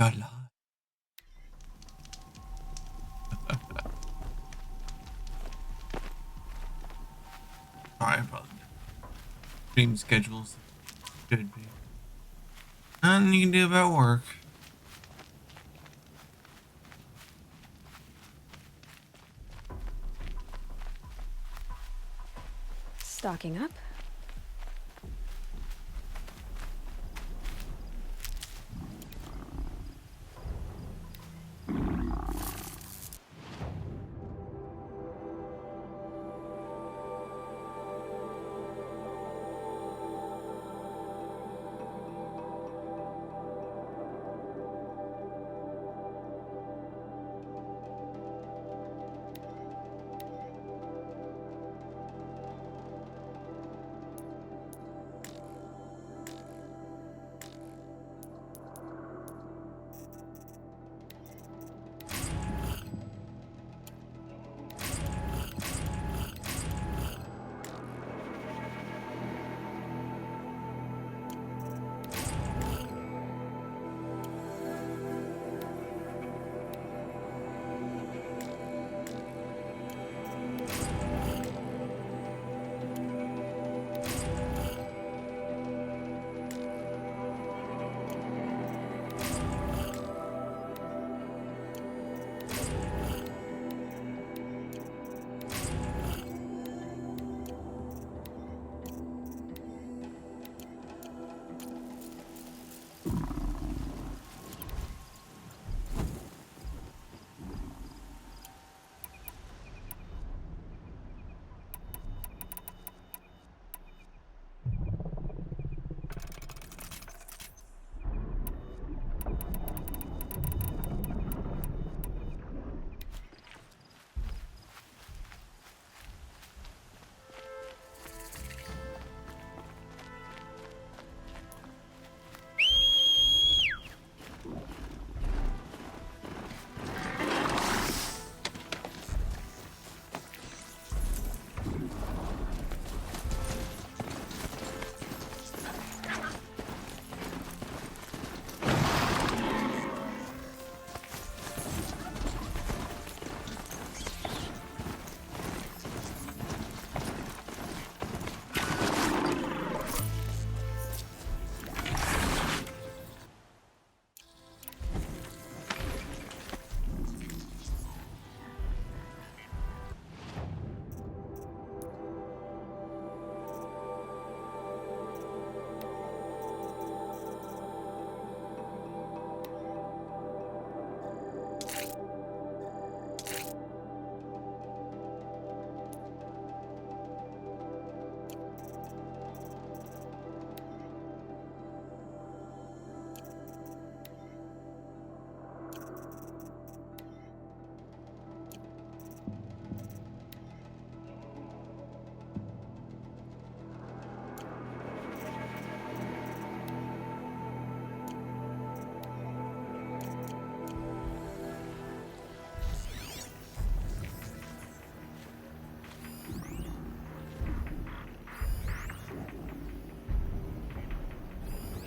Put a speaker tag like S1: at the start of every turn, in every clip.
S1: Got a lot. Sorry about the stream schedules. Should be. Nothing you can do about work.
S2: Stocking up.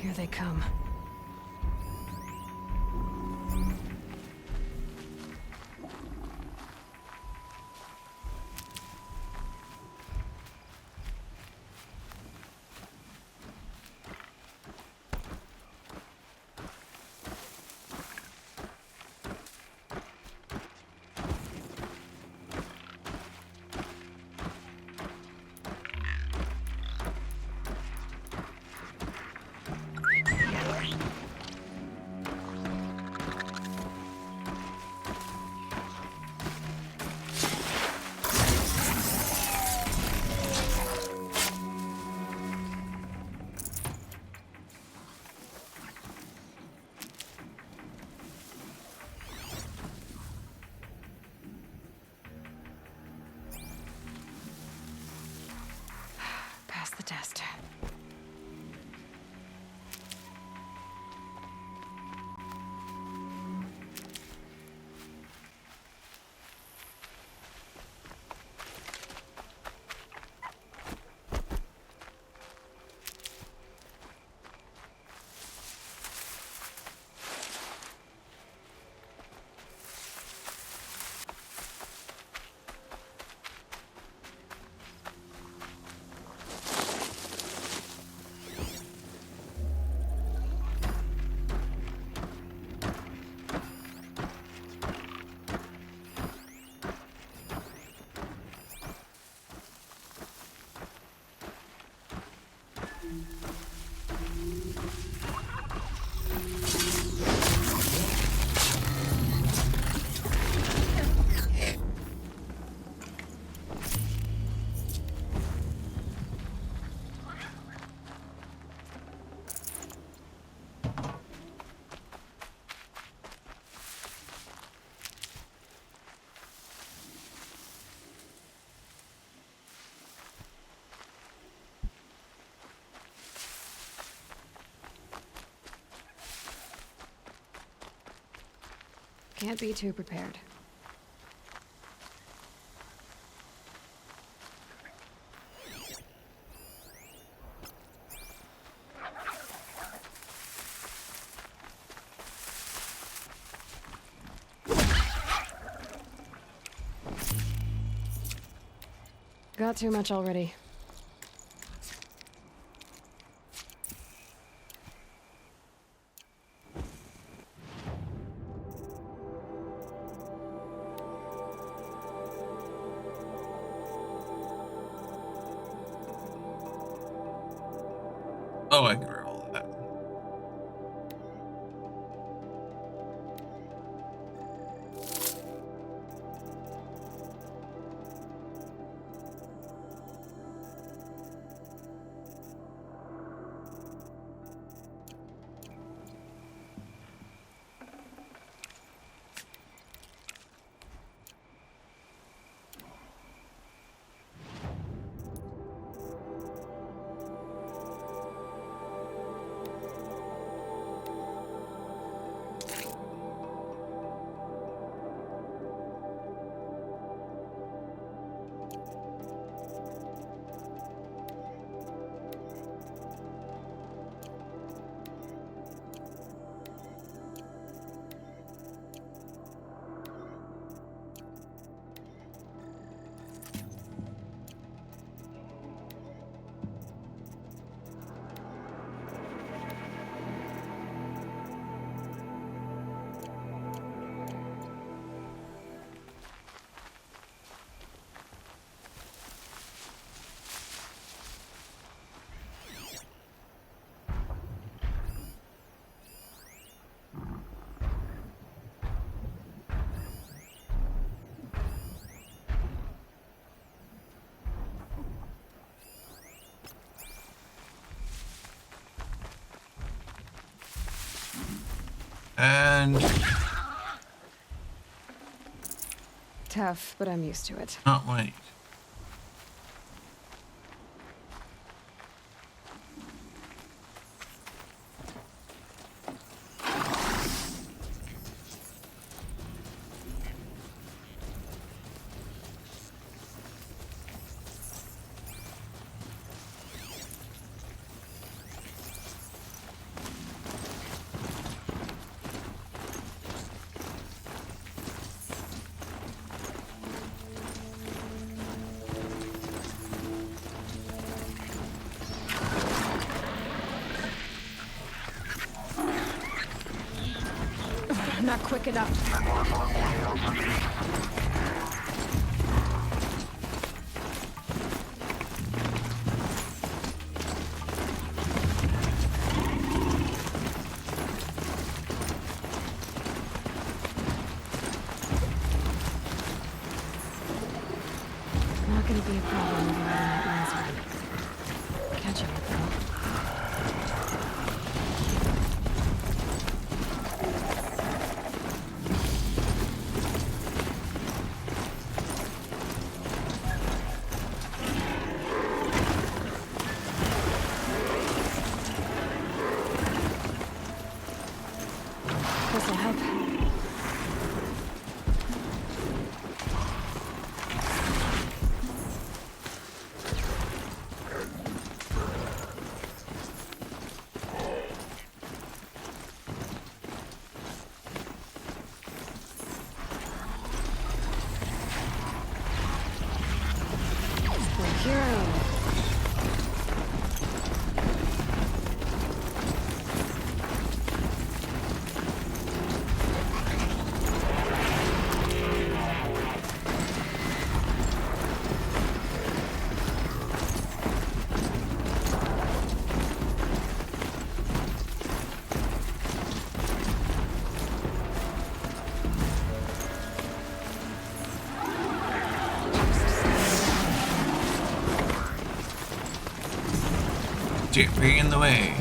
S2: Here they come. Can't be too prepared. Got too much already.
S1: Oh, I can roll that. And
S2: Tough, but I'm used to it.
S1: not wait.
S2: I'm not quick enough. Not gonna be a problem moving on that last one. Catch up, though. This'll help. We're hero.
S1: Jetpack in the way.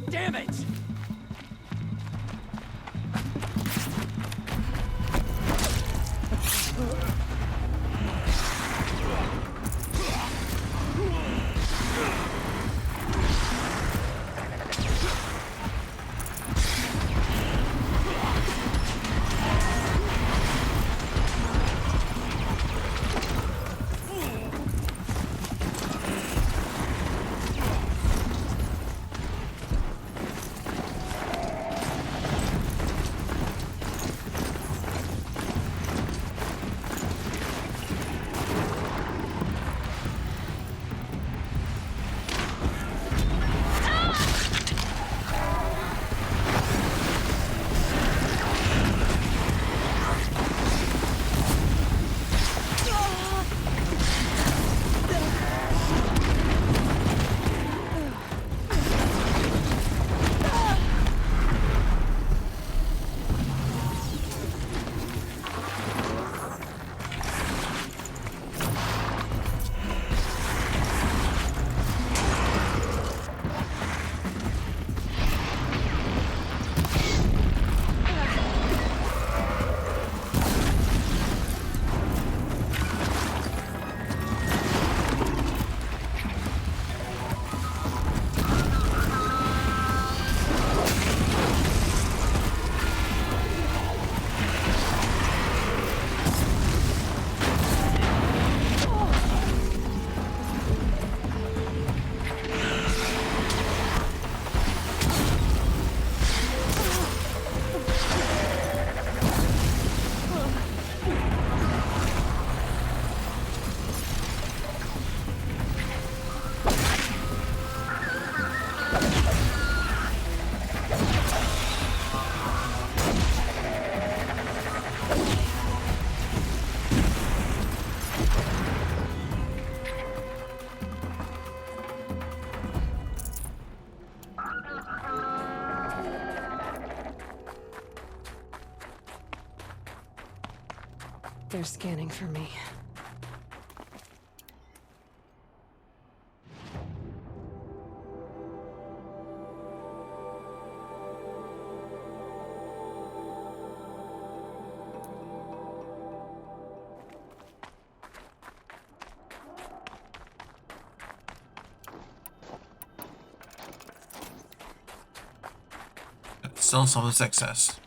S3: Damn it!
S2: They're scanning for me.
S1: Still some success.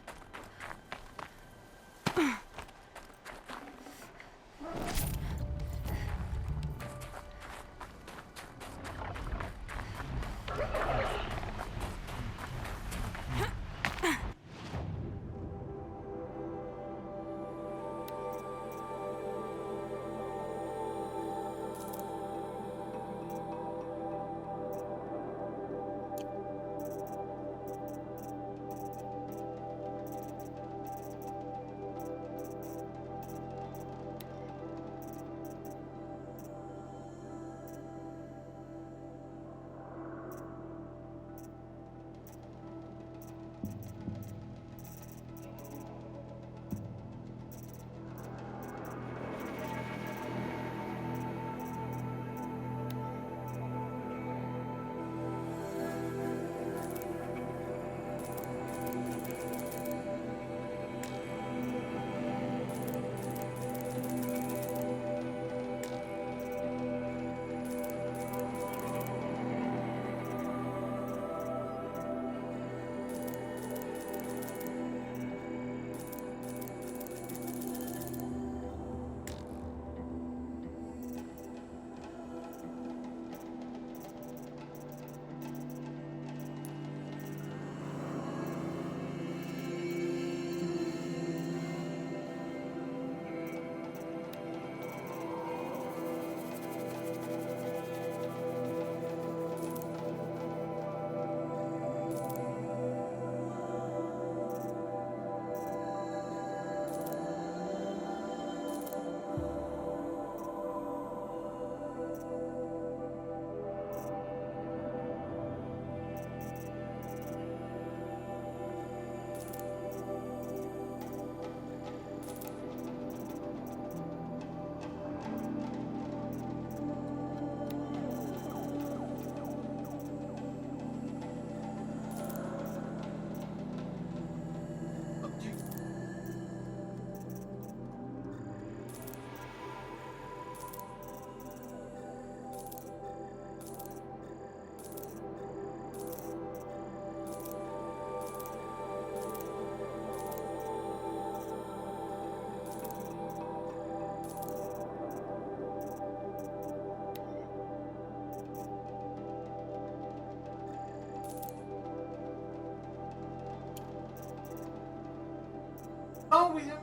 S1: yeah.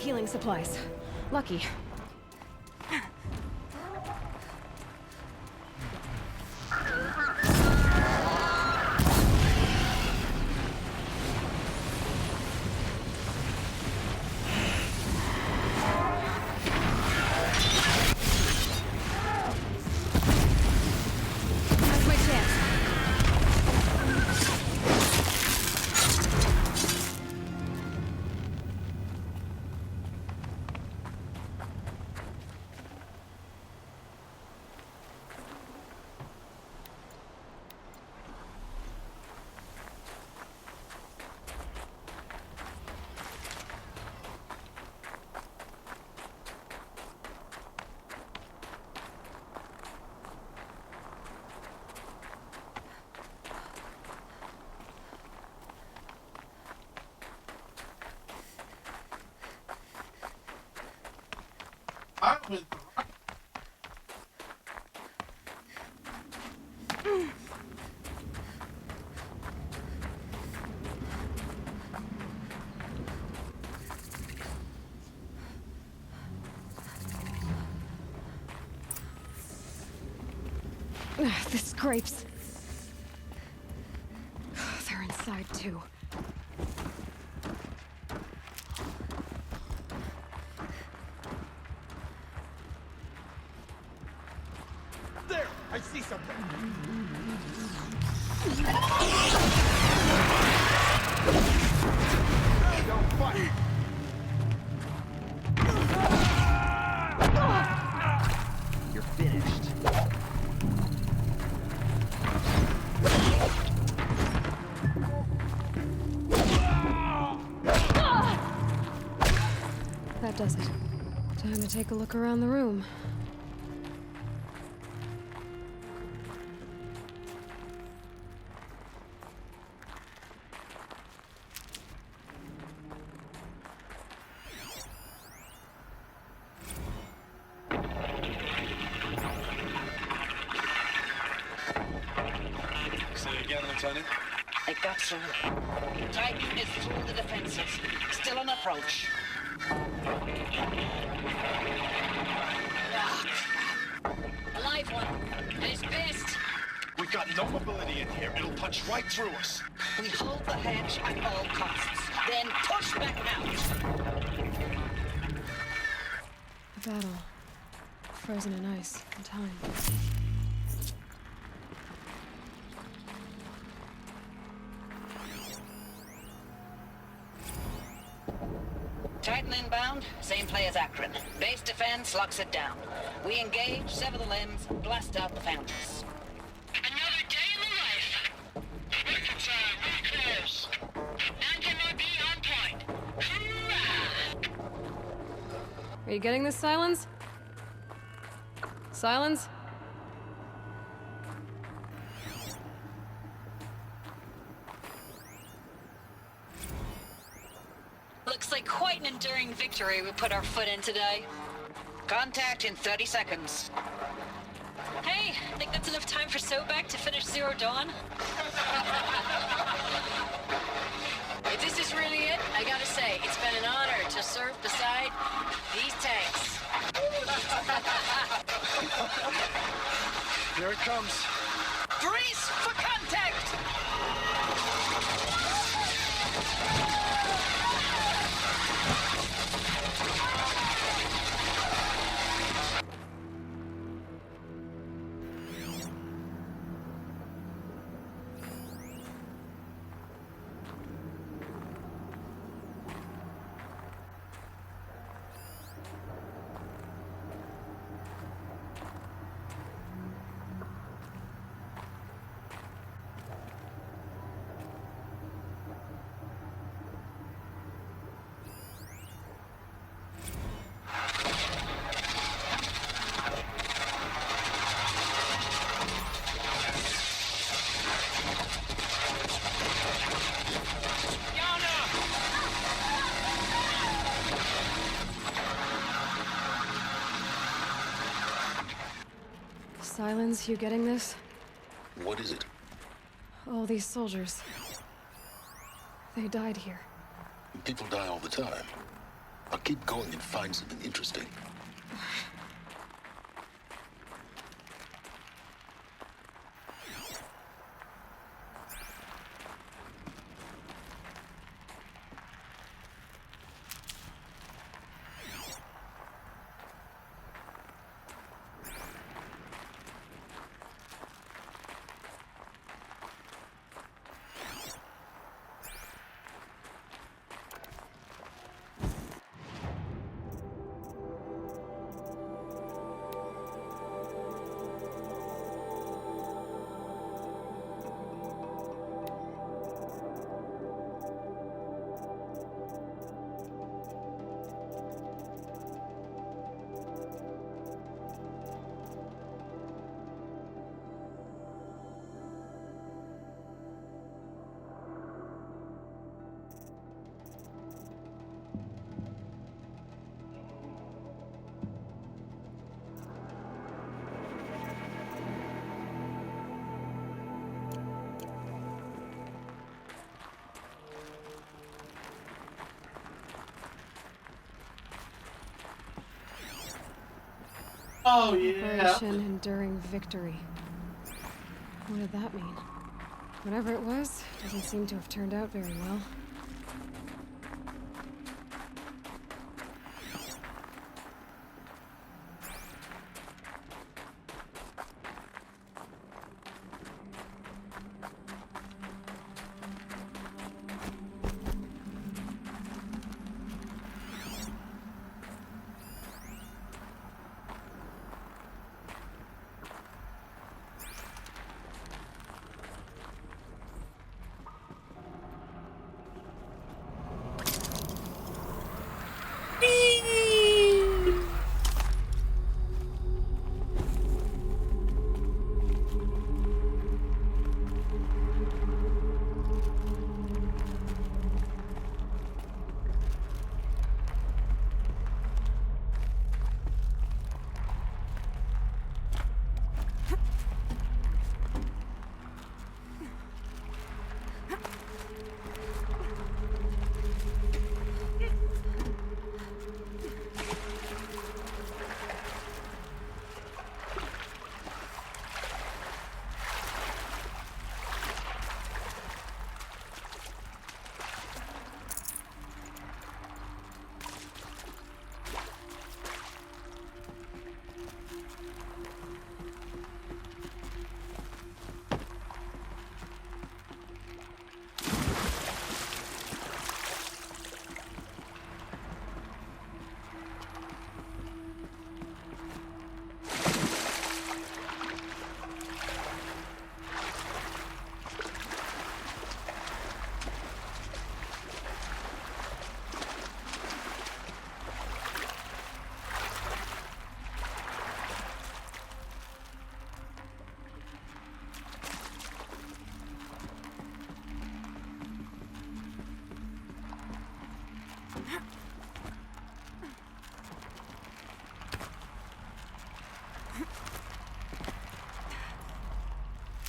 S2: Healing supplies. Lucky. Now's my chance.
S1: I was
S2: The scrapes. They're inside too.
S3: There! I see something! Don't fight! You're finished.
S2: That does it. Time to take a look around the room.
S4: Say again, Lieutenant.
S5: It got through. Titan is through the defenses. Still on approach. A live one. And it's pissed.
S4: We've got no mobility in here. It'll punch right through us.
S5: We hold the hedge at all costs. Then push back out.
S2: The battle. Frozen in ice and time.
S5: Titan inbound, same play as Akron. Base defense locks it down. We engage, sever the limbs, blast out the foundries.
S6: Another day in the life. Record time, really close. Anti-MIB on point. Hoorah!
S2: Are you getting this, Silence? Silence?
S7: Looks like quite an enduring victory we put our foot in today.
S5: Contact in 30 seconds.
S7: Hey, think that's enough time for Sobek to finish Zero Dawn? If this is really it, I gotta say, it's been an honor to serve beside these tanks.
S4: Here it comes.
S5: Brace for contact!
S2: islands, you getting this?
S8: What is it?
S2: All these soldiers. They died here.
S8: People die all the time. I'll keep going and find something interesting.
S1: Oh yeah.
S2: Operation Enduring Victory. What did that mean? Whatever it was, doesn't seem to have turned out very well.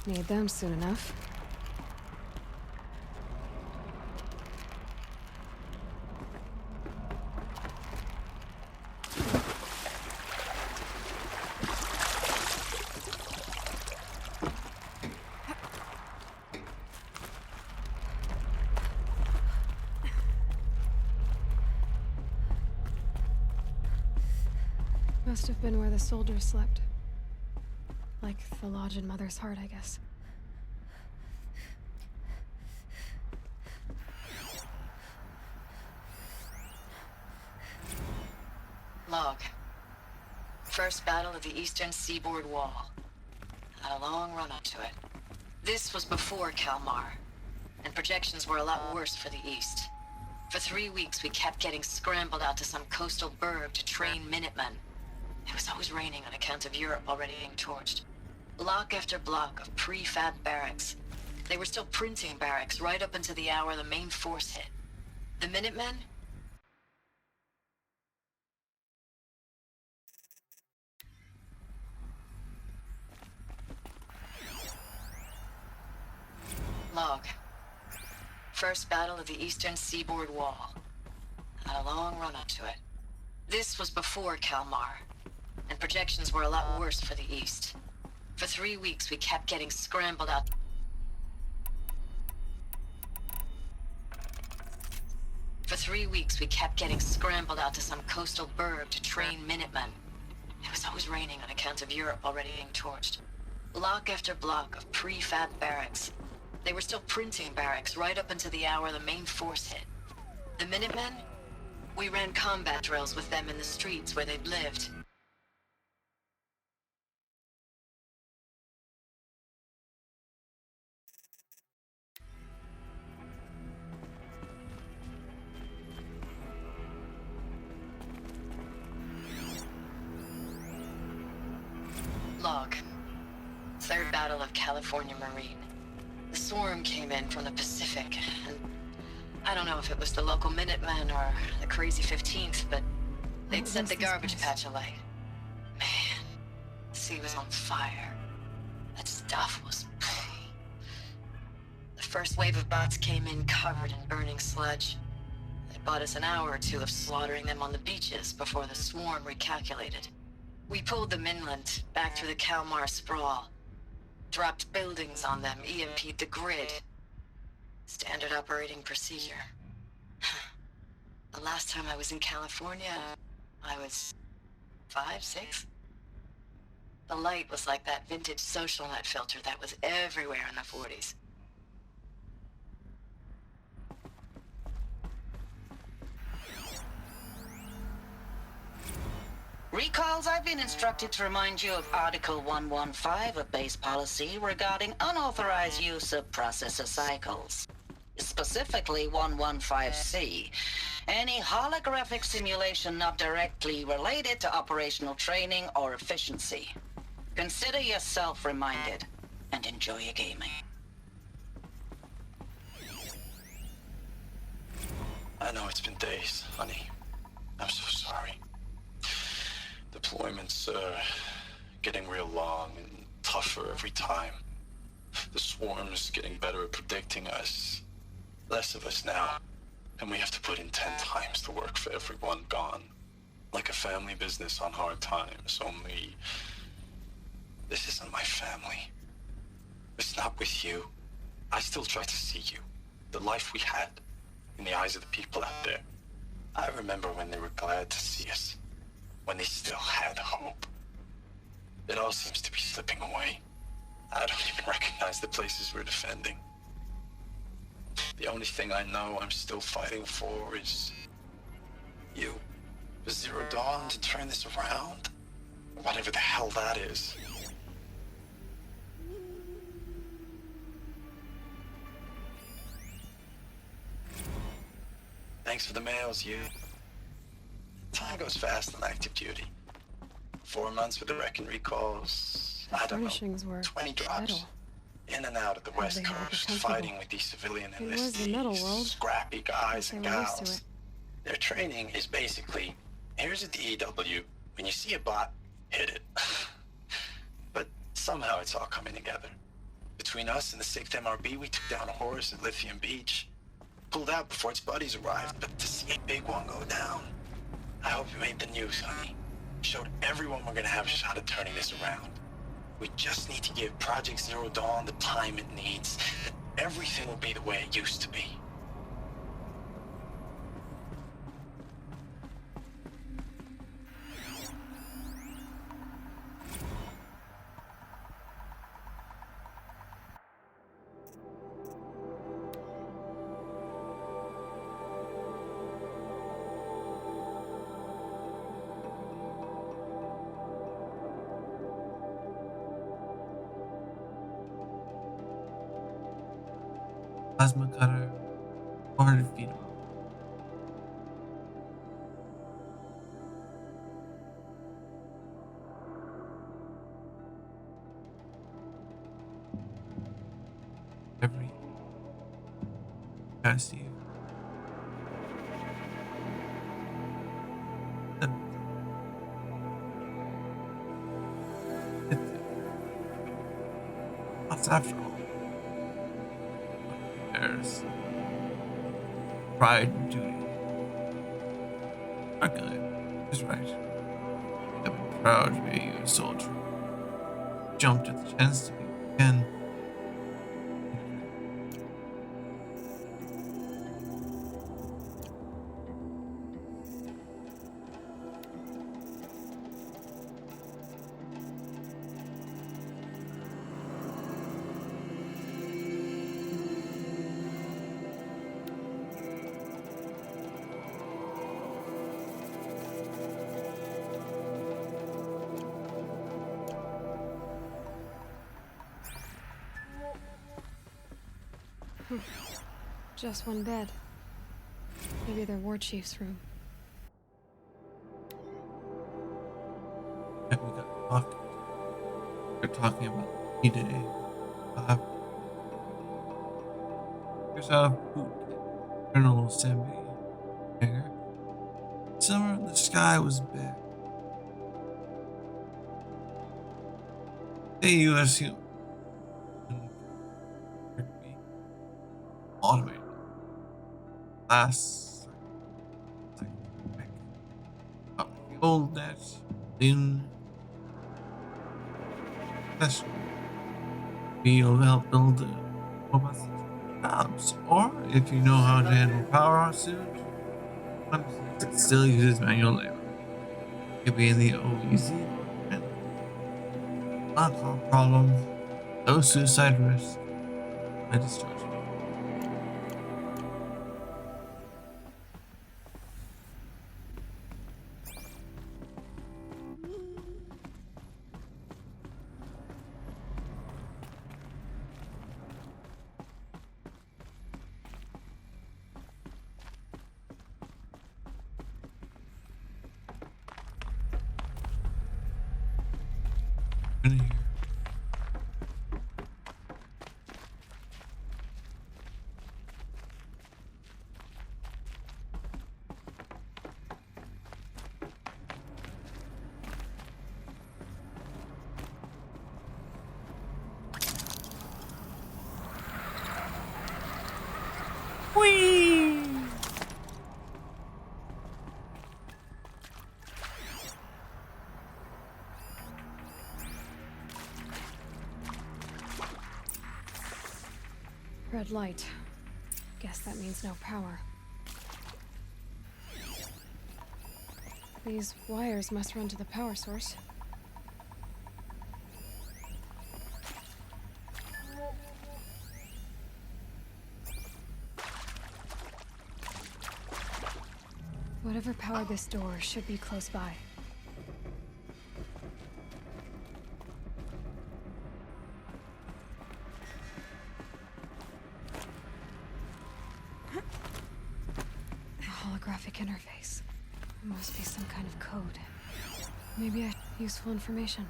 S2: Need them soon enough. Must have been where the soldiers slept. Like the lodge in Mother's Heart, I guess.
S5: Log. First battle of the eastern seaboard wall. Had a long run up to it. This was before Kalmar, and projections were a lot worse for the east. For 3 weeks, we kept getting scrambled out to some coastal burg to train Minutemen. It was always raining on account of Europe already being torched. Block after block of prefab barracks. They were still printing barracks right up until the hour the main force hit. The Minutemen? Log. First battle of the eastern seaboard wall. Had a long run up to it. This was before Kalmar, and projections were a lot worse for the east. For 3 weeks, we kept getting scrambled out. For 3 weeks, we kept getting scrambled out to some coastal burg to train Minutemen. It was always raining on account of Europe already being torched. Block after block of prefab barracks. They were still printing barracks right up until the hour the main force hit. The Minutemen? We ran combat drills with them in the streets where they'd lived. Log. Third Battle of California Marine. The swarm came in from the Pacific, and I don't know if it was the local Minutemen or the crazy 15th, but they'd
S2: What
S5: set
S2: was
S5: the
S2: this
S5: garbage
S2: place?
S5: patch alight. Man, the sea was on fire. That stuff was... The first wave of bots came in covered in burning sludge. It bought us an hour or two of slaughtering them on the beaches before the swarm recalculated. We pulled them inland, back through the Kalmar sprawl. Dropped buildings on them, EMP'd the grid. Standard operating procedure. The last time I was in California, I was 5, 6? The light was like that vintage social net filter that was everywhere in the 40s.
S9: Recalls, I've been instructed to remind you of Article 115 of base policy regarding unauthorized use of processor cycles. Specifically 115C. Any holographic simulation not directly related to operational training or efficiency. Consider yourself reminded and enjoy your gaming.
S8: I know it's been days, honey. I'm so sorry. Deployments are getting real long and tougher every time. The swarm is getting better at predicting us. Less of us now, and we have to put in 10 times the work for everyone gone. Like a family business on hard times, only... This isn't my family. It's not with you. I still try to see you. The life we had, in the eyes of the people out there. I remember when they were glad to see us. When they still had hope. It all seems to be slipping away. I don't even recognize the places we're defending. The only thing I know I'm still fighting for is... you. Zero Dawn to turn this around? Whatever the hell that is. Thanks for the mails, you. Time goes fast on active duty. 4 months with the wreck and recalls. I don't know,
S2: Furnishings were
S8: 20 drops.
S2: metal.
S8: In and out of the West
S2: they had to be
S8: Coast,
S2: comfortable.
S8: fighting with these civilian
S2: It was the
S8: enlistees,
S2: metal world.
S8: scrappy guys
S2: They
S8: and
S2: were used to
S8: gals.
S2: it.
S8: Their training is basically, here's a DEW. When you see a bot, hit it. But somehow it's all coming together. Between us and the 6th MRB, we took down a horse at Lithium Beach. Pulled out before its buddies arrived, but to see a big one go down. I hope you made the news, honey. Showed everyone we're gonna have a shot at turning this around. We just need to give Project Zero Dawn the time it needs. Everything will be the way it used to be.
S1: Plasma cutter, 400 feet away. Every gotta see you. That's after all. There's pride and duty. Our guy is right. I'm proud to be a US soldier. Jumped at the chance to be again.
S2: Just one bed. Maybe their war chief's room.
S1: And we got talking. We're talking about D-Day. Here's out of boot camp. Colonel Sammy Hanger. Summer in the sky was bare. The U.S. automated. Last back. Up the old net in session. We'll help build robots jobs. Or if you know how to handle power suit, it still uses manual labor. It could be in the OEZ. Not a problem. No suicide risk. I discharge. In here. Whee!
S2: Red light. Guess that means no power. These wires must run to the power source. Whatever powered this door should be close by. A holographic interface. There must be some kind of code. Maybe useful information.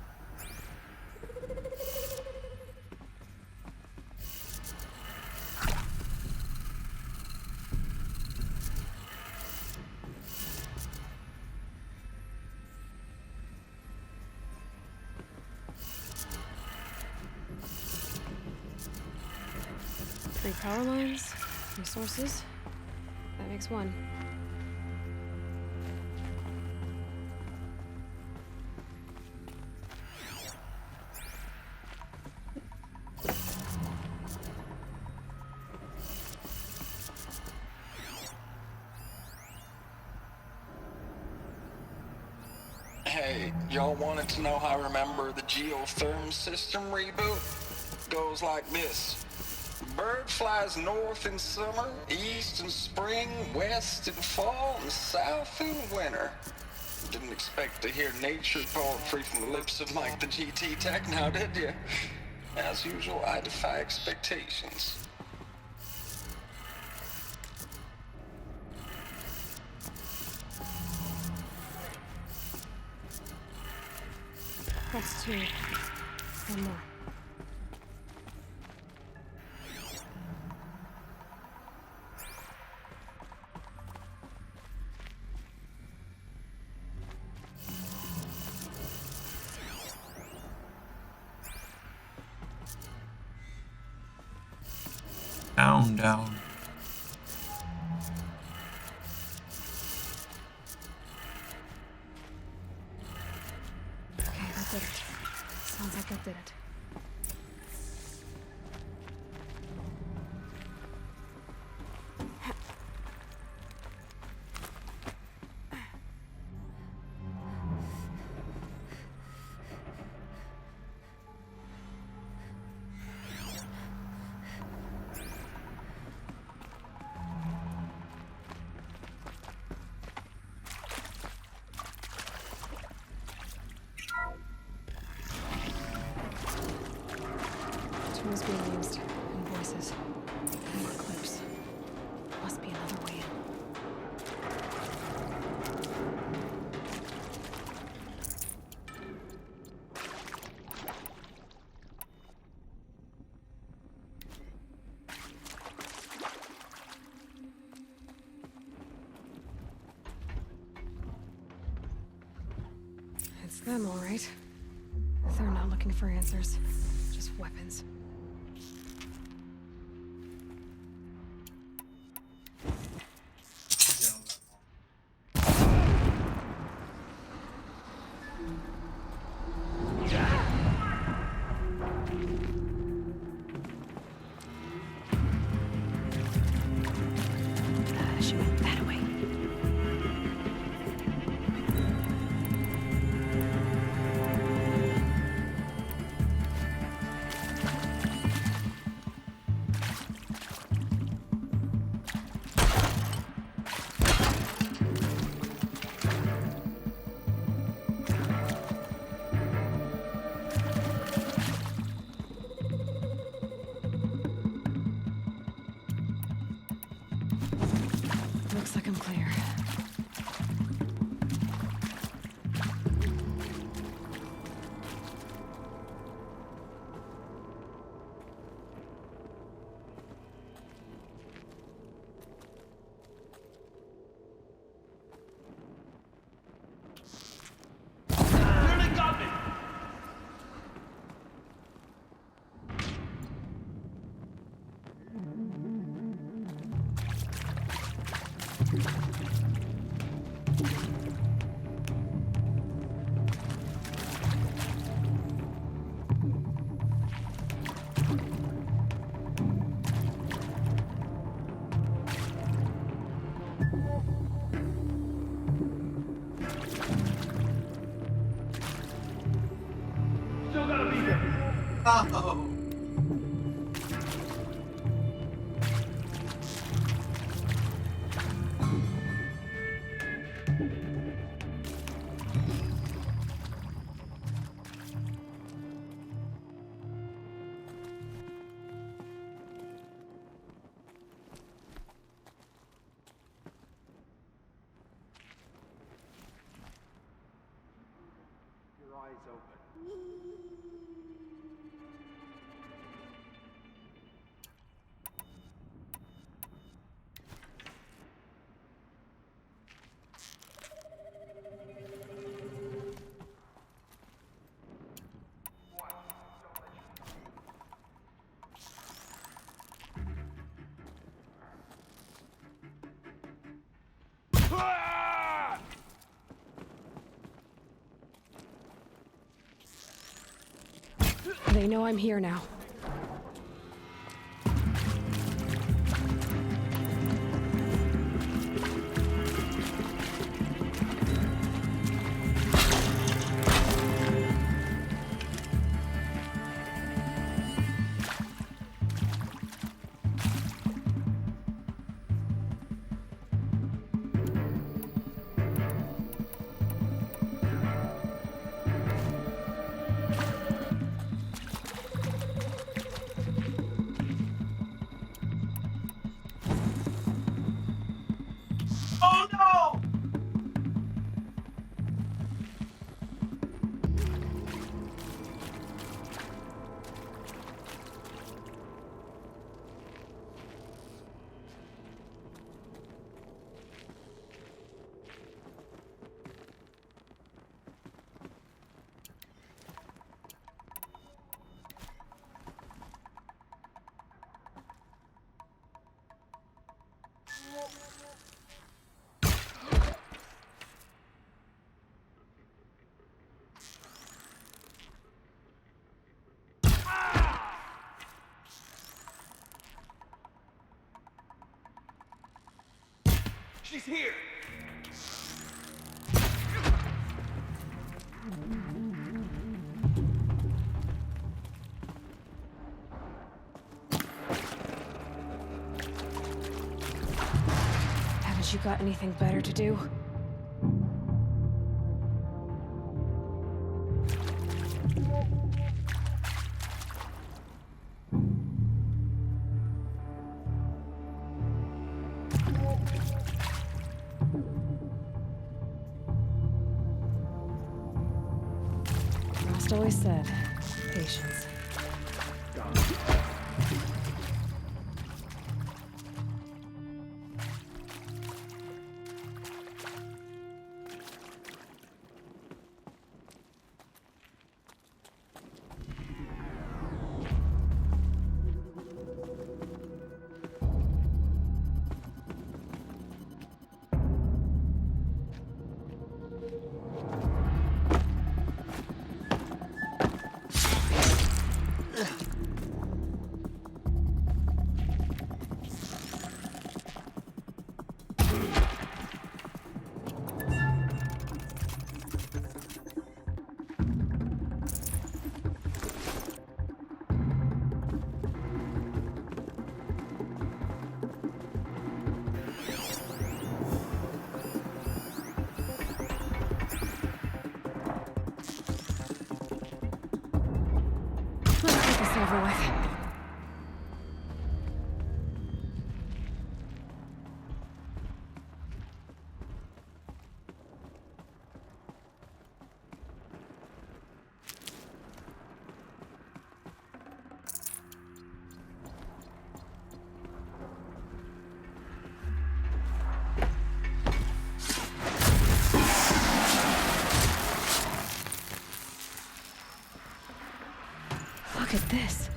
S2: Three power lines, resources. That makes one.
S8: Hey, y'all wanted to know how I remember the geotherm system reboot? Goes like this. Bird flies north in summer, east in spring, west in fall, and south in winter. Didn't expect to hear nature poetry from the lips of Mike the GT Tech now, did you? As usual, I defy expectations.
S2: That's two. One more.
S1: Down. tone down.
S2: Okay, that did it. Sounds like that did it. Tools being used, and voices. And more clips. Must be another way in. It's them, all right. They're not looking for answers, just weapons. She went that way. Looks like I'm clear.
S3: Nearly got me! Still gotta be there.
S1: Oh.
S3: Your eyes open.
S2: They know I'm here now.
S3: He's here!
S2: Haven't you got anything better to do? Rost always said, patience. Let's get this over with. Look at this.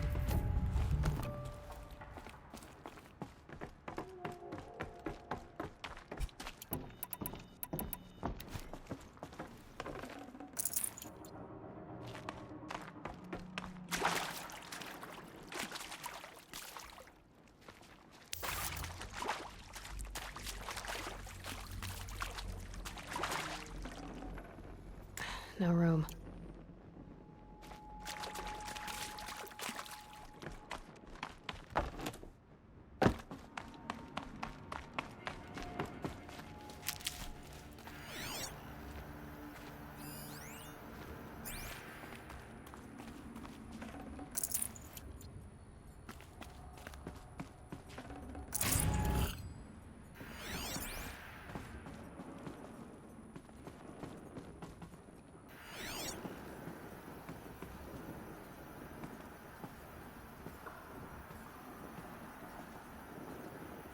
S2: No room.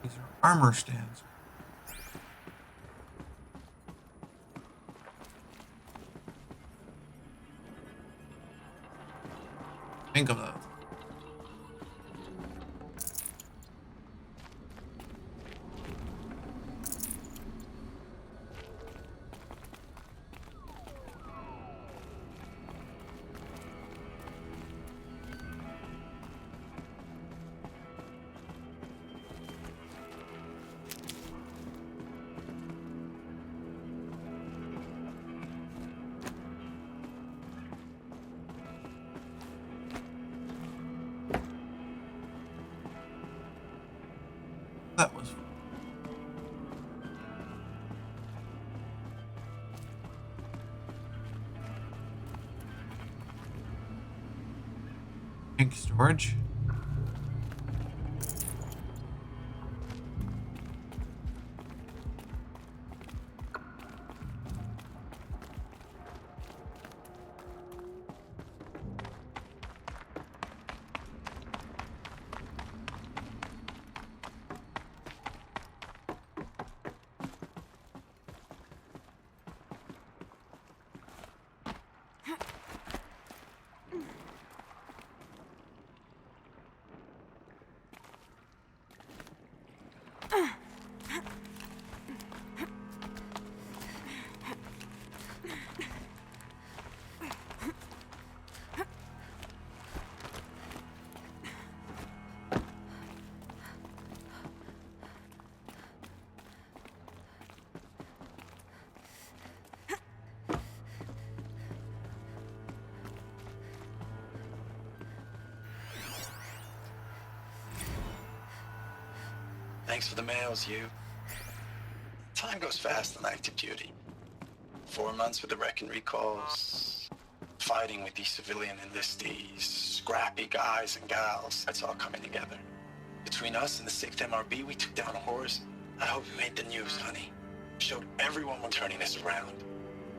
S1: These are armor stands. Think of that. That was fun. Tank storage.
S8: Thanks for the mails, you. Time goes fast on active duty. 4 months with the wrecking recalls, fighting with these civilian enlistees, scrappy guys and gals. That's all coming together. Between us and the 6th MRB, we took down a horse. I hope it made the news, honey. Showed everyone we're turning this around.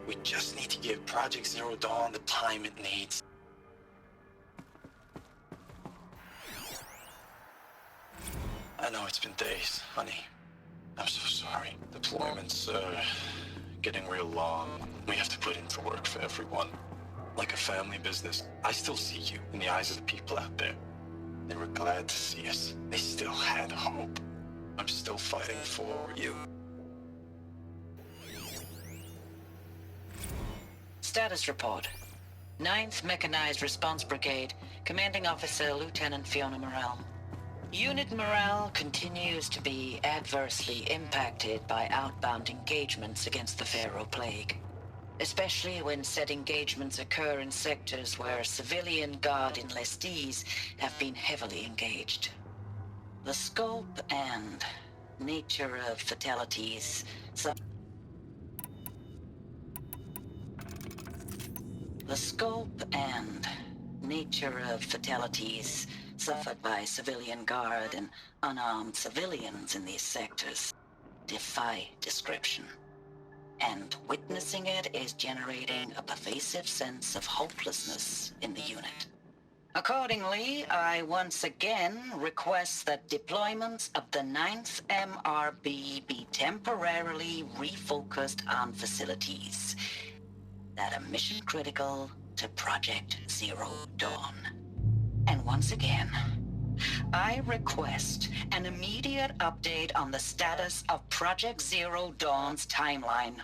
S8: We just need to give Project Zero Dawn the time it needs. I know it's been days, honey. I'm so sorry. Deployments are getting real long. We have to put in the work for everyone. Like a family business. I still see you in the eyes of the people out there. They were glad to see us. They still had hope. I'm still fighting for you.
S9: Status report. 9th Mechanized Response Brigade, Commanding Officer Lieutenant Fiona Morrell. Unit morale continues to be adversely impacted by outbound engagements against the Pharaoh Plague, especially when said engagements occur in sectors where civilian guard enlistees have been heavily engaged. The scope and nature of fatalities suffered by civilian guard and unarmed civilians in these sectors defy description. And witnessing it is generating a pervasive sense of hopelessness in the unit. Accordingly, I once again request that deployments of the 9th MRB be temporarily refocused on facilities that are mission critical to Project Zero Dawn. And once again, I request an immediate update on the status of Project Zero Dawn's timeline.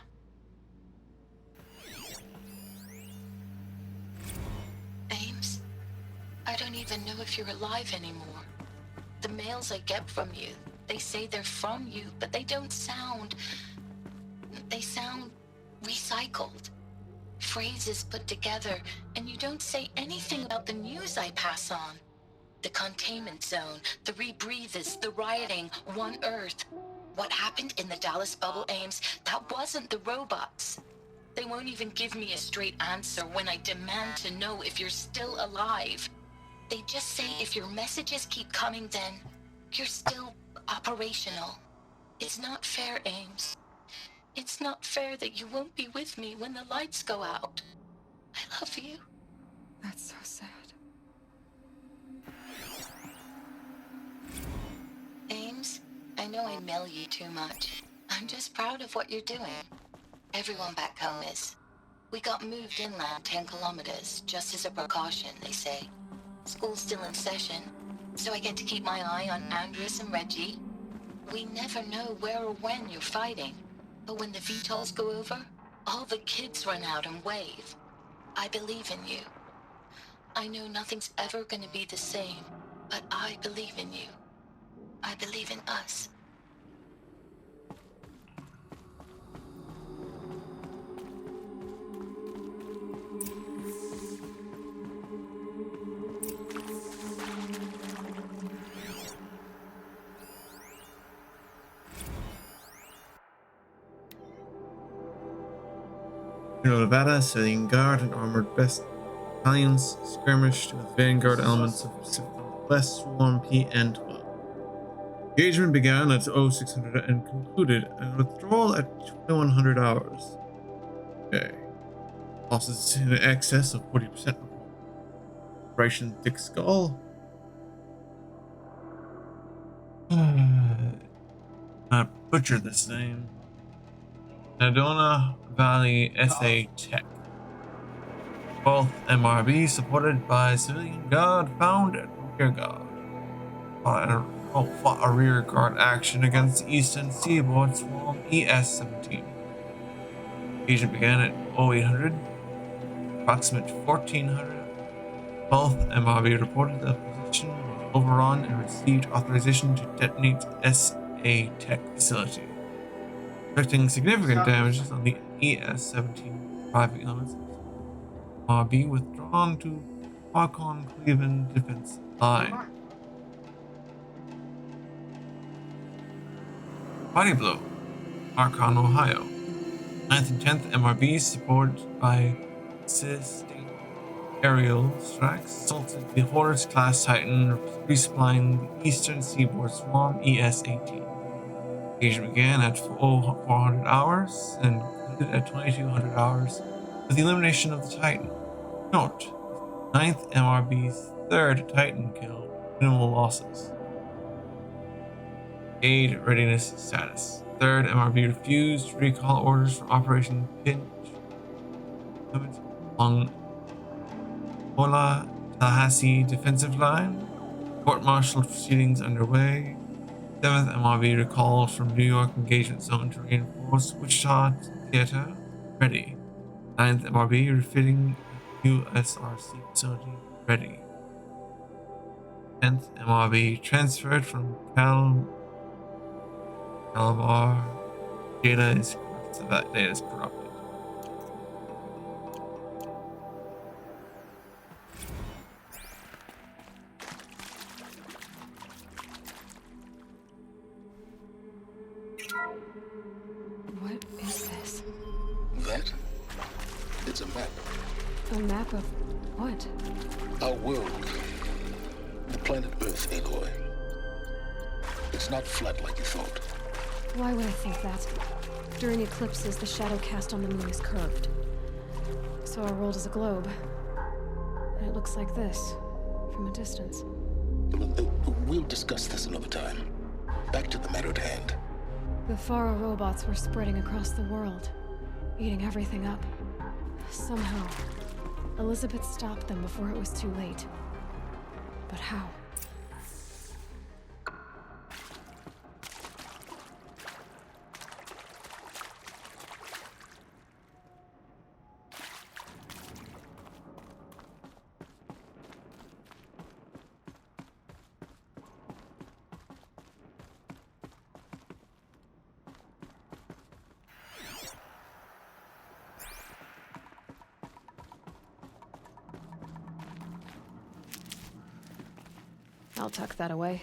S7: Ames, I don't even know if you're alive anymore. The mails I get from you, they say they're from you, but they don't sound... They sound recycled. Phrases put together, and you don't say anything about the news I pass on. The containment zone, the rebreathers, the rioting, One Earth. What happened in the Dallas bubble, Ames, that wasn't the robots. They won't even give me a straight answer when I demand to know if you're still alive. They just say if your messages keep coming, then you're still operational. It's not fair, Ames. It's not fair that you won't be with me when the lights go out. I love you.
S2: That's so sad.
S7: Ames, I know I mail you too much. I'm just proud of what you're doing. Everyone back home is. We got moved inland 10 kilometers, just as a precaution, they say. School's still in session, so I get to keep my eye on Andres and Reggie. We never know where or when you're fighting. But when the VTOLs go over, all the kids run out and wave. I believe in you. I know nothing's ever gonna be the same, but I believe in you. I believe in us.
S1: Nevada, civilian guard, and armored battalions skirmished with vanguard elements of Pacific West Swarm PN-12. Engagement began at 0600 and concluded a withdrawal at 2100 hours. Okay. Losses in excess of 40%. Operation Thick Skull. I butchered this name. Nadona Valley SA Tech. Both MRB supported by civilian guard found at rear guard. Fought a rear guard action against the Eastern Seaboard Swarm ES-17. Engagement began at 0800, approximate 1400. Both MRB reported the position was overrun and received authorization to detonate SA Tech facility. Expecting significant damages on the ES-17 private elements. MRB withdrawn to Parkon Cleveland defense line. Body Blow, Archon, Ohio. 9th and 10th MRBs, supported by sustained aerial strikes, assaulted the Horus class Titan, resupplying the Eastern Seaboard Swarm ES-18. Engagement began at 400 hours and concluded at 2200 hours with the elimination of the Titan. Note, 9th MRB's 3rd Titan kill, minimal losses. Aid readiness status. 3rd MRB refused recall orders from Operation Pinch along Ola Tallahassee defensive line. Court-martial proceedings underway. 7th MRB recalls from New York engagement zone to reinforce Wichita Theater. Ready. 9th MRB refitting USRC facility. Ready. 10th MRB transferred from Calabar. Data is corrupted.
S2: What is this?
S10: That? It's a map.
S2: A map of what?
S10: Our world. The planet Earth, Aloy. It's not flat like you thought.
S2: Why would I think that? During eclipses, the shadow cast on the moon is curved. So our world is a globe. And it looks like this, from a distance.
S10: We'll discuss this another time. Back to the matter at hand.
S2: The Faro robots were spreading across the world, eating everything up. Somehow, Elizabeth stopped them before it was too late. But how? I'll tuck that away.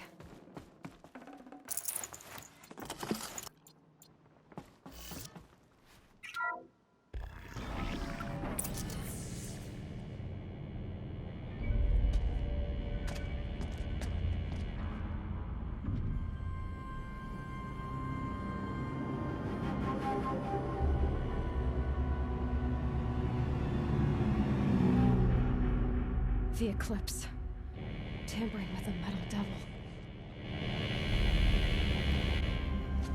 S2: The eclipse. Tampering with the metal devil.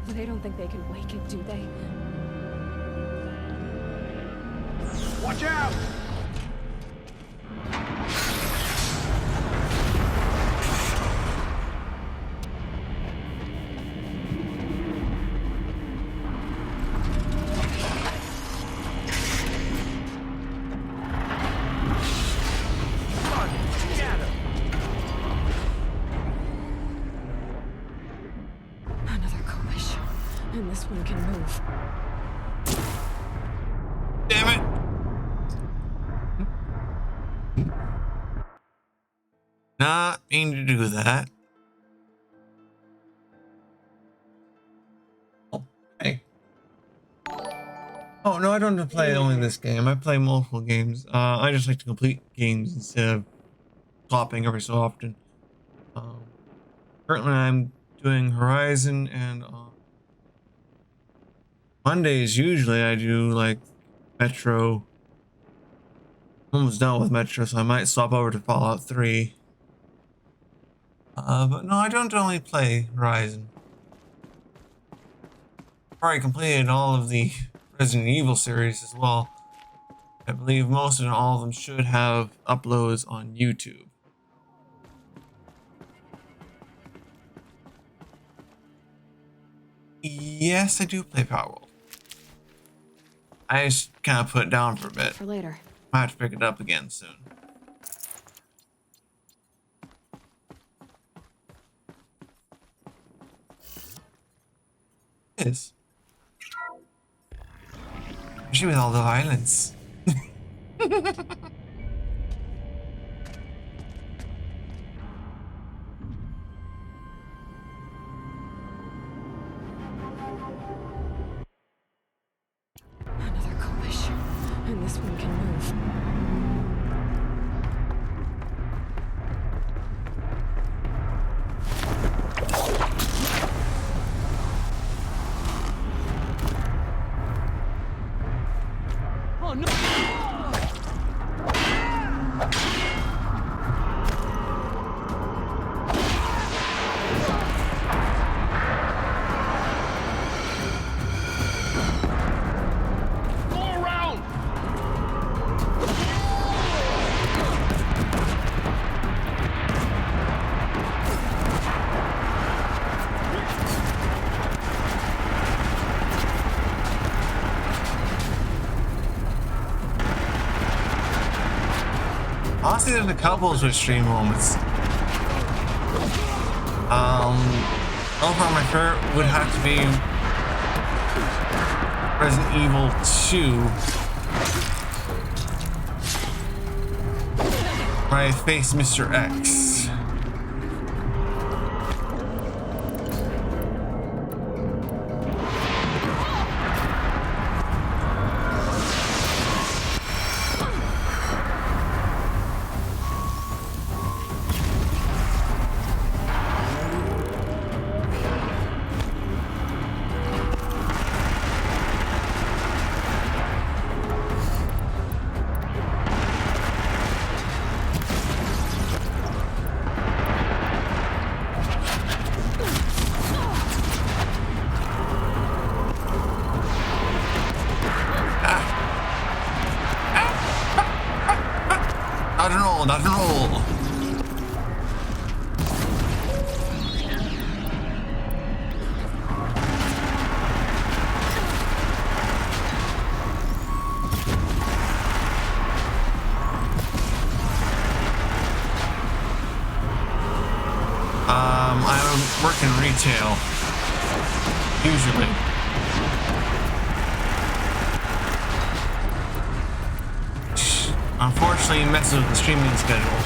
S2: They don't think they can wake it, do they?
S3: Watch out!
S2: And this one can move.
S1: Damn it! Not mean to do that. Okay. Oh no, I don't play only this game. I play multiple games. I just like to complete games instead of swapping every so often. Currently, I'm doing Horizon, and Mondays usually I do like Metro. I'm almost done with Metro, so I might swap over to Fallout 3. But no, I don't only play Horizon. I've already completed all of the Resident Evil series as well. I believe most and all of them should have uploads on YouTube. Yes, I do play Power World. I just kind of put it down for a bit.
S2: For later.
S1: I have to pick it up again soon. It is. Especially with all the violence.
S2: and this one can move.
S1: Honestly, there's a couple of extreme moments. So far my favorite would have to be Resident Evil 2. Where I face Mr. X. Not at all. I work in retail, usually. Unfortunately, it messes with the streaming schedule.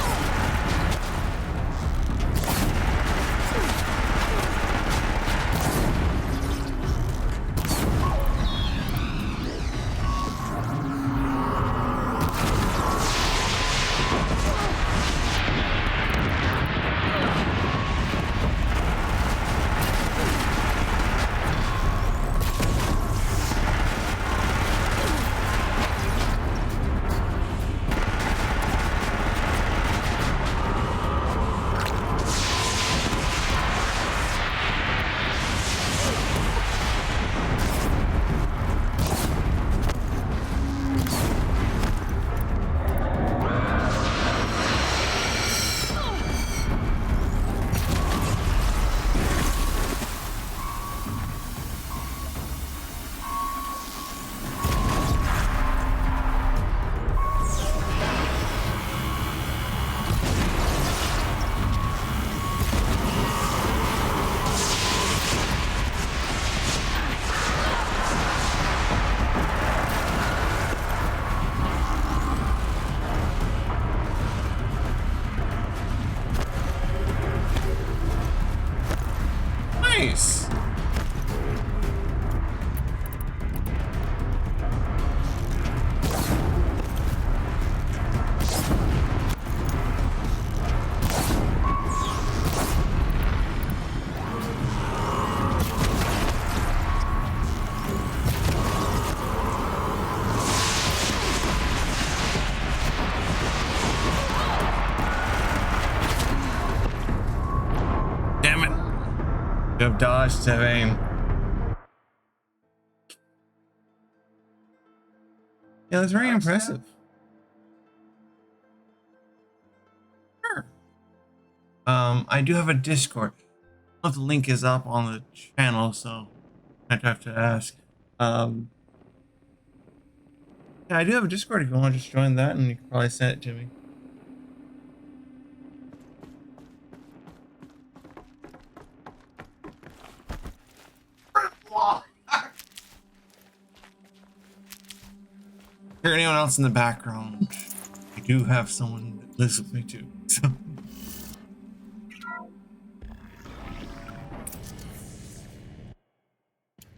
S1: Nice. Damn it. You have dodged to aim. Yeah, that's very impressive. Sure. I do have a Discord. I don't know if the link is up on the channel, so I'd have to ask. Yeah, I do have a Discord if you want to just join that, and you can probably send it to me. Hear anyone else in the background? I do have someone that lives with me too. So.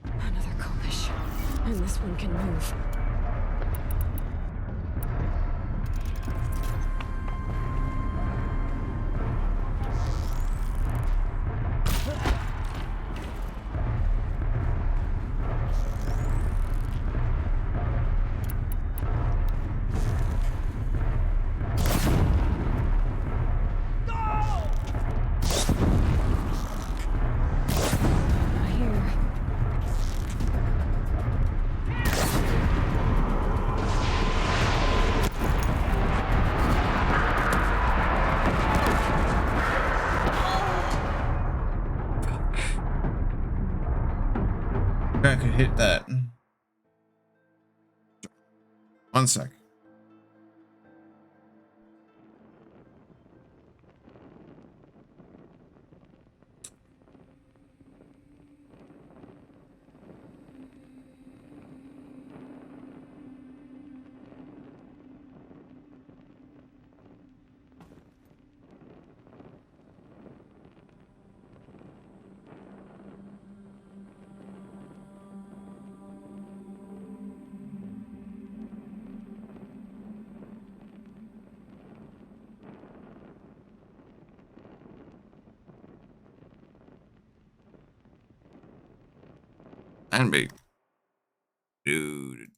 S2: Another Kopish, and this one can move.
S1: I could hit that. 1 sec. And big. Dude.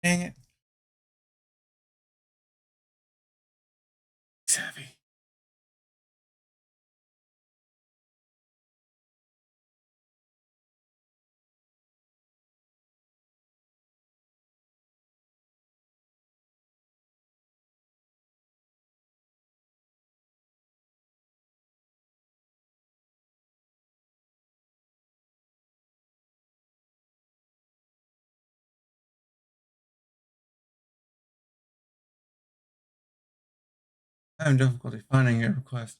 S1: Dang it. It's heavy. I have difficulty finding a request.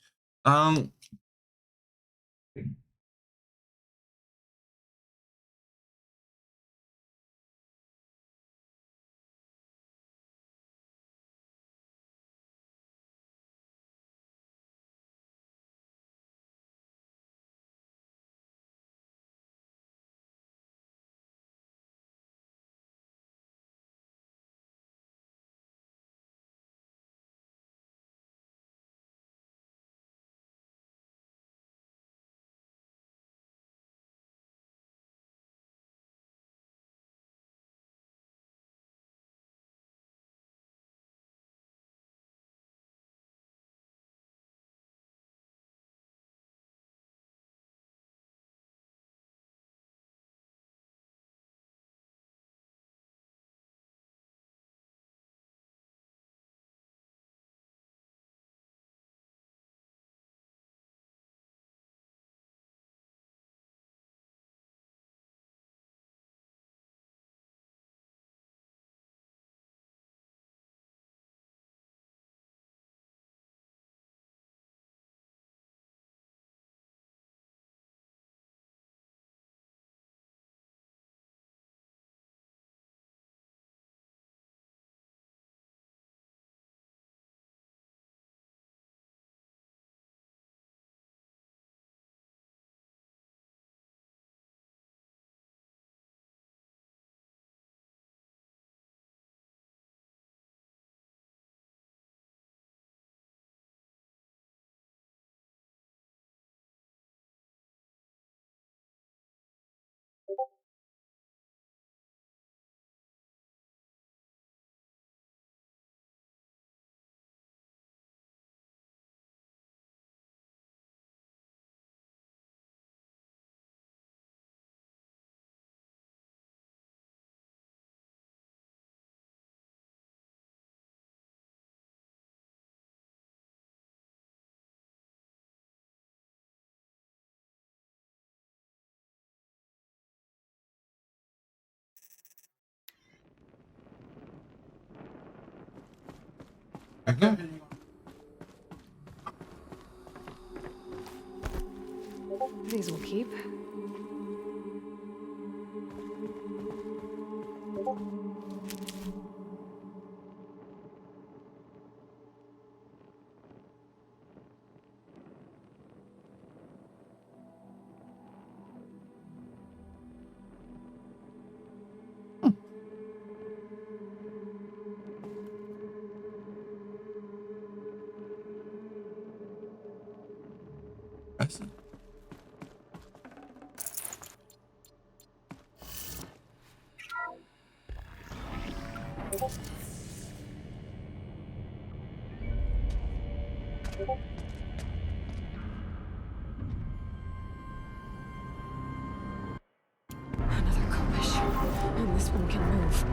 S1: Okay.
S2: These will keep.
S1: impressive.
S2: Another Kopish. And this one can move.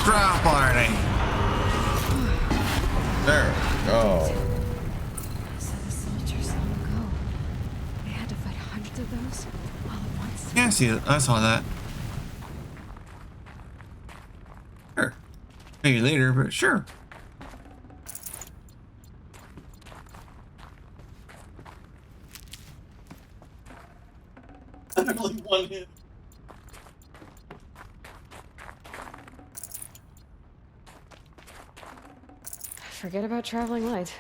S1: Drop party. There we go.
S2: So the soldiers long ago, they had to fight hundreds of those all at once.
S1: Yeah, I saw that. Sure. Maybe later, but sure. Only one hit.
S2: Forget about traveling light.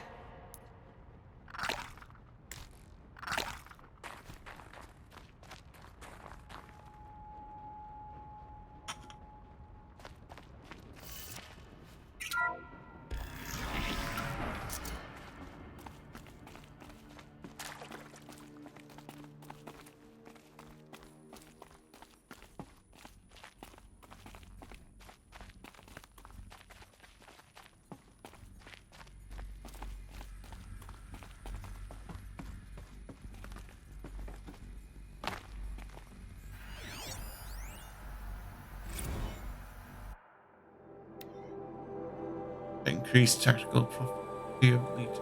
S1: Increased tactical proficiency of elite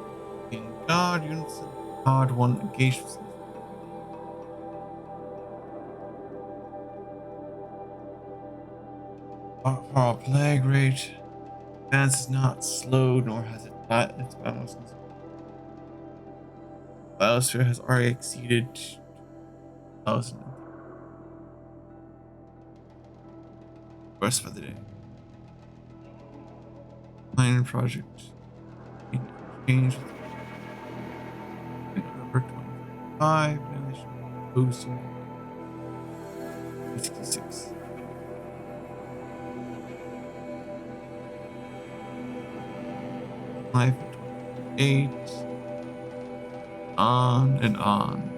S1: in guard units and hard one engagements. Our plague rate advance is not slowed nor has it flat its balance. Biosphere has already exceeded 1,000. Rest for the day. Plan project. Change November 2025. Boosting 66. Life 28. On and on.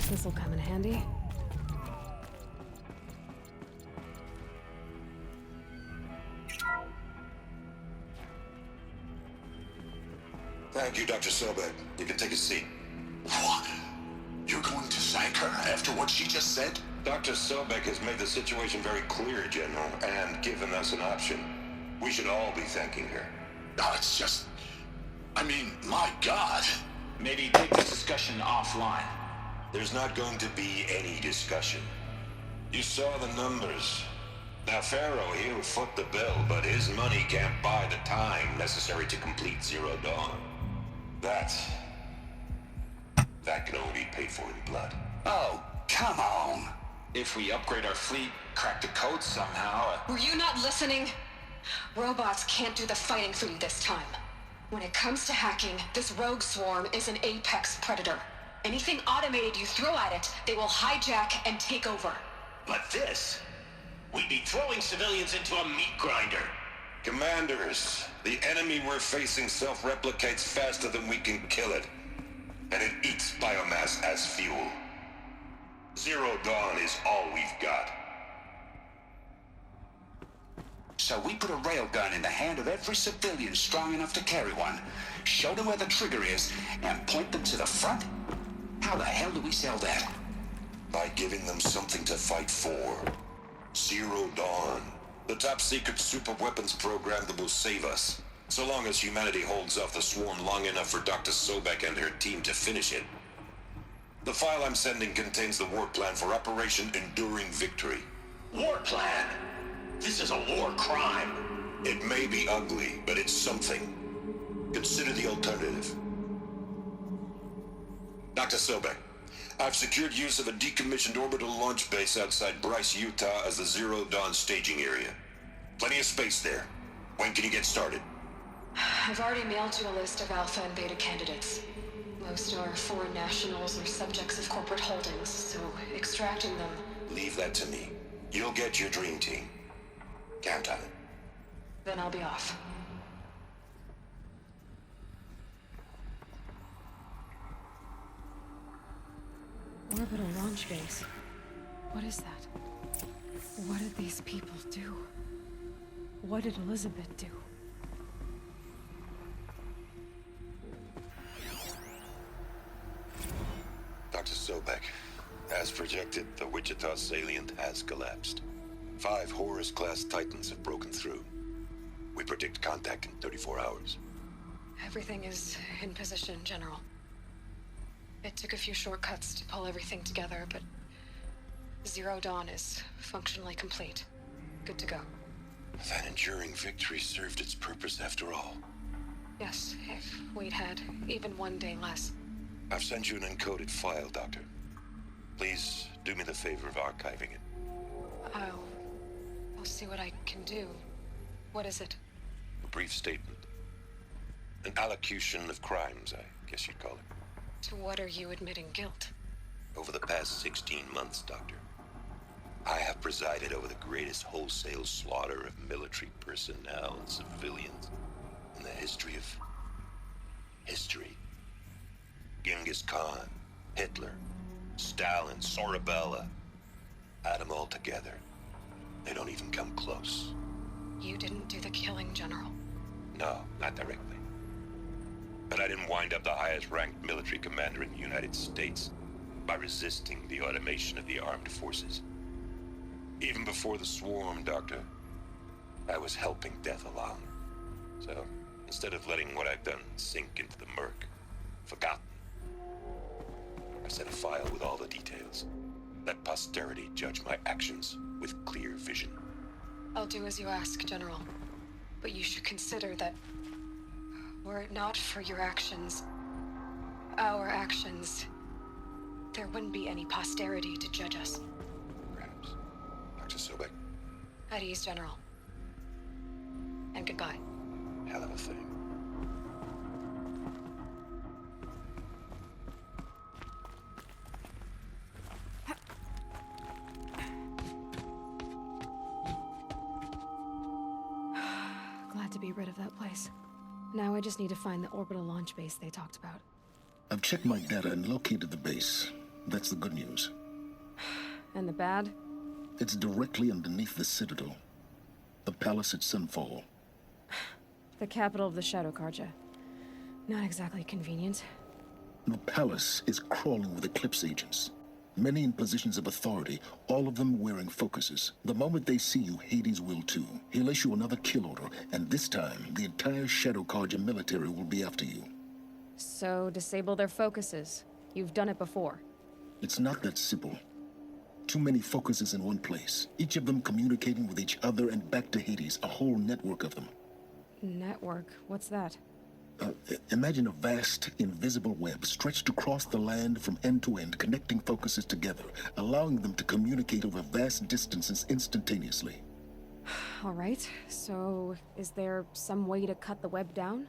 S2: This'll come in handy.
S4: Thank you, Dr. Sobek. You can take a seat. What? You're going to sack her after what she just said? Dr. Sobek has made the situation very clear, General, and given us an option. We should all be thanking her. No, it's just... I mean, my God.
S3: Maybe take this discussion offline.
S4: There's not going to be any discussion. You saw the numbers. Now, Pharaoh, he'll foot the bill, but his money can't buy the time necessary to complete Zero Dawn. That can only be paid for in blood.
S3: Oh, come on. If we upgrade our fleet, crack the code somehow...
S2: Were you not listening? Robots can't do the fighting for you this time. When it comes to hacking, this rogue swarm is an apex predator. Anything automated you throw at it, they will hijack and take over.
S4: But this... We'd be throwing civilians into a meat grinder. Commanders, the enemy we're facing self-replicates faster than we can kill it. And it eats biomass as fuel. Zero Dawn is all we've got.
S3: So we put a railgun in the hand of every civilian strong enough to carry one, show them where the trigger is, and point them to the front? How the hell do we sell that?
S4: By giving them something to fight for. Zero Dawn. The top-secret super-weapons program that will save us. So long as humanity holds off the swarm long enough for Dr. Sobek and her team to finish it. The file I'm sending contains the war plan for Operation Enduring Victory. War plan? This is a war crime. It may be ugly, but it's something. Consider the alternative. Dr. Sobek, I've secured use of a decommissioned orbital launch base outside Bryce, Utah as the Zero Dawn staging area. Plenty of space there. When can you get started?
S2: I've already mailed you a list of alpha and beta candidates. Most are foreign nationals or subjects of corporate holdings, so extracting them...
S4: Leave that to me. You'll get your dream team. Count on it.
S2: Then I'll be off.
S11: orbital launch base. What is that? What did these people do? What did Elizabeth do?
S4: Dr. Sobek, as projected, the Wichita salient has collapsed. 5 Horus-class Titans have broken through. We predict contact in 34 hours.
S2: Everything is in position, General. It took a few shortcuts to pull everything together, but Zero Dawn is functionally complete. Good to go.
S4: That enduring victory served its purpose after all.
S2: Yes, if we'd had even one day less.
S4: I've sent you an encoded file, Doctor. Please do me the favor of archiving it.
S2: I'll see what I can do. What is it?
S4: A brief statement. An allocution of crimes, I guess you'd call it.
S2: To what are you admitting guilt?
S4: Over the past 16 months, Doctor, I have presided over the greatest wholesale slaughter of military personnel and civilians in the history of history. Genghis Khan, Hitler, Stalin, Sorabella. Add them all together. They don't even come close.
S2: You didn't do the killing, General.
S4: No, not directly. But I didn't wind up the highest-ranked military commander in the United States by resisting the automation of the armed forces. Even before the swarm, Doctor, I was helping death along. So, instead of letting what I've done sink into the murk, forgotten, I set a file with all the details. Let posterity judge my actions with clear vision.
S2: I'll do as you ask, General. But you should consider that were it not for your actions, our actions, there wouldn't be any posterity to judge us.
S4: Perhaps. Dr. Sobek,
S2: At ease, General. And goodbye.
S4: hell of a thing.
S11: Glad to be rid of that place. Now I just need to find the orbital launch base they talked about.
S10: I've checked my data and located the base. That's the good news.
S11: And the bad?
S10: It's directly underneath the Citadel. The palace at Sunfall.
S11: The capital of the Shadow Carja. Not exactly convenient.
S10: The palace is crawling with Eclipse agents. Many in positions of authority, all of them wearing focuses. The moment they see you, Hades will too. He'll issue another kill order, and this time, the entire Shadow Carja military will be after you.
S11: So, disable their focuses. You've done it before.
S10: It's not that simple. Too many focuses in one place, each of them communicating with each other and back to Hades, a whole network of them.
S11: Network? What's that?
S10: Imagine a vast, invisible web stretched across the land from end to end, connecting focuses together, allowing them to communicate over vast distances instantaneously.
S11: All right, so is there some way to cut the web down?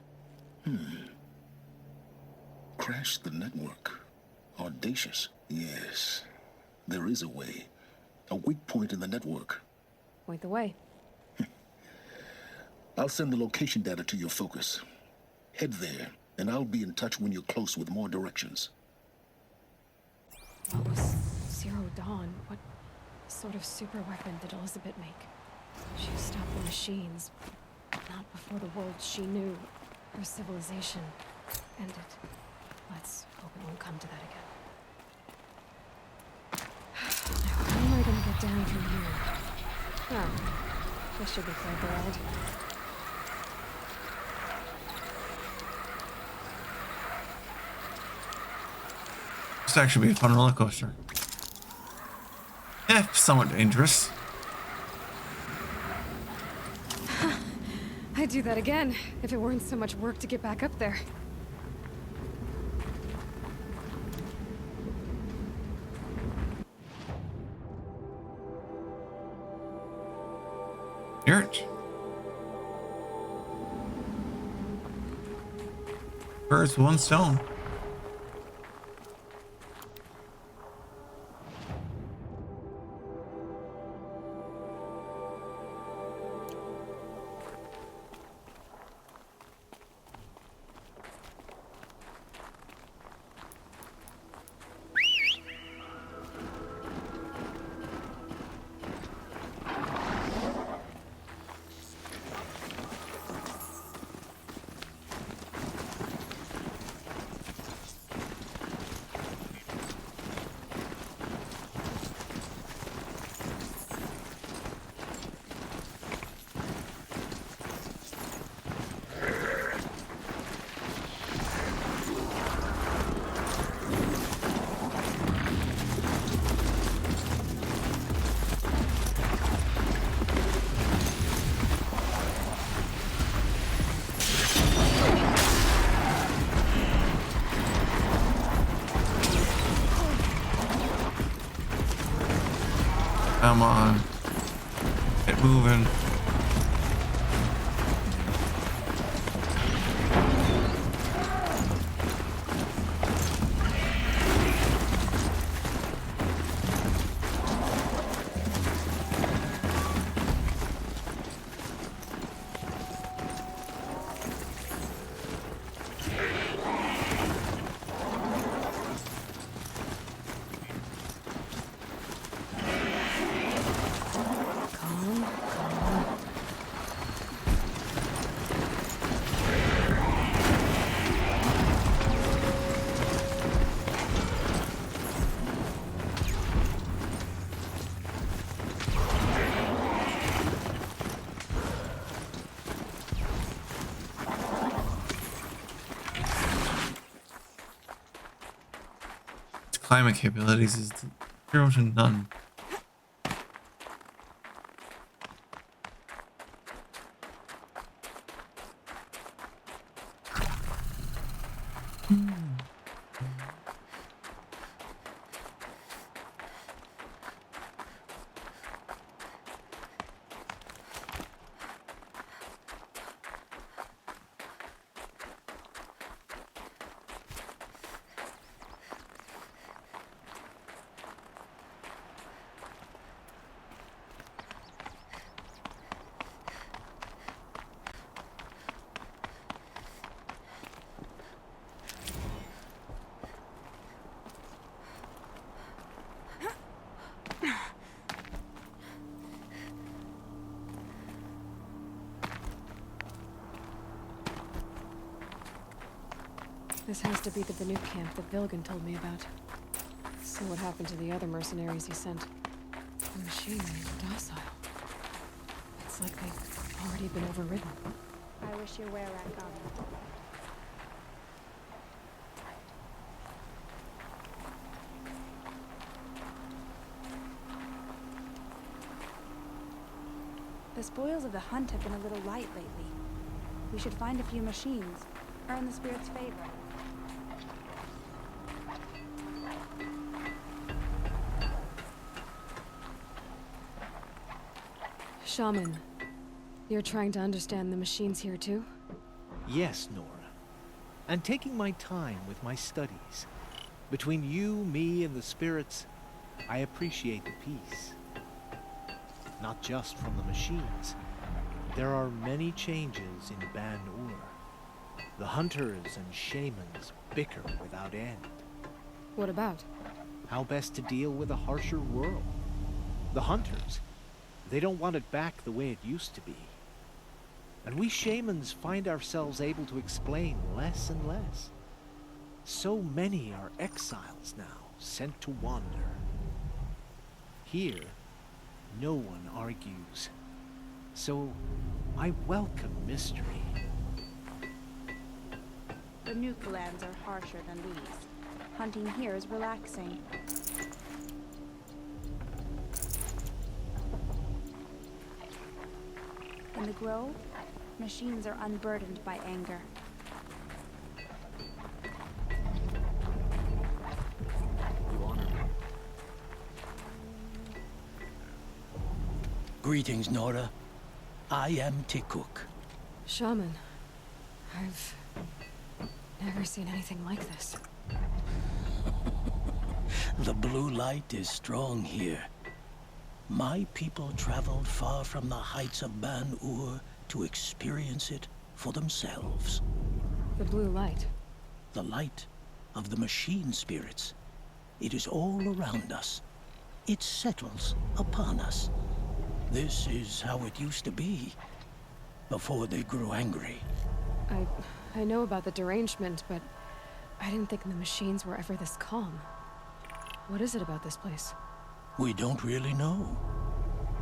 S10: Crash the network. Audacious. Yes, there is a way. A weak point in the network.
S11: Point the way.
S10: I'll send the location data to your focus. Head there, and I'll be in touch when you're close with more directions.
S11: What was Zero Dawn? What sort of super weapon did Elizabeth make? She stopped the machines, but not before the world she knew, her civilization, ended. Let's hope it won't come to that again. Now, how am I gonna get down from here? Oh, this should be quite the ride.
S1: This actually be a fun roller coaster. Yeah, somewhat dangerous.
S11: I'd do that again, if it weren't so much work to get back up there.
S1: Dirt. Birds, one stone. Come on. Get moving.
S11: Calm, calm.
S1: Its climate capabilities is 0 to none.
S11: This has to be the Banuk camp that Vilgan told me about. So what happened to the other mercenaries he sent? The machine is docile. It's like they've already been overridden.
S12: I wish you were Rakam. The spoils of the hunt have been a little light lately. We should find a few machines, earn the spirit's favor.
S11: Shaman, you're trying to understand the machines here too?
S13: Yes, Nora. And taking my time with my studies. Between you, me, and the spirits, I appreciate the peace. Not just from the machines. There are many changes in Ban-Ur. The hunters and shamans bicker without end.
S11: What about?
S13: How best to deal with a harsher world. The hunters, they don't want it back the way it used to be. And we shamans find ourselves able to explain less and less. So many are exiles now, sent to wander. Here, no one argues. So, I welcome mystery.
S12: The Nuke lands are harsher than these. Hunting here is relaxing. In the grove, machines are unburdened by anger.
S13: You honor me.
S14: Greetings, Nora. I am Tikuk.
S11: Shaman, I've never seen anything like this.
S14: The blue light is strong here. My people traveled far from the heights of Ban-Ur to experience it for themselves.
S11: The blue light.
S14: The light of the machine spirits. It is all around us. It settles upon us. This is how it used to be, before they grew angry.
S11: I know about the derangement, but I didn't think the machines were ever this calm. What is it about this place?
S14: We don't really know.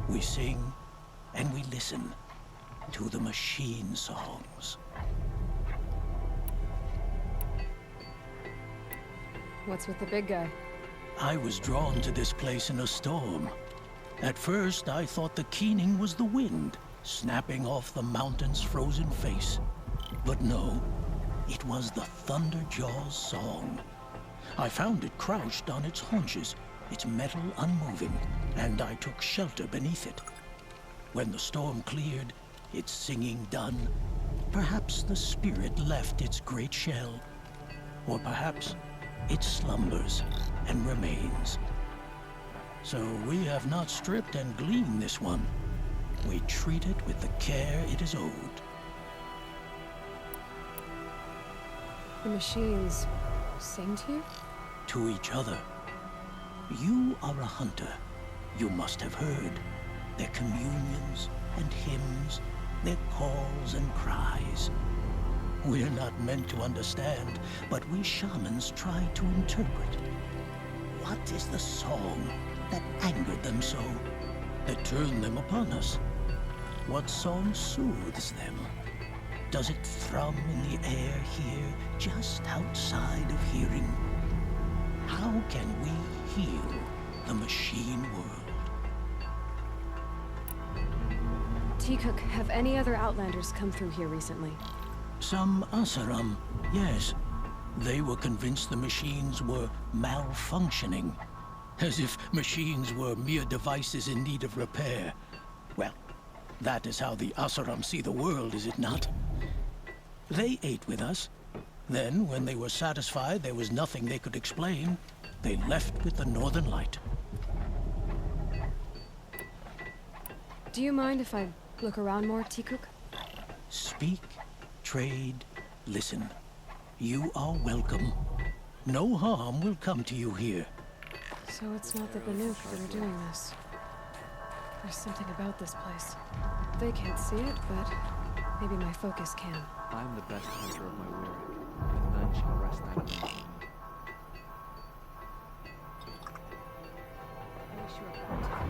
S14: We sing and we listen to the machine songs.
S11: What's with the big guy?
S14: I was drawn to this place in a storm. At first, I thought the keening was the wind, snapping off the mountain's frozen face. But no, it was the Thunderjaw's song. I found it crouched on its haunches, its metal unmoving. and I took shelter beneath it. When the storm cleared, its singing done, perhaps the spirit left its great shell, or perhaps it slumbers and remains. So we have not stripped and gleaned this one. We treat it with the care it is owed.
S11: The machines sing to you?
S14: To each other. You are a hunter. You must have heard their communions and hymns, their calls and cries. We're not meant to understand, but we shamans try to interpret. What is the song that angered them so, that turned them upon us? What song soothes them? Does it thrum in the air here, just outside of hearing? How can we heal the machine world?
S11: T-Cook, have any other Outlanders come through here recently?
S14: Some Asaram, yes. They were convinced the machines were malfunctioning. As if machines were mere devices in need of repair. Well, that is how the Asaram see the world, is it not? They ate with us. Then, when they were satisfied there was nothing they could explain, they left with the Northern Light.
S11: Do you mind if I look around more, T-Cook?
S14: Speak, trade, listen. You are welcome. No harm will come to you here.
S11: So it's not the Banuk that are doing this. There's something about this place. They can't see it, but maybe my focus can.
S15: I am the best hunter of my wearing, and none shall wrest that of me.
S11: I wish you were back.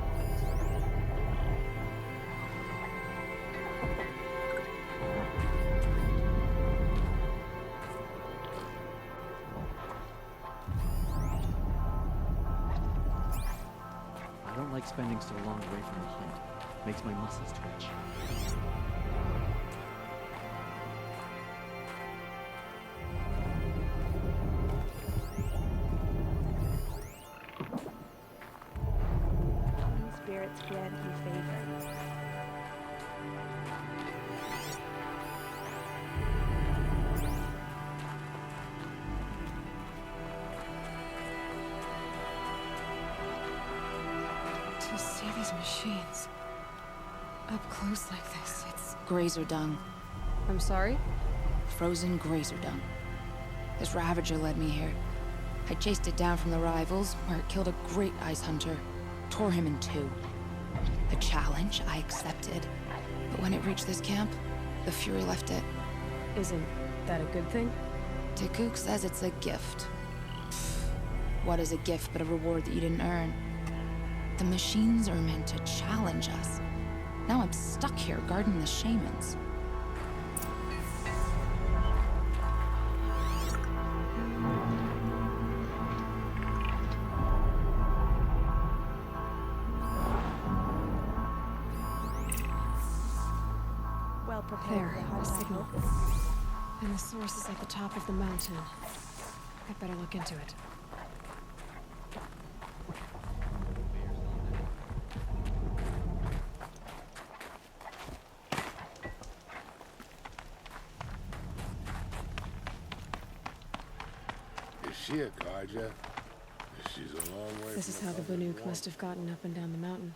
S15: I don't like spending so long away from the hunt. Makes my muscles twitch.
S12: Spirits grant you favor.
S11: To see these machines up close like this, it's...
S16: Grazer dung.
S11: I'm sorry?
S16: Frozen grazer dung. This Ravager led me here. I chased it down from the rivals, where it killed a great ice hunter. Tore him in two. The challenge I accepted. But when it reached this camp, the Fury left it.
S11: Isn't that a good thing?
S16: T-Cook says it's a gift. What is a gift but a reward that you didn't earn? The machines are meant to challenge us. Now I'm stuck here guarding the shamans.
S12: Well prepared
S11: There,
S12: for the
S11: a
S12: hunt, I
S11: signal.
S12: hope.
S11: And the source is at the top of the mountain. I'd better look into it.
S17: Is she a Carja? She's a long way
S11: This is
S17: from
S11: how the
S17: fucking
S11: Banuk
S17: wall.
S11: must have gotten up and down the mountain.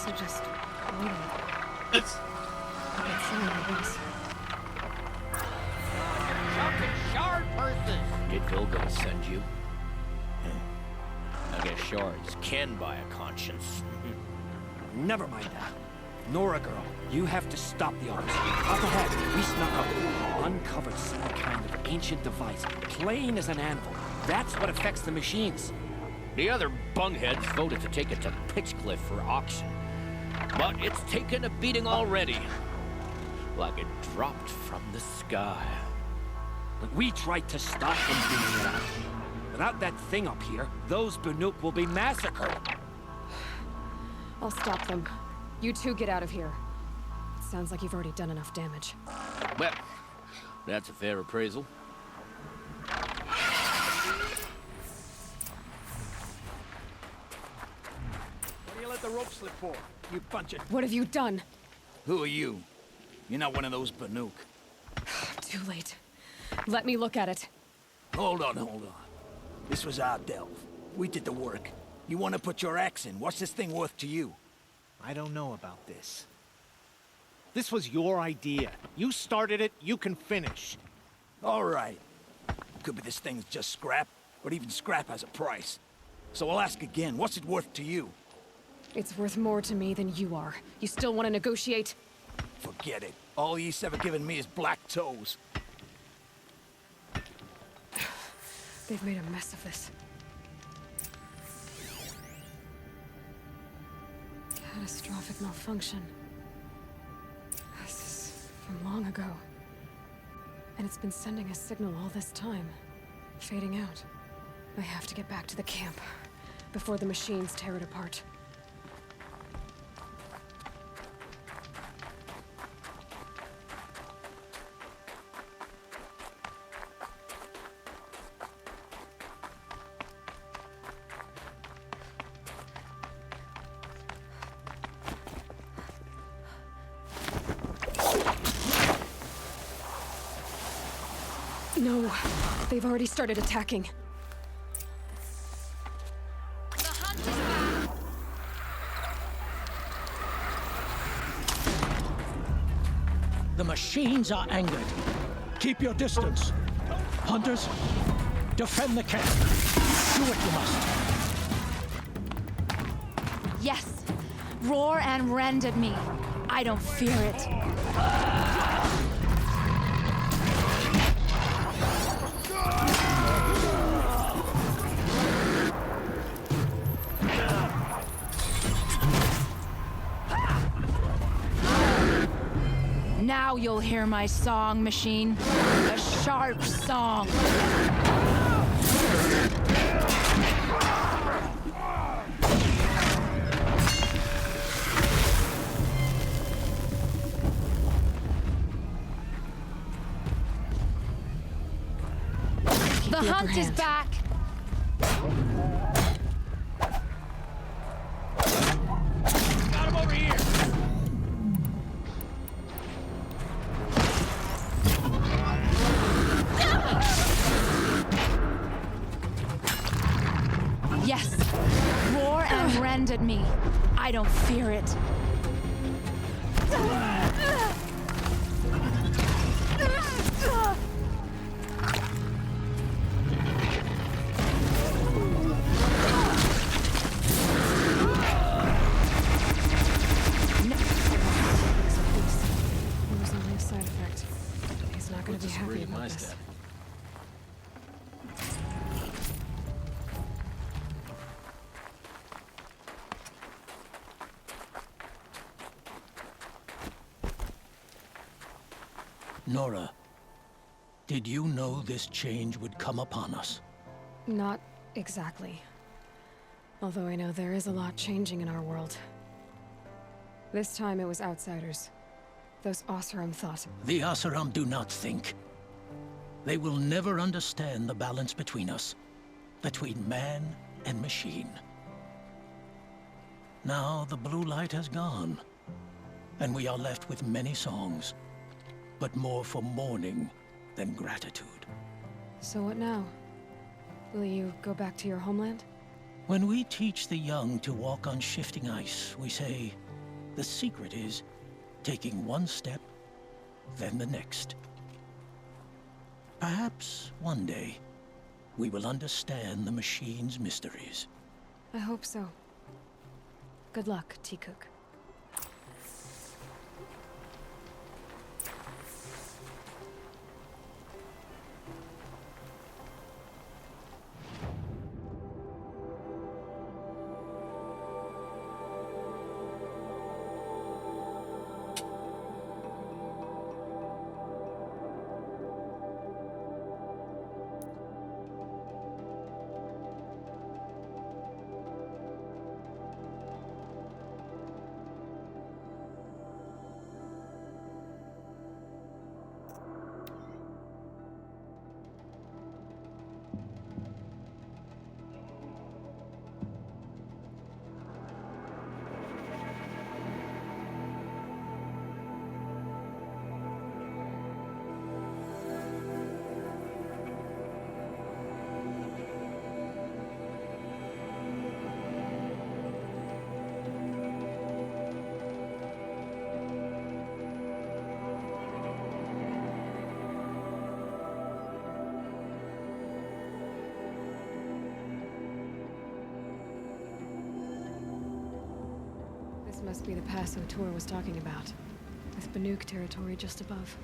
S11: Folks are just waiting.
S1: It's
S11: I get some, I guess.
S18: Jumping shard purses! Did Vilgal send you? I guess shards can buy a conscience.
S19: Never mind that. Nora girl, you have to stop the others. Up ahead, we snuck up. Uncovered some kind of ancient device, plain as an anvil. That's what affects the machines.
S18: The other bungheads voted to take it to Pitchcliff for auction. But it's taken a beating already. Like it dropped from the sky.
S19: But we tried to stop them bringing it out. Without that thing up here, those Banuk will be massacred.
S11: I'll stop them. You two get out of here. It sounds like you've already done enough damage.
S18: Well, that's a fair appraisal.
S19: What do you let the rope slip for? You bunch of...
S11: What have you done?
S19: Who are you? You're not one of those Banuk.
S11: Too late. Let me look at it.
S19: Hold on. This was our delve. We did the work. You want to put your axe in? What's this thing worth to you?
S13: I don't know about this. This was your idea. You started it, you can finish.
S19: All right. Could be this thing's just scrap, but even scrap has a price. So I'll ask again, what's it worth to you?
S11: It's worth more to me than you are. You still want to negotiate?
S19: Forget it. All Ys ever given me is black toes.
S11: They've made a mess of this. Catastrophic malfunction. This is from long ago. And it's been sending a signal all this time. Fading out. I have to get back to the camp before the machines tear it apart. No, they've already started attacking.
S14: The machines are angered. Keep your distance. Hunters, defend the camp. Do what you must.
S16: Yes. Roar and rend at me. I don't fear it. Now you'll hear my song, machine. A sharp song. The hunt is back.
S19: Got him over here.
S16: Yes. Roar and rend at me. I don't fear it.
S11: There was only a side effect. He's not going to be happy about this.
S14: Nora, did you know this change would come upon us?
S11: Not exactly. Although I know there is a lot changing in our world. This time it was outsiders. Those Oseram thought.
S14: The Oseram do not think. They will never understand the balance between us, between man and machine. Now the blue light has gone, and we are left with many songs, but more for mourning than gratitude.
S11: So what now? Will you go back to your homeland?
S14: When we teach the young to walk on shifting ice, we say, The secret is taking one step, then the next. Perhaps one day, we will understand the machine's mysteries.
S11: I hope so. Good luck, T-Cook. This must be the pass O'Toole was talking about, with Banuk territory just above.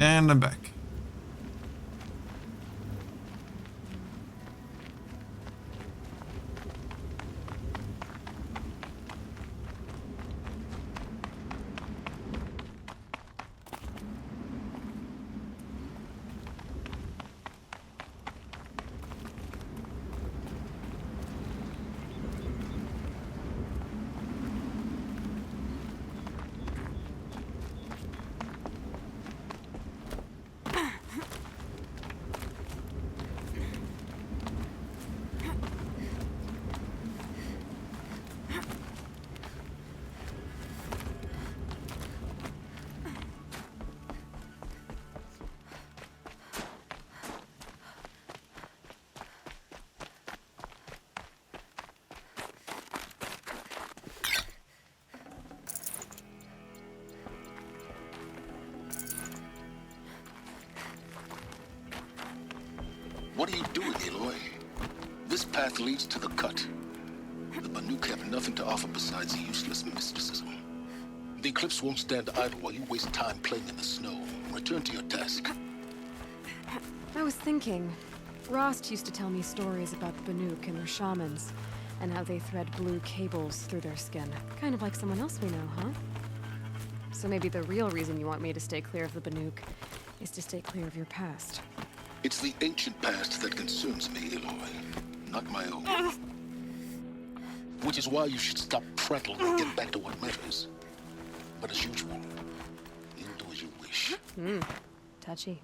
S1: And I'm back.
S10: What are you doing, Aloy? This path leads to the cut. The Banuk have nothing to offer besides useless mysticism. The Eclipse won't stand idle while you waste time playing in the snow. Return to your task.
S11: I was thinking, Rost used to tell me stories about the Banuk and their shamans, and how they thread blue cables through their skin. Kind of like someone else we know, huh? So maybe the real reason you want me to stay clear of the Banuk is to stay clear of your past.
S10: It's the ancient past that concerns me, Aloy, not my own. Which is why you should stop prattling and get back to what matters. But as usual, you'll do as you wish.
S11: Touchy.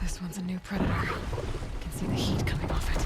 S11: This one's a new predator. I can see the heat coming off it.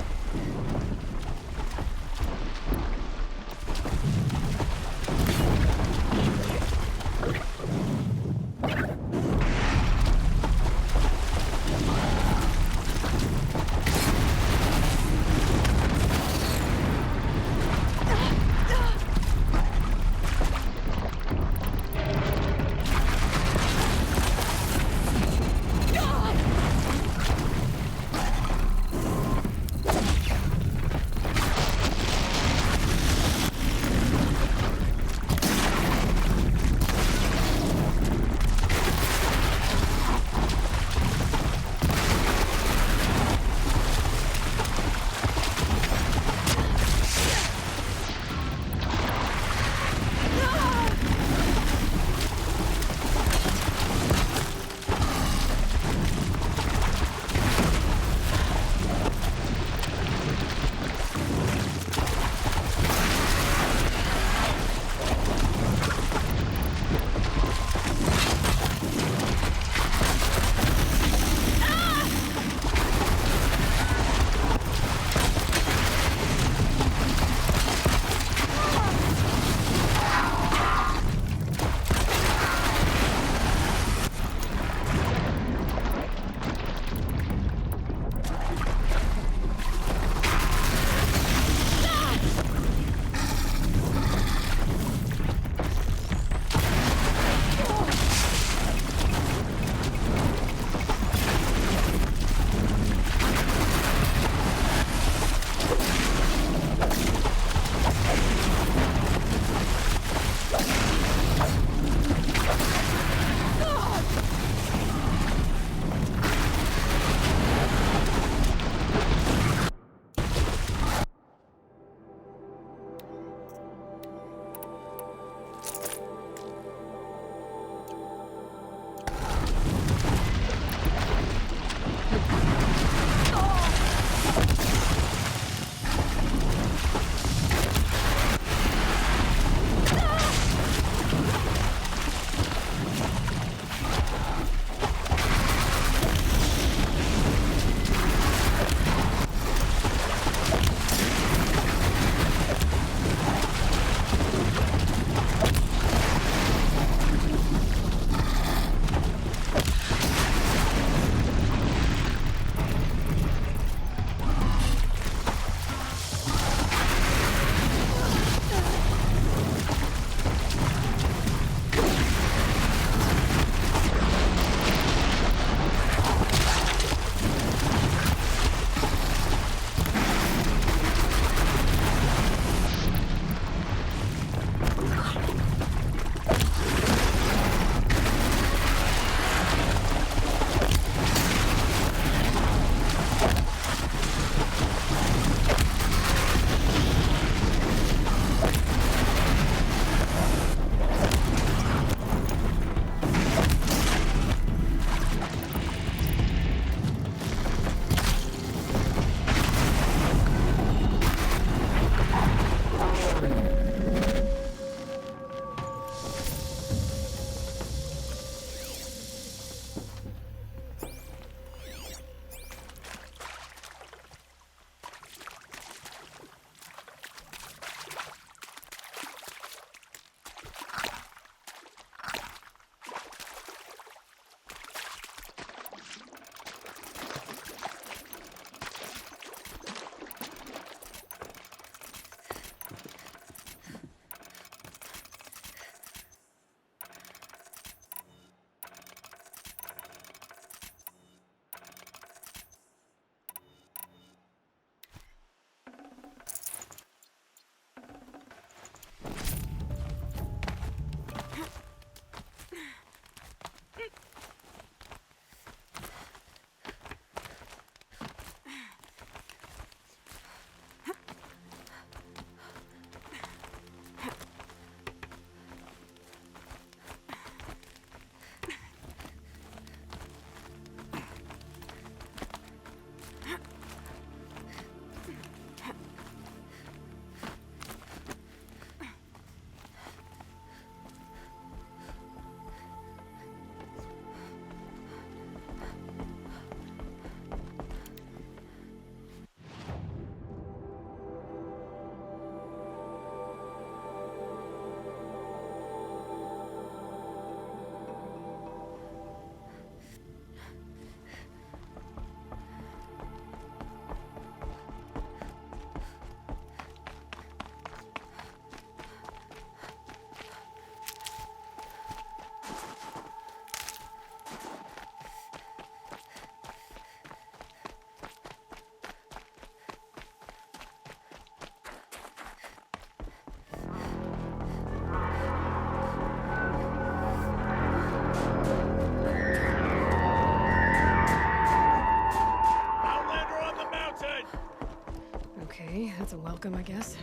S11: welcome, I guess.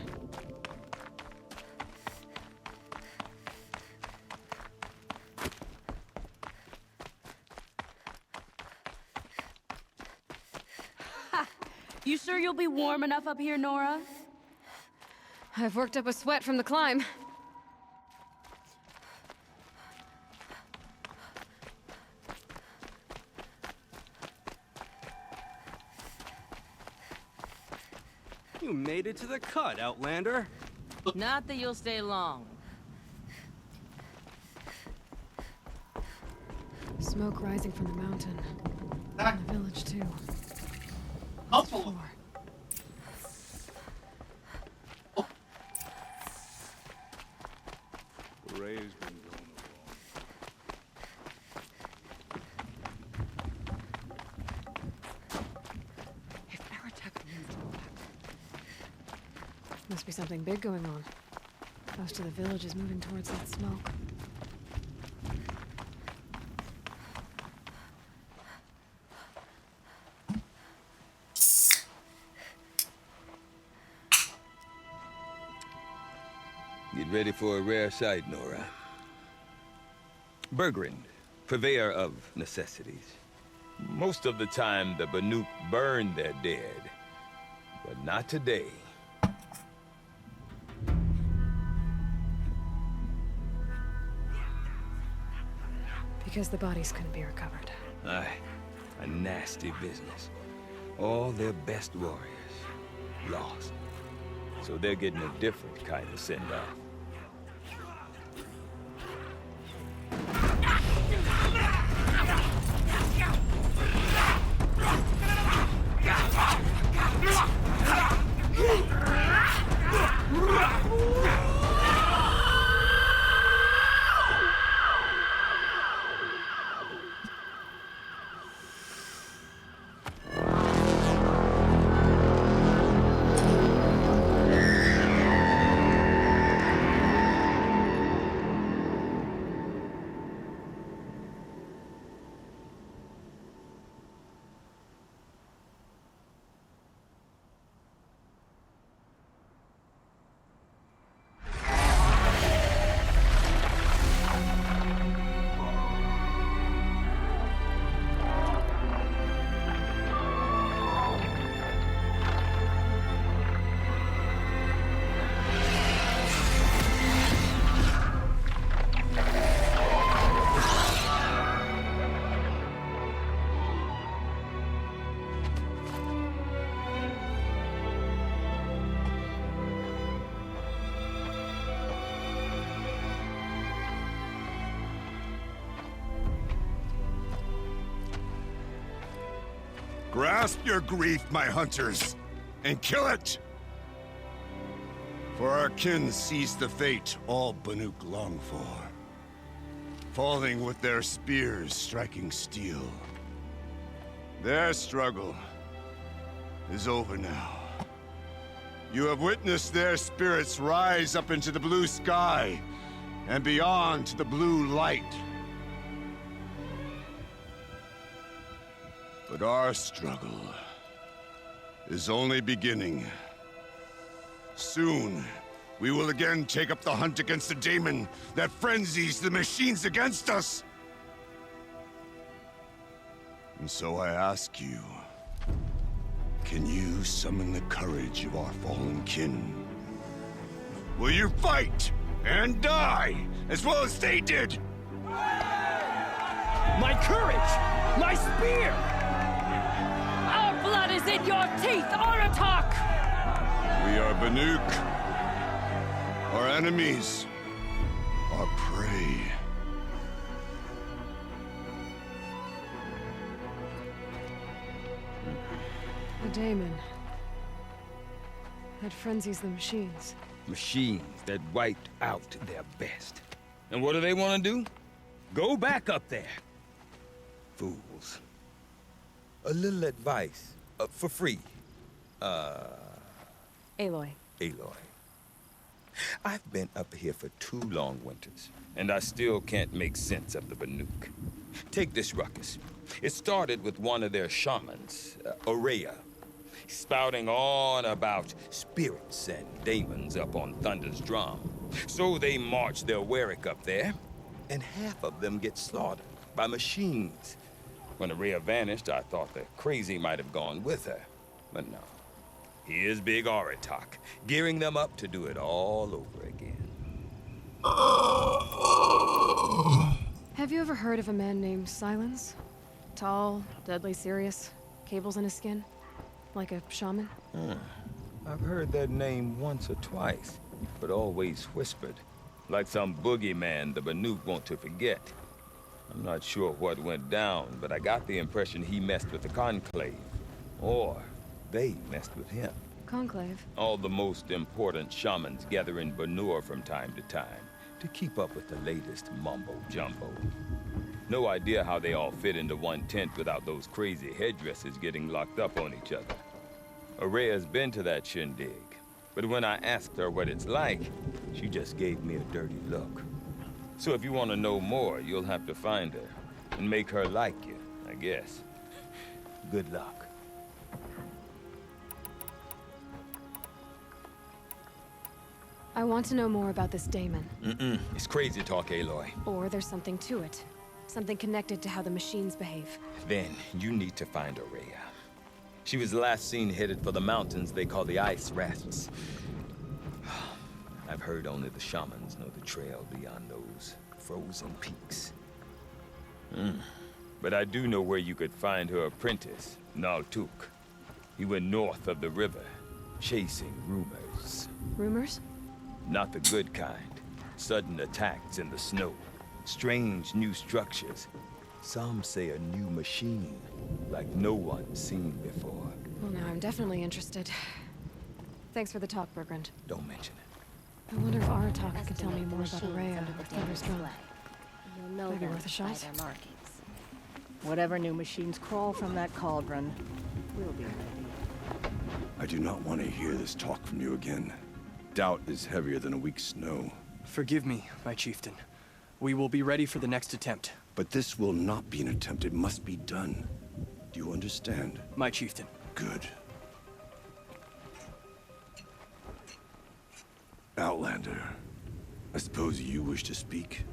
S20: You sure you'll be warm enough up here, Nora?
S11: I've worked up a sweat from the climb.
S19: You made it to the cut, Outlander.
S20: Not that you'll stay long.
S11: Smoke rising from the mountain. And the village, too.
S1: Helpful.
S17: Ray's been going
S11: If Aratek moved to go back. Must be something big going on. Most of the village is moving towards that smoke.
S21: Get ready for a rare sight, Nora. Bergrand, purveyor of necessities. Most of the time, the Banuk burn their dead. But not today.
S11: Because the bodies couldn't be recovered.
S21: Aye, a nasty business. All their best warriors lost. So they're getting a different kind of send-off.
S22: Grasp your grief, my hunters, and kill it! For our kin sees the fate all Banuk long for. Falling with their spears striking steel. Their struggle is over now. You have witnessed their spirits rise up into the blue sky and beyond to the blue light. But our struggle is only beginning. Soon, we will again take up the hunt against the daemon that frenzies the machines against us. And so I ask you, can you summon the courage of our fallen kin? Will you fight and die as well as they did?
S19: My courage! My spear!
S20: Our blood is in your teeth, Aratak!
S22: We are Banuk. Our enemies are prey.
S11: The daemon. That frenzies the machines.
S21: Machines that wiped out their best. And what do they want to do? Go back up there. Fools. A little advice, for free.
S11: Aloy.
S21: Aloy. I've been up here for 2 long winters, and I still can't make sense of the Banuk. Take this ruckus. It started with one of their shamans, Aurea. spouting on about spirits and demons up on Thunder's drum. So they march their Warwick up there, and half of them get slaughtered by machines. When Araya vanished, I thought the crazy might have gone with her, but no. Here's Big Aratak, gearing them up to do it all over again.
S11: Have you ever heard of a man named Silence? Tall, deadly serious, cables in his skin, like a shaman?
S21: I've heard that name once or twice, but always whispered, like some boogeyman the Banuk want to forget. I'm not sure what went down, but I got the impression he messed with the Conclave, or they messed with him.
S11: Conclave?
S21: All the most important shamans gather in Banur from time to time to keep up with the latest mumbo-jumbo. No idea how they all fit into one tent without those crazy headdresses getting locked up on each other. Araya's been to that shindig, but when I asked her what it's like, she just gave me a dirty look. So if you want to know more, you'll have to find her and make her like you, I guess. Good luck.
S11: I want to know more about this daemon.
S21: It's crazy talk, Aloy.
S11: Or there's something to it. Something connected to how the machines behave.
S21: Then you need to find Araya. She was last seen headed for the mountains they call the Ice Rasps. I've heard only the shamans know the trail beyond those frozen peaks. But I do know where you could find her apprentice, Naltuk. He went north of the river, chasing rumors.
S11: Rumors?
S21: Not the good kind. Sudden attacks in the snow. Strange new structures. Some say a new machine, like no one's seen before.
S11: Well, now I'm definitely interested. Thanks for the talk, Bergrand.
S21: Don't mention it.
S11: I wonder if Aratak could tell me more about Araya or Thunder's drum.
S5: You'll know
S11: Maybe
S5: them
S11: worth a shot.
S5: by their markings. Whatever new machines crawl from that cauldron, we'll be ready.
S22: I do not want to hear this talk from you again. Doubt is heavier than a week's snow.
S6: Forgive me, my chieftain. We will be ready for the next attempt.
S22: But this will not be an attempt. It must be done. Do you understand?
S6: My chieftain.
S22: Good. Outlander, I suppose you wish to speak?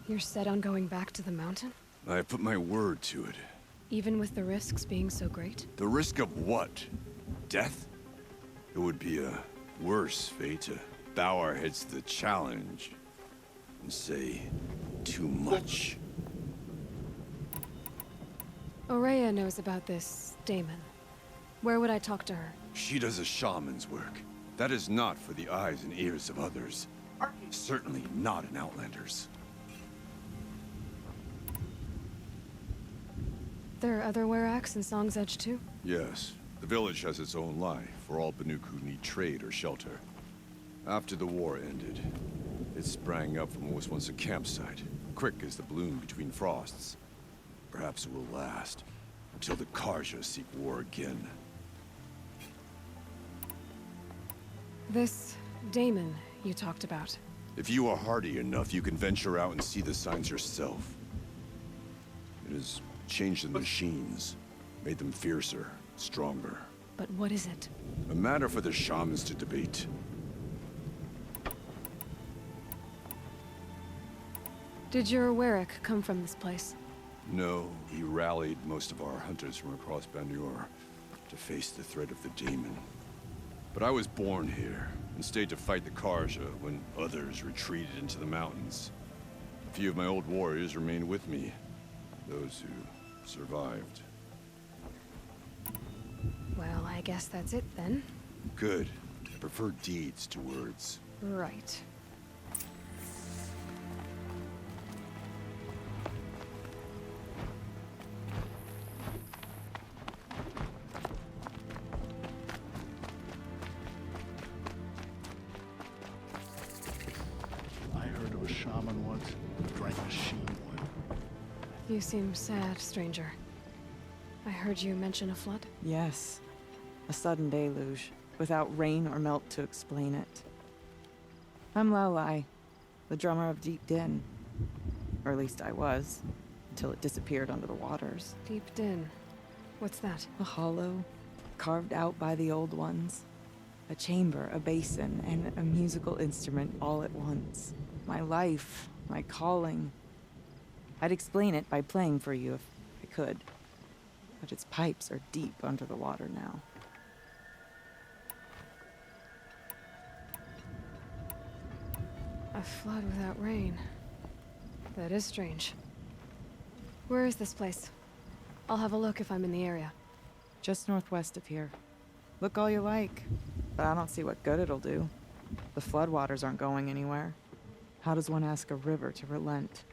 S11: You're set on going back to the mountain?
S22: I have put my word to it.
S11: Even with the risks being so great?
S22: The risk of what? Death? It would be a worse fate to bow our heads to the challenge and say too much.
S11: Araya knows about this daemon. Where would I talk to her?
S22: She does a shaman's work. That is not for the eyes and ears of others. Certainly not an Outlander's.
S11: There are other Weraks in Song's Edge too?
S22: Yes. The village has its own life for all Banuk who need trade or shelter. After the war ended, it sprang up from what was once a campsite, quick as the bloom between frosts. Perhaps it will last until the Karja seek war again.
S11: This daemon you talked about.
S22: If you are hardy enough, you can venture out and see the signs yourself. It has changed the machines, made them fiercer, stronger.
S11: But what is it?
S22: A matter for the shamans to debate.
S11: Did your Warwick come from this place?
S22: No, he rallied most of our hunters from across Banur to face the threat of the demon. But I was born here and stayed to fight the Karja when others retreated into the mountains. A few of my old warriors remained with me, those who survived.
S11: Well, I guess that's it then.
S22: Good. I prefer deeds to words.
S11: Right.
S10: I heard of a shaman once who drank machine oil.
S11: You seem sad, stranger. I heard you mention a flood?
S23: Yes. A sudden deluge, without rain or melt to explain it. I'm Lalai, the drummer of Deep Din. Or at least I was. till it disappeared under the waters.
S11: Deep Din. What's that?
S23: A hollow, carved out by the old ones. A chamber, a basin, and a musical instrument all at once. My life, my calling. I'd explain it by playing for you if I could. But its pipes are deep under the water now.
S11: A flood without rain. That is strange. Where is this place? I'll have a look if I'm in the area.
S23: Just northwest of here. Look all you like, but I don't see what good it'll do. The floodwaters aren't going anywhere. How does one ask a river to relent?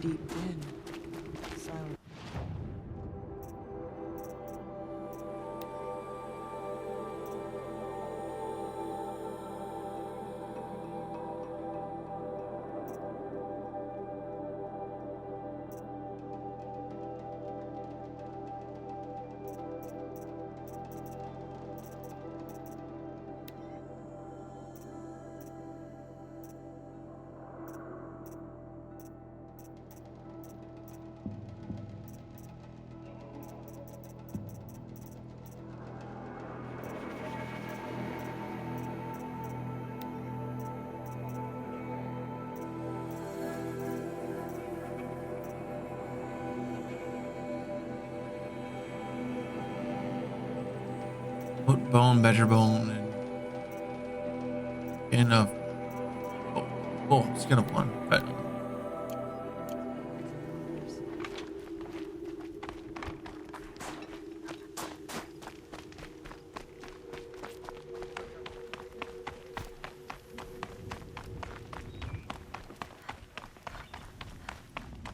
S23: Deep in. Silent.
S1: Oat bone, badger bone, and skin of one. But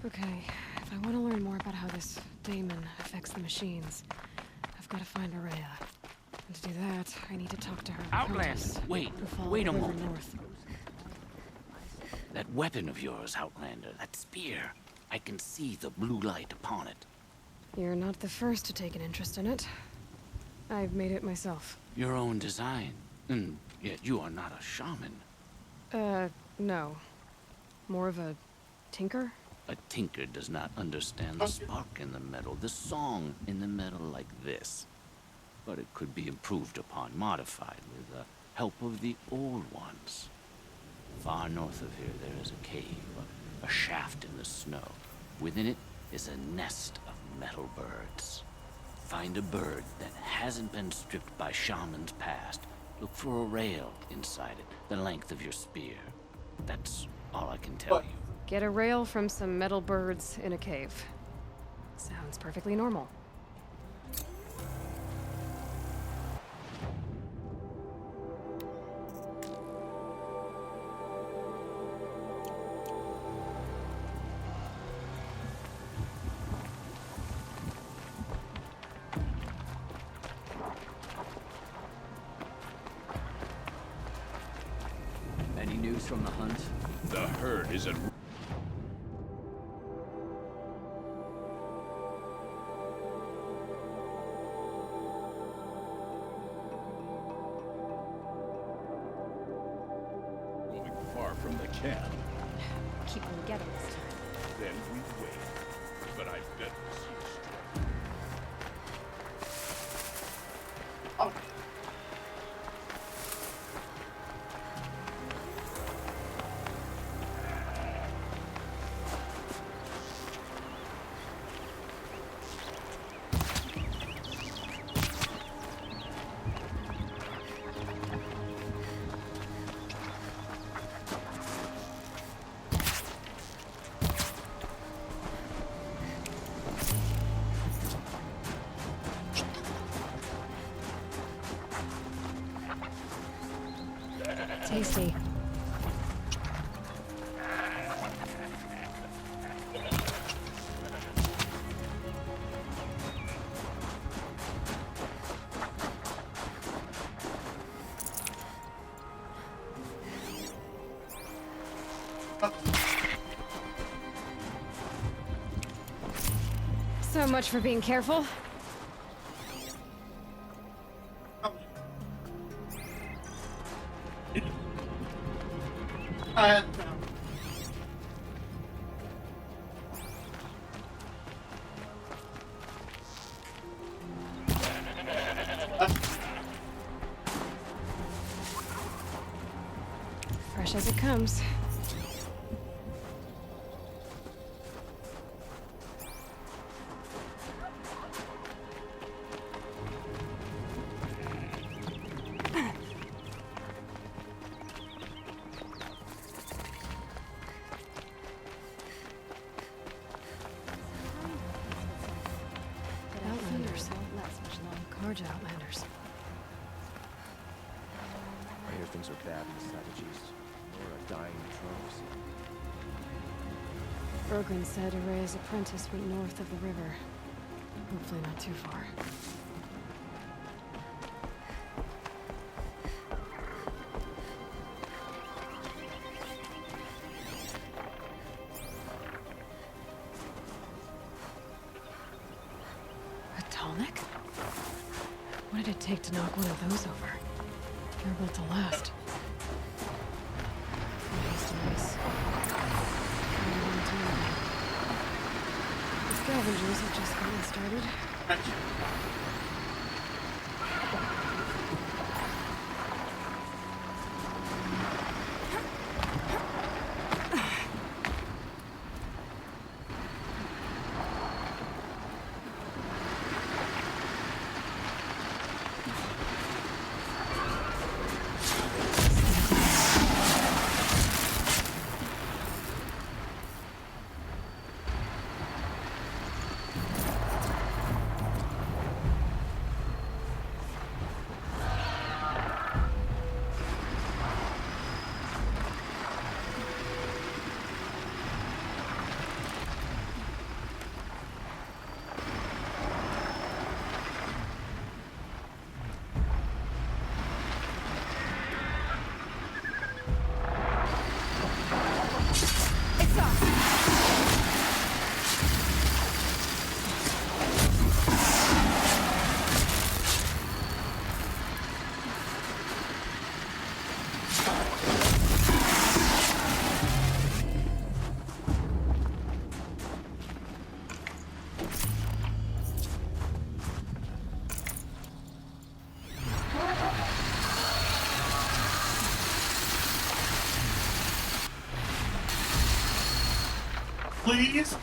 S11: Okay, if I want to learn more about how this daemon affects the machines, I've got to find Araya. And to do that, I need to talk to her.
S18: Outlander, wait, wait a moment.
S11: North.
S18: That weapon of yours, Outlander, that spear. I can see the blue light upon it.
S11: You're not the first to take an interest in it. I've made it myself.
S18: Your own design. And yet you are not a shaman.
S11: No. More of a tinker?
S18: A tinker does not understand the spark in the metal, the song in the metal like this. But it could be improved upon, modified with the help of the old ones. Far north of here there is a cave, a shaft in the snow. Within it is a nest of metal birds. Find a bird that hasn't been stripped by shamans past. Look for a rail inside it, the length of your spear. That's all I can tell you.
S11: Get a rail from some metal birds in a cave. Sounds perfectly normal.
S19: Any news from the hunt?
S7: The herd is at... going far from the camp.
S11: Keep them together this time.
S7: Then we wait. But I bet we'll see a strike.
S11: Tasty. So much for being careful. Fresh as it comes. Outlanders. Carja Outlanders.
S15: I hear things are bad in the Savage East. Nora dying in droves.
S11: Bergren said Araya's apprentice went north of the river. Hopefully not too far. A Tallneck? What did it take to knock one of those over? They're built to last. The scavengers have just gotten started.
S1: Please?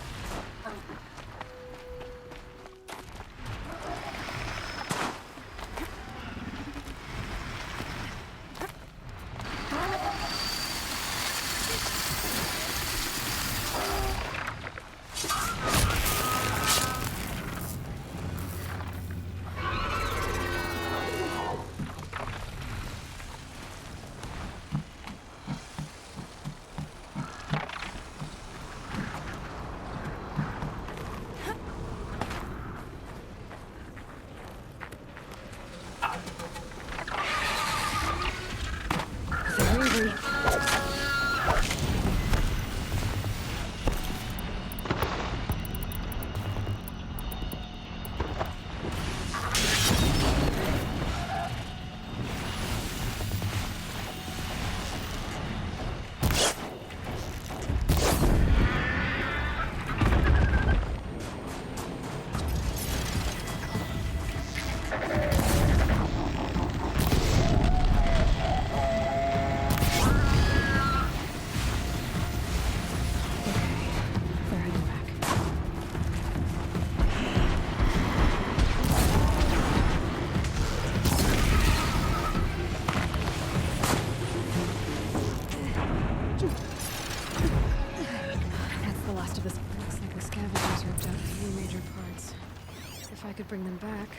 S11: If I could bring them back,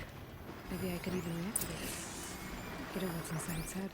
S11: maybe I could even reactivate it. Get at what's inside its head.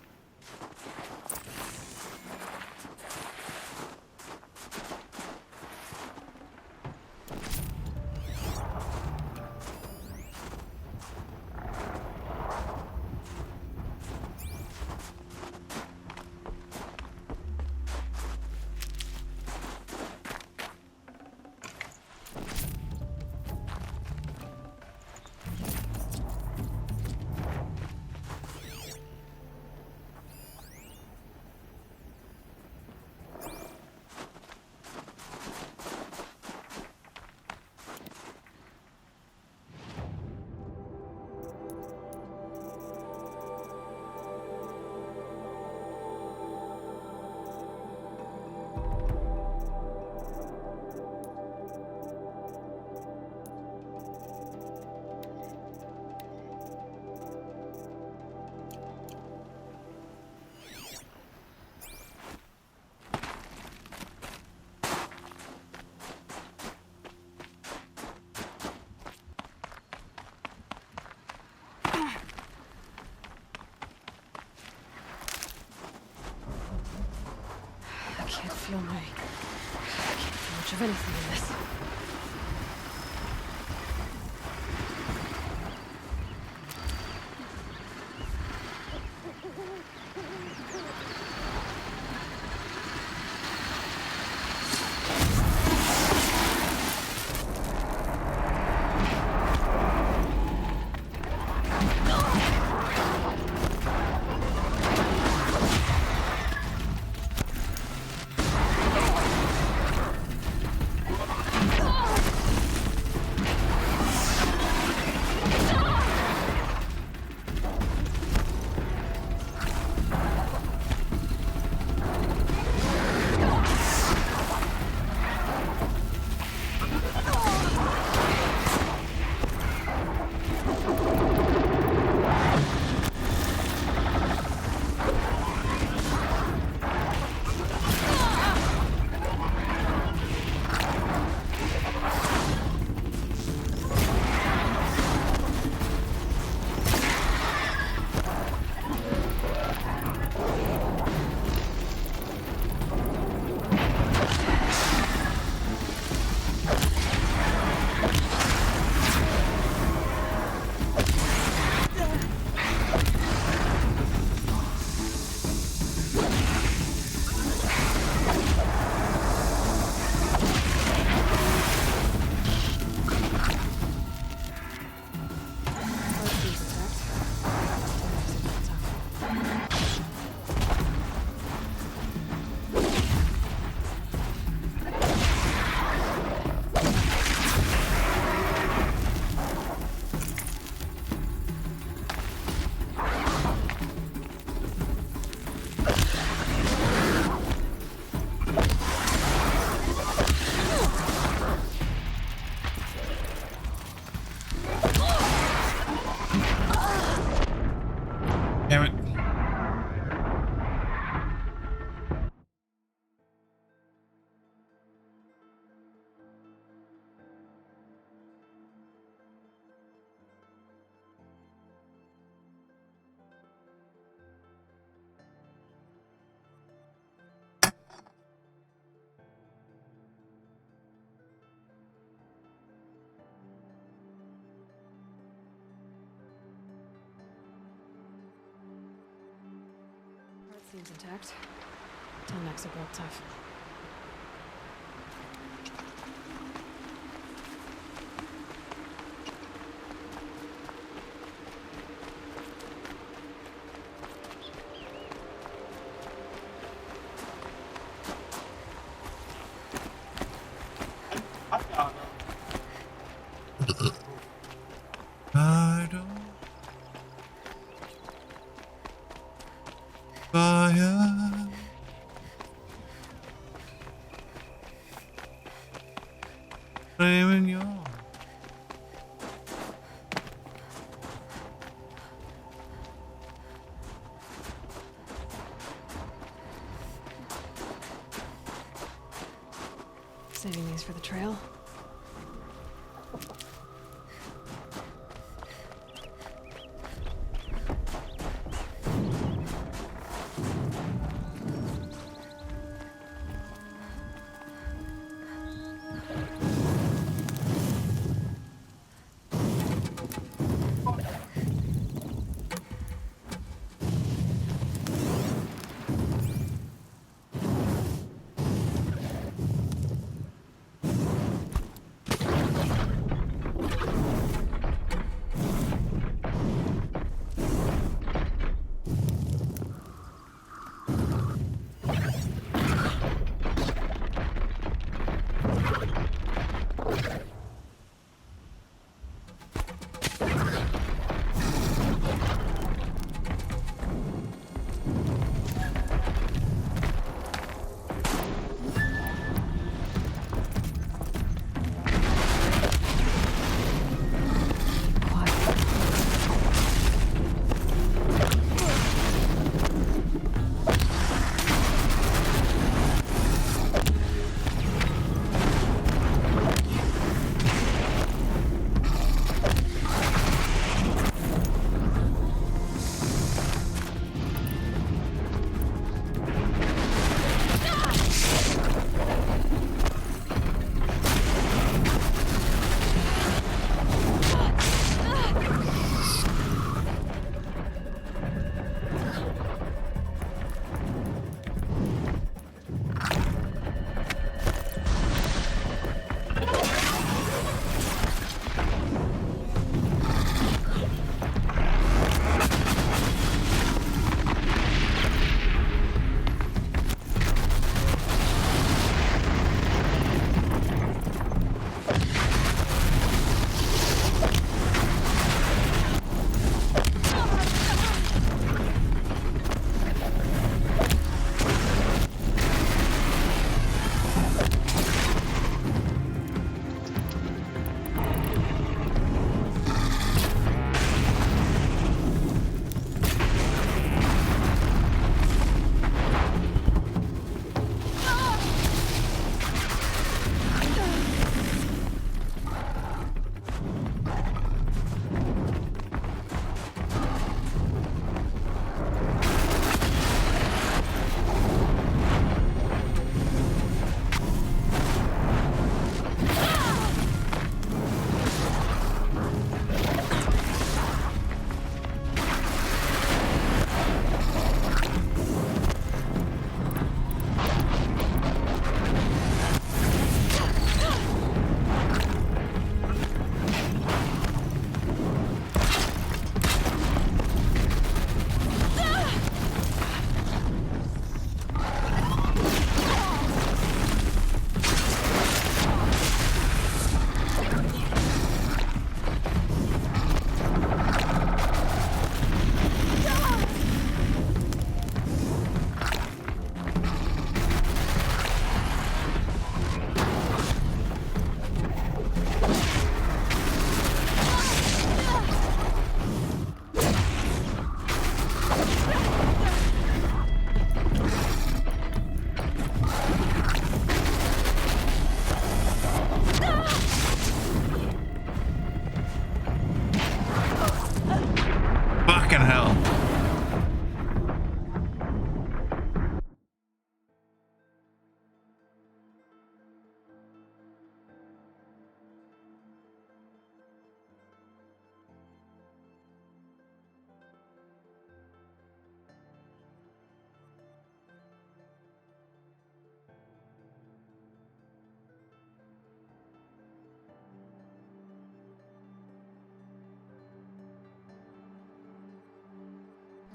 S11: can't feel much of anything in this.
S1: Damn it.
S11: Seems intact. Tail necks are both tough.
S1: I don't fire. Flaming your
S11: Saving these for the trail.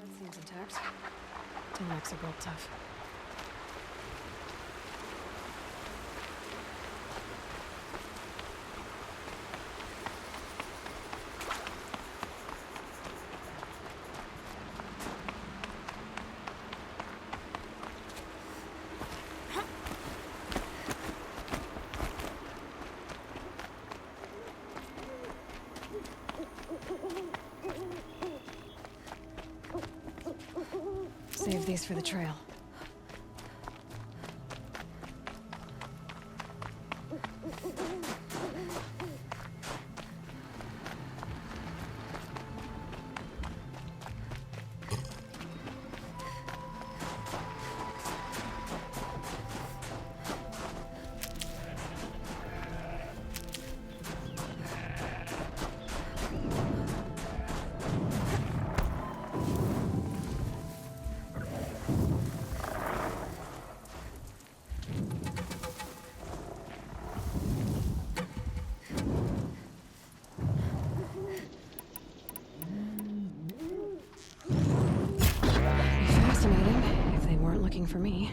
S11: That seems intact. Tallnecks are built tough. Save these for the trail. Looking for me.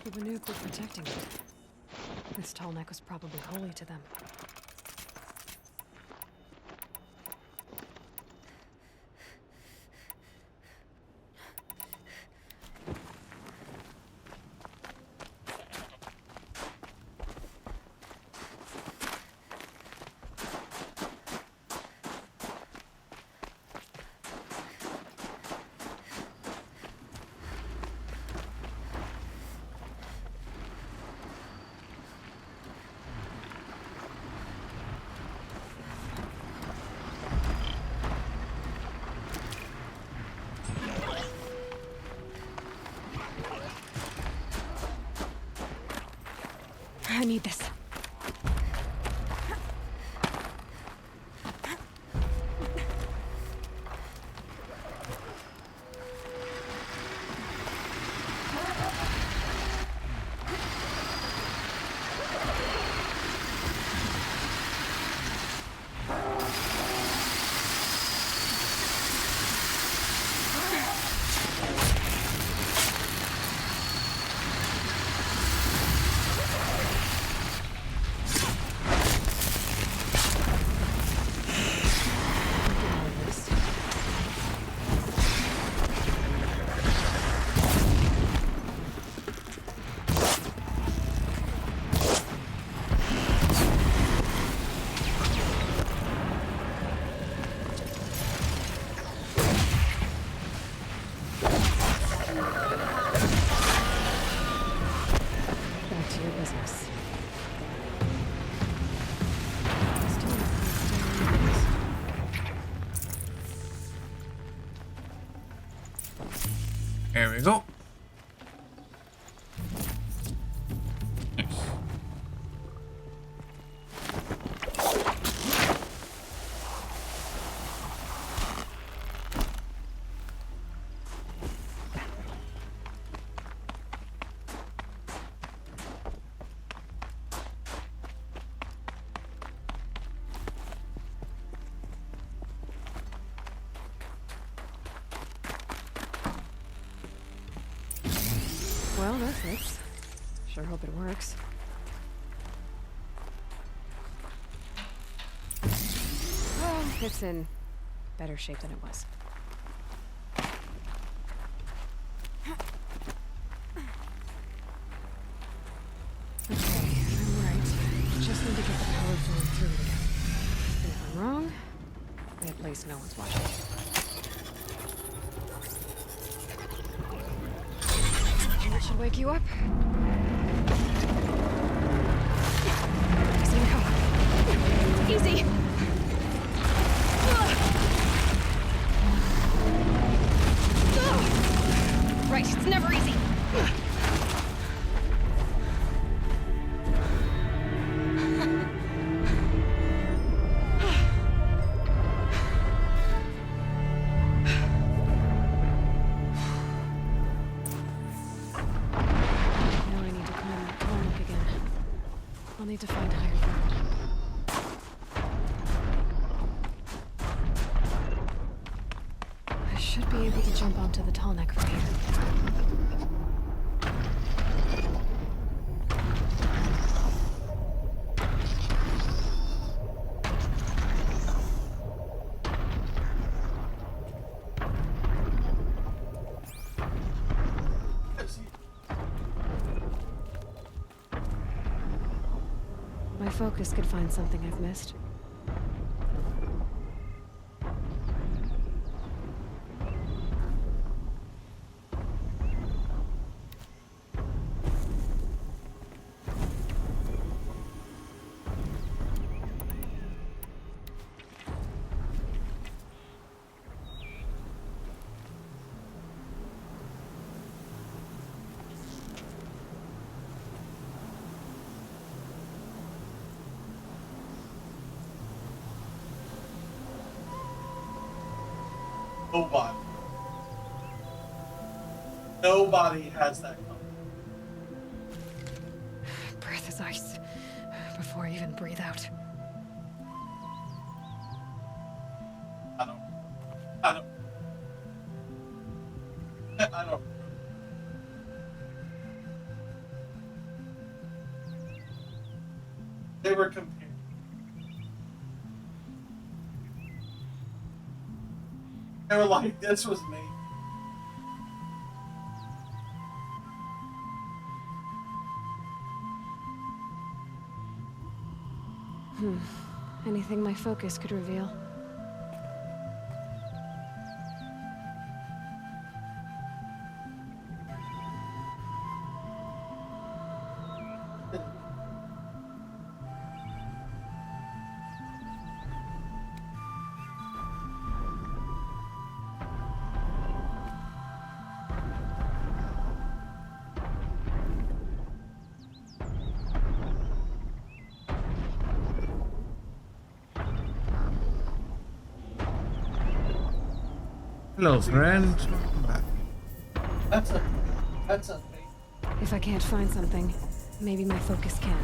S11: The Banuk were protecting it. This Tallneck was probably holy to them.
S1: There we go. Nice.
S11: Well, that fits. Sure hope it works. Well, it's in better shape than it was. Okay, I'm right. Just need to get the power flowing through it again. And if I'm wrong, at least no one's watching. That should wake you up. Easy now. Easy. Right, it's never easy. Need to find higher ground. I should be able to jump onto the tall neck from here. My focus could find something I've missed.
S3: Nobody. Nobody has that comfort.
S11: Breath is ice. Before I even breathe out.
S3: I don't. They were compared. They were like, this was me.
S11: Anything my focus could reveal.
S1: Hello, friend.
S3: That's a
S11: If I can't find something, maybe my focus can.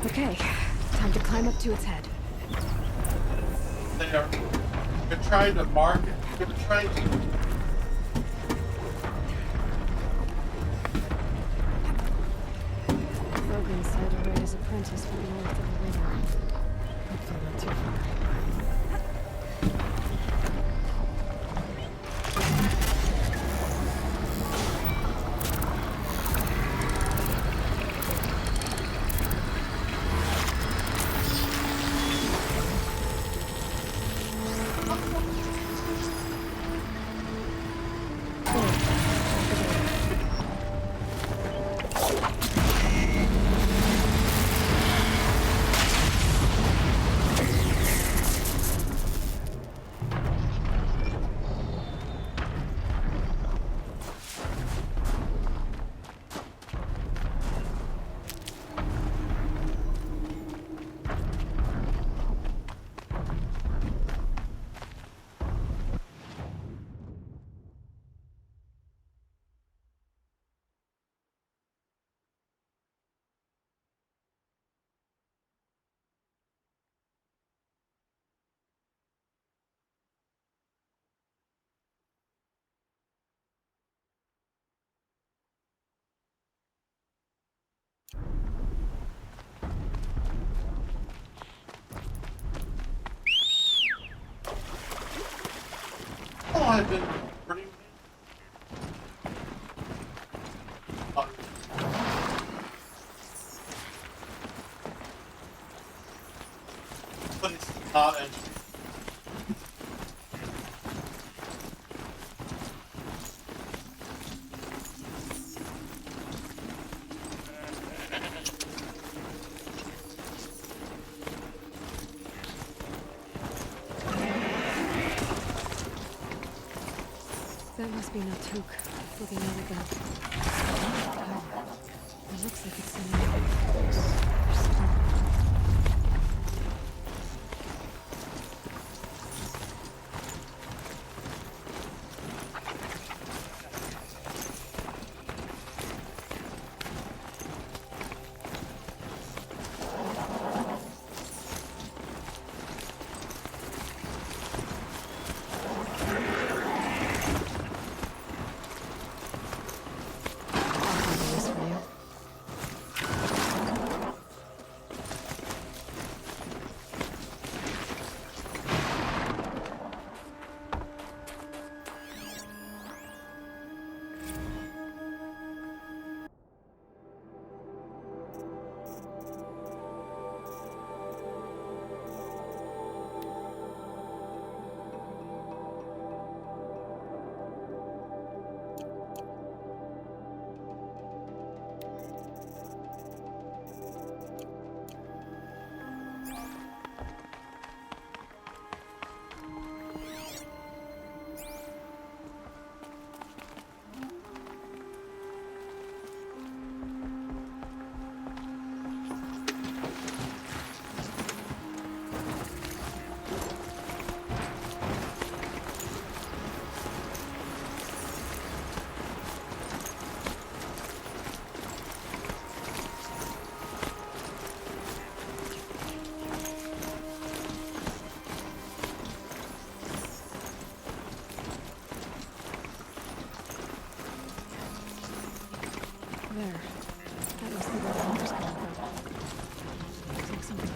S11: Okay, time to climb up to its head.
S3: They're trying to mark it. They're trying to.
S11: Logan said Rey's apprentice went north of the river. Hopefully not too far.
S3: I've been pretty. But it's not entry.
S11: That must be Natuk, looking out at that. It looks like it's sending there. That must be where the hunter's coming from. Looks like something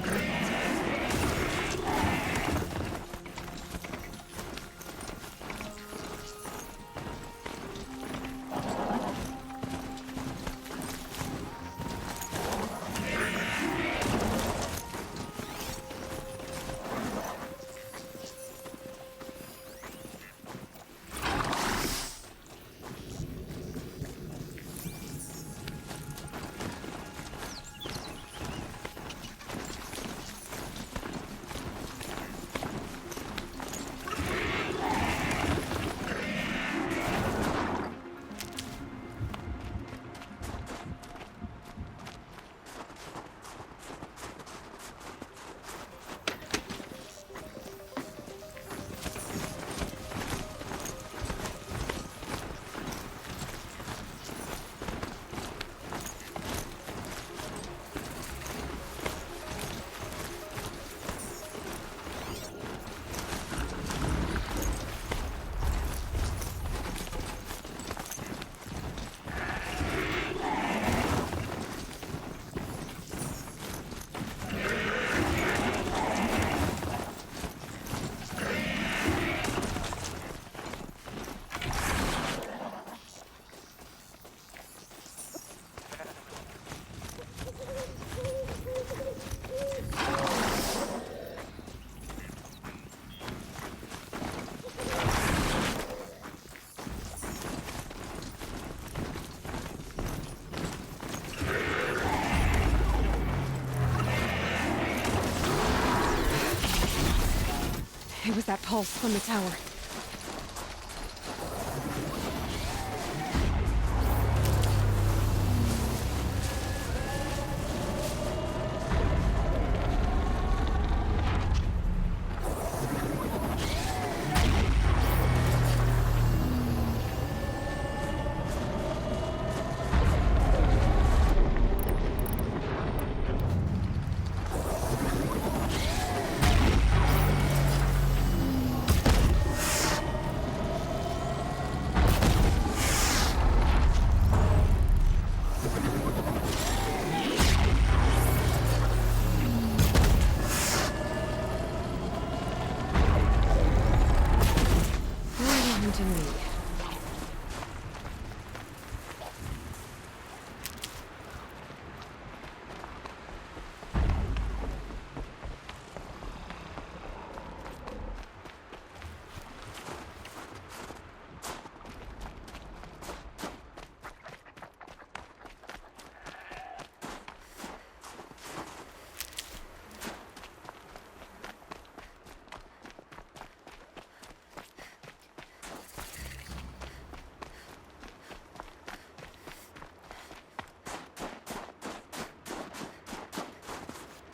S11: It was that pulse from the tower.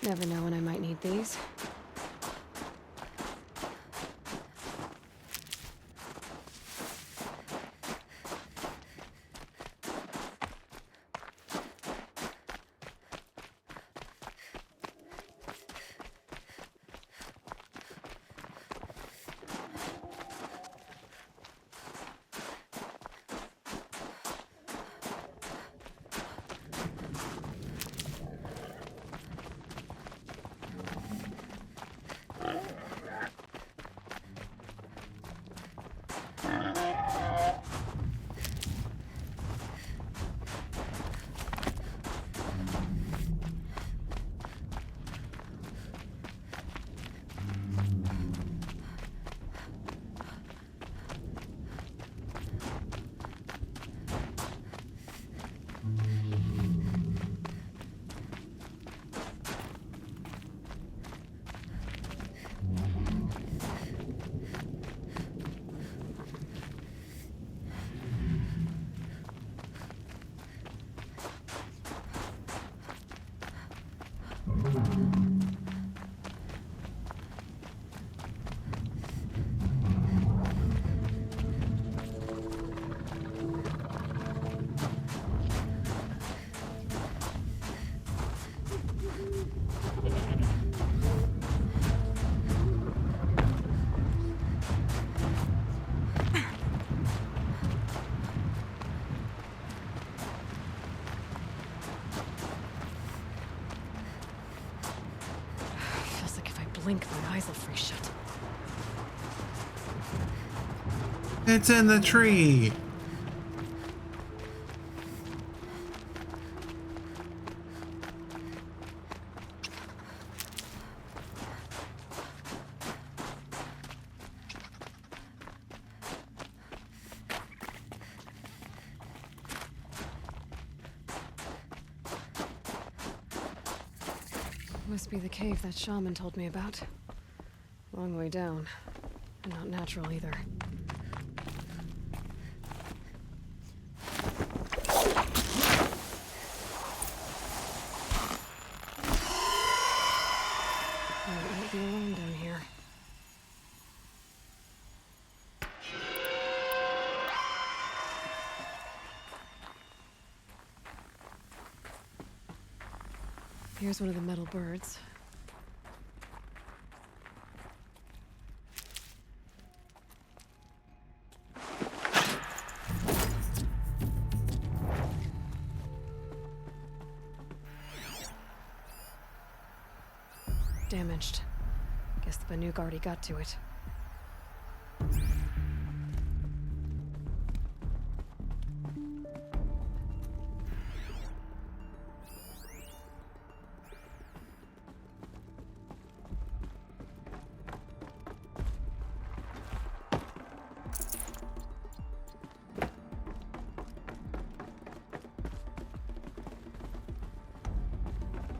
S11: Never know when I might need these. Blink, my eyes will freeze shut.
S1: It's in the tree.
S11: Must be the cave that shaman told me about. Long way down. And not natural either. I won't be alone down here. Here's one of the metal birds. Damaged. Guess the Banuk already got to it.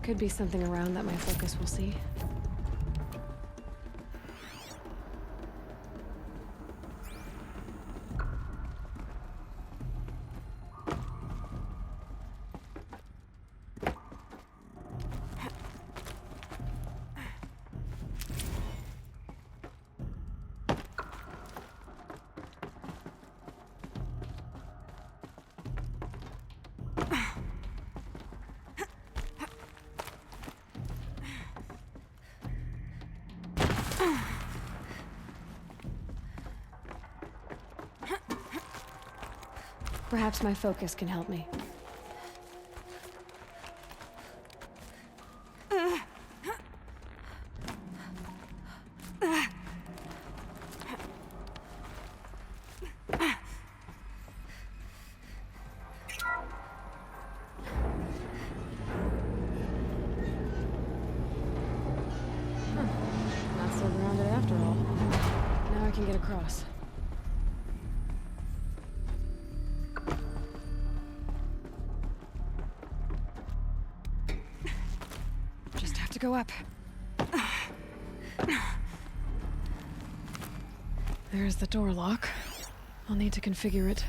S11: Could be something around that my focus will see. Perhaps my focus can help me. Not so grounded after all. Now I can get across. Just have to go up. There's the door lock. I'll need to configure it.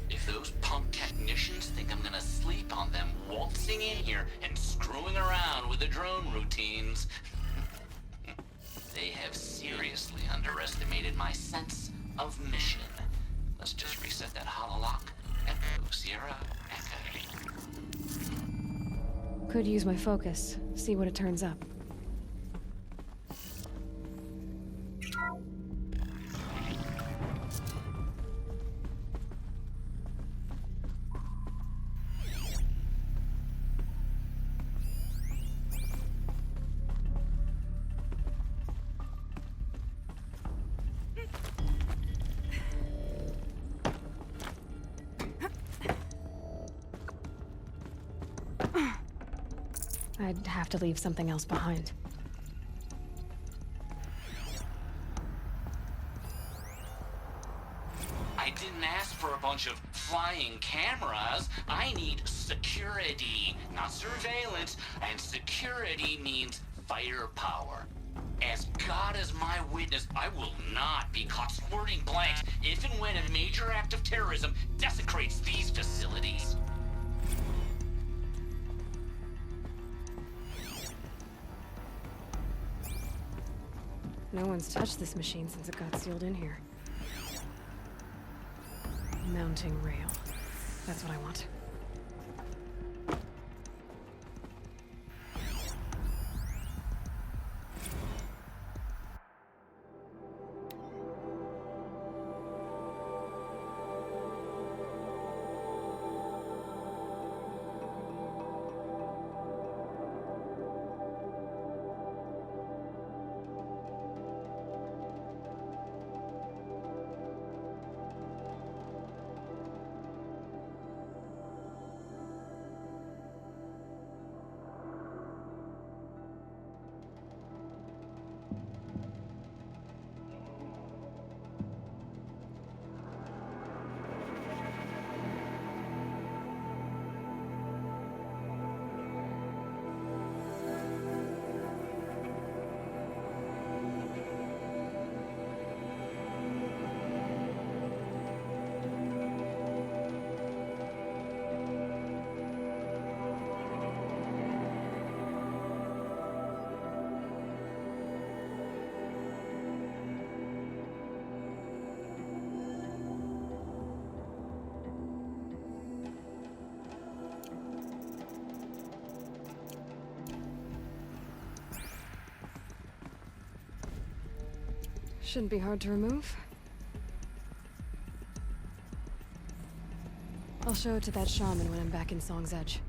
S18: If those punk technicians think I'm gonna sleep on them waltzing in here and screwing around with the drone routines. They have seriously underestimated my sense of mission. Let's just reset that hololock. Echo, Sierra, Echo.
S11: Could use my focus. See what it turns up. I'd have to leave something else behind.
S18: I didn't ask for a bunch of flying cameras. I need security, not surveillance. And security means firepower. As God is my witness, I will not be caught squirting blanks if and when a major act of terrorism desecrates these facilities.
S11: No one's touched this machine since it got sealed in here. Mounting rail. That's what I want. Shouldn't be hard to remove. I'll show it to that shaman when I'm back in Song's Edge.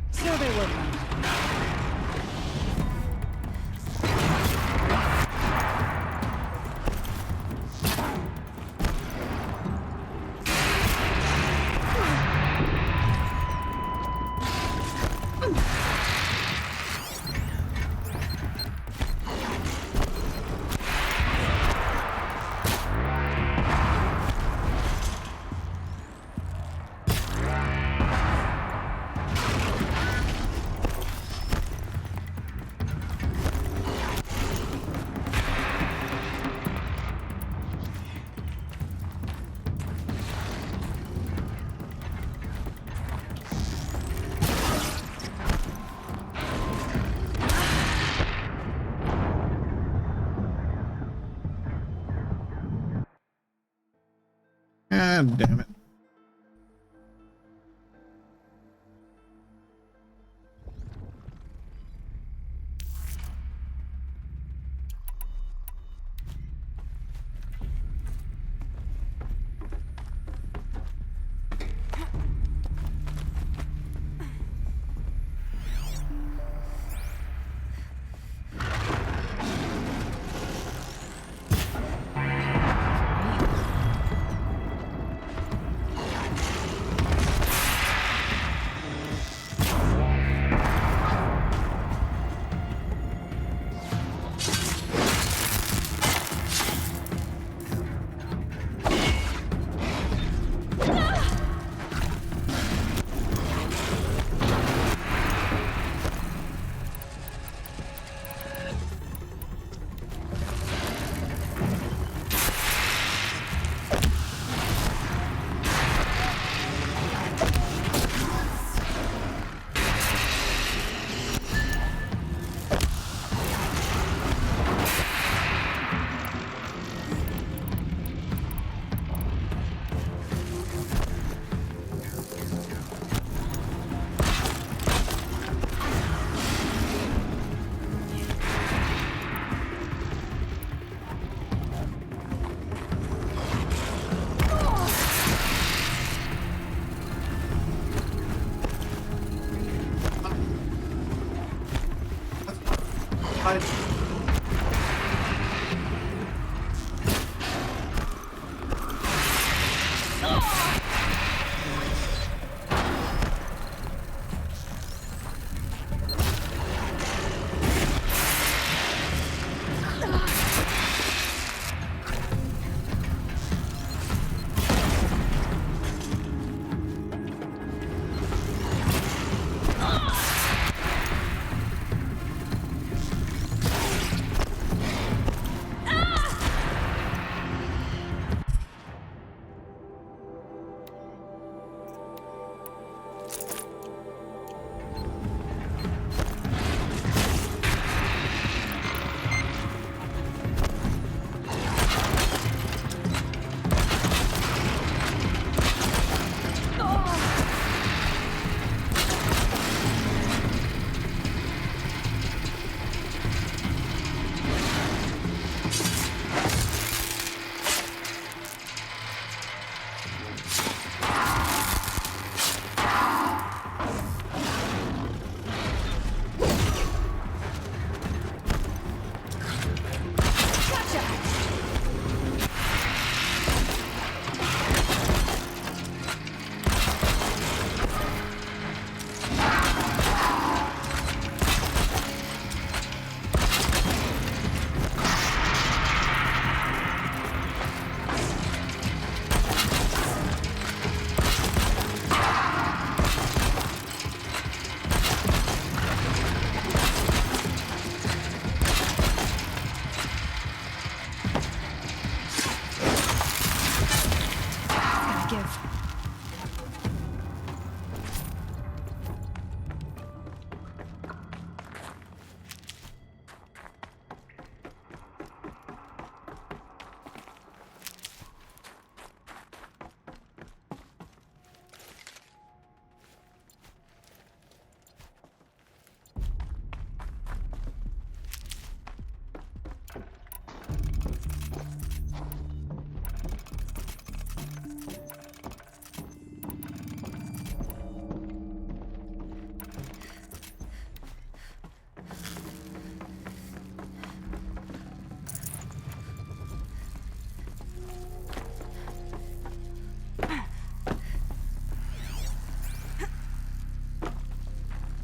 S11: So they work on.
S1: God damn it.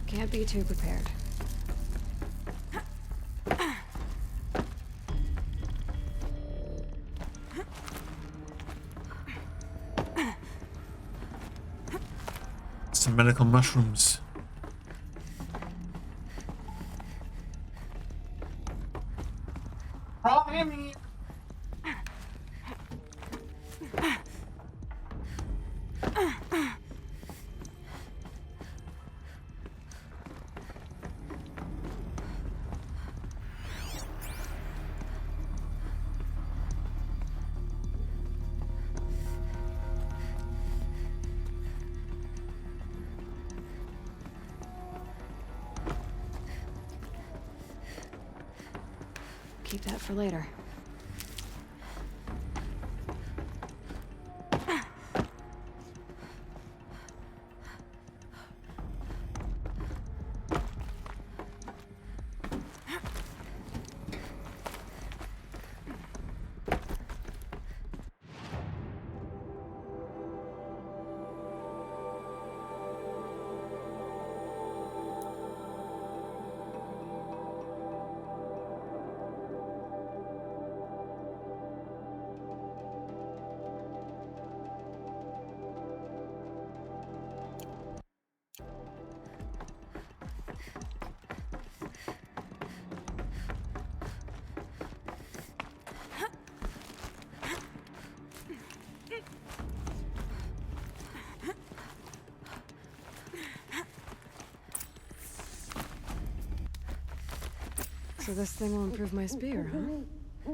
S11: Can't be too prepared.
S1: Some medical mushrooms.
S11: Keep that for later. So this thing will improve my spear, huh?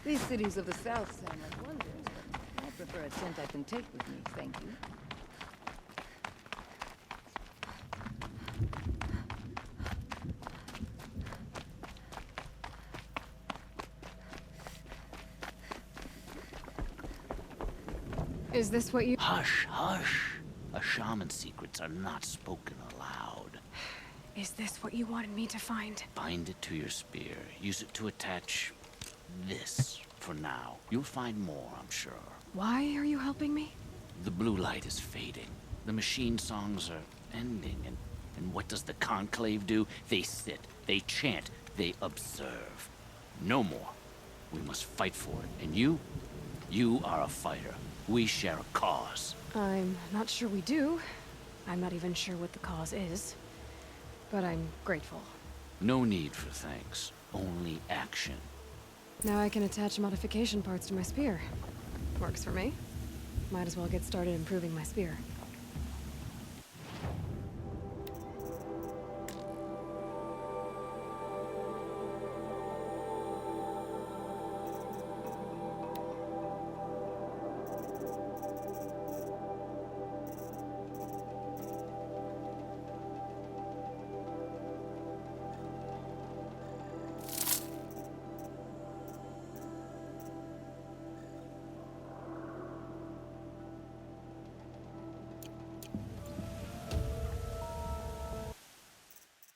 S5: These cities of the South sound like wonders, but I prefer a tent I can take with me, thank you.
S11: Is this what you—
S18: Hush, hush. A shaman's secrets are not spoken aloud.
S11: Is this what you wanted me to find?
S18: Bind it to your spear. Use it to attach this for now. You'll find more, I'm sure.
S11: Why are you helping me?
S18: The blue light is fading. The machine songs are ending, and what does the Conclave do? They sit, they chant, they observe. No more. We must fight for it, and you are a fighter. We share a cause.
S11: I'm not sure we do. I'm not even sure what the cause is. But I'm grateful.
S18: No need for thanks, only action.
S11: Now I can attach modification parts to my spear. Works for me. Might as well get started improving my spear.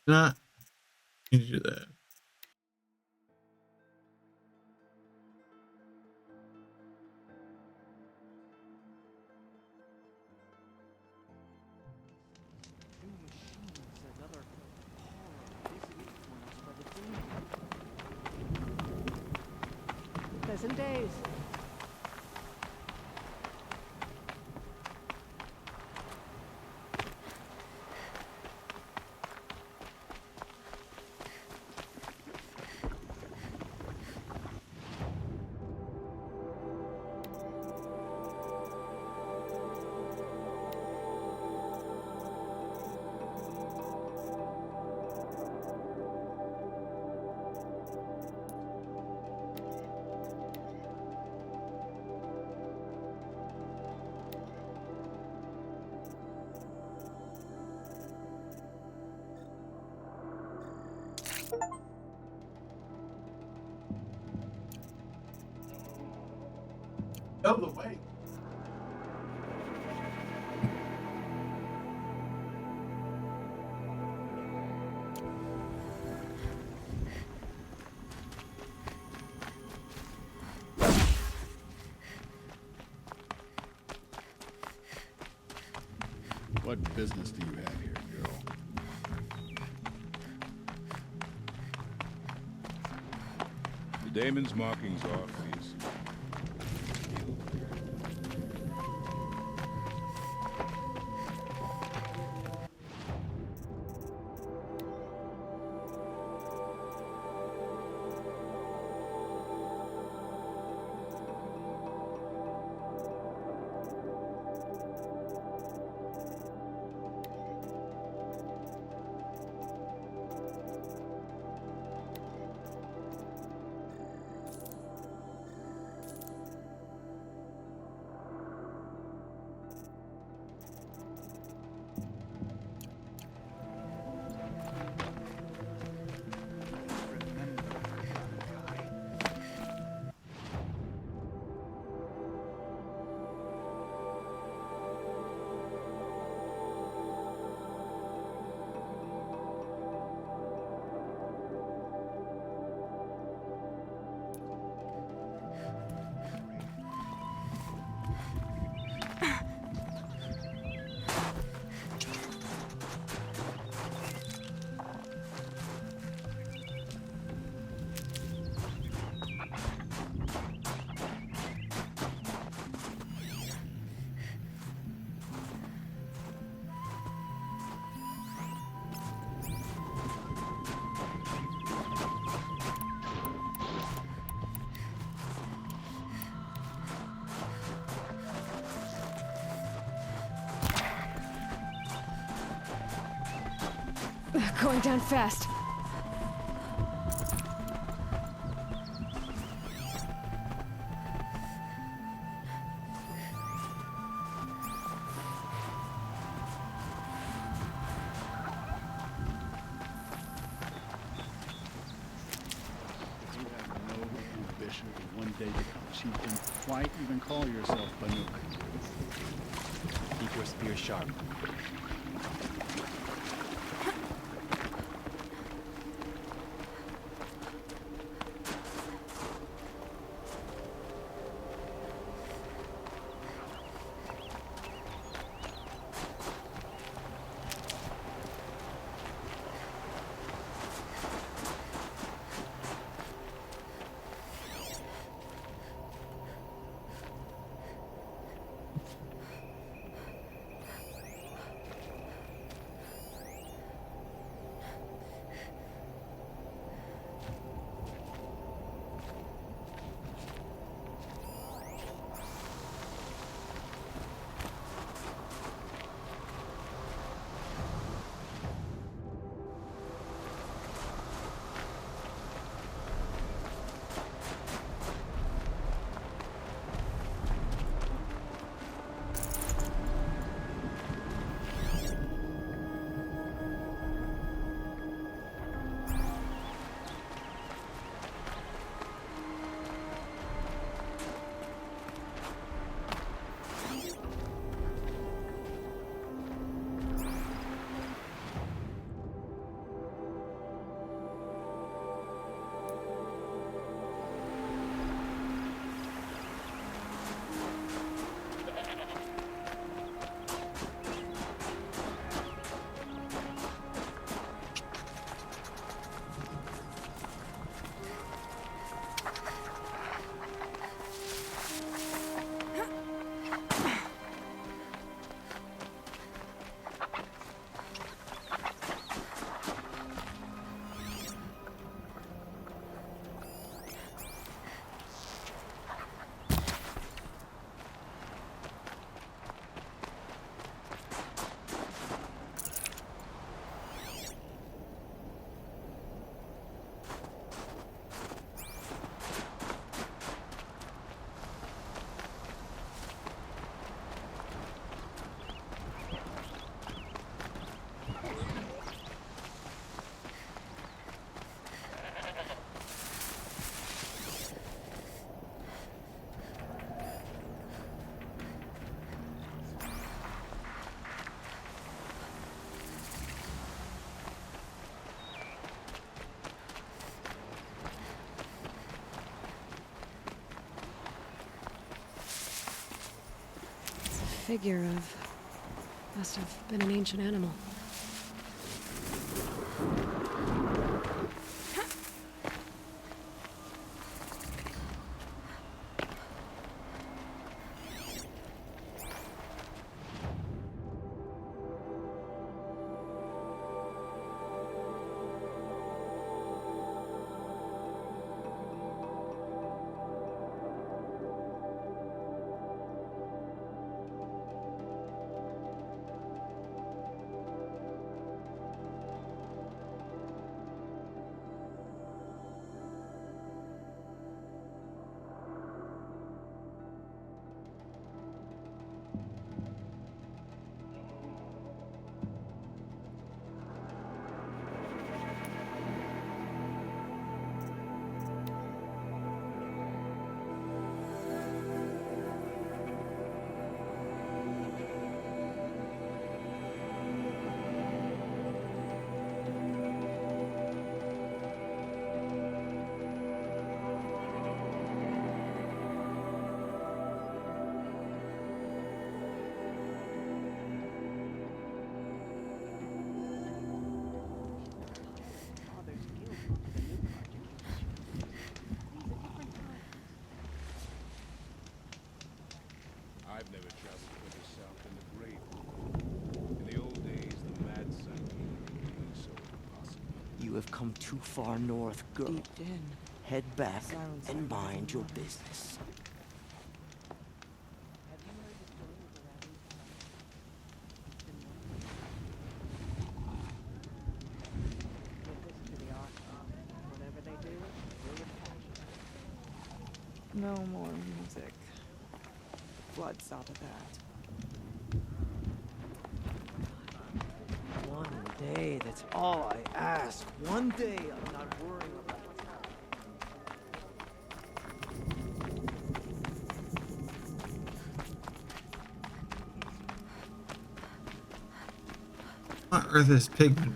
S1: Not do that.
S5: Pleasant days.
S3: Out of the way.
S17: What business do you have here, girl? The Daemon's markings are obvious.
S11: Going down fast.
S2: day to come, chieftain. Why even call yourself Banuk?
S6: Keep your spear sharp.
S11: Figure of... must have been an ancient animal.
S17: I've never traveled further south than the Great. In the old days, the mad Sanguine made so impossible.
S19: You have come too far north, girl.
S23: Deep in.
S19: Head back
S23: Silence
S19: and
S23: and
S19: mind your
S23: noise.
S19: business.
S5: Whatever they do, do with passion.
S23: No more music. Blood stop at that.
S19: One day, that's all I ask. One day I'm not worrying about
S1: What earth is pigment?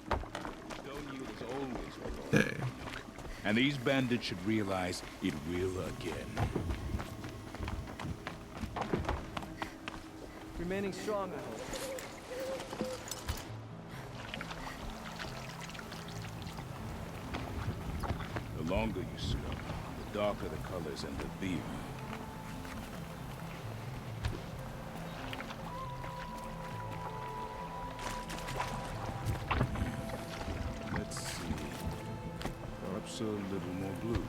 S17: Stone yield is always what
S1: Okay.
S17: and these bandits should realize it will again.
S6: Remaining strong, I hope.
S17: The longer you swim, the darker the colors and the beam. Let's see. Perhaps a little more blue.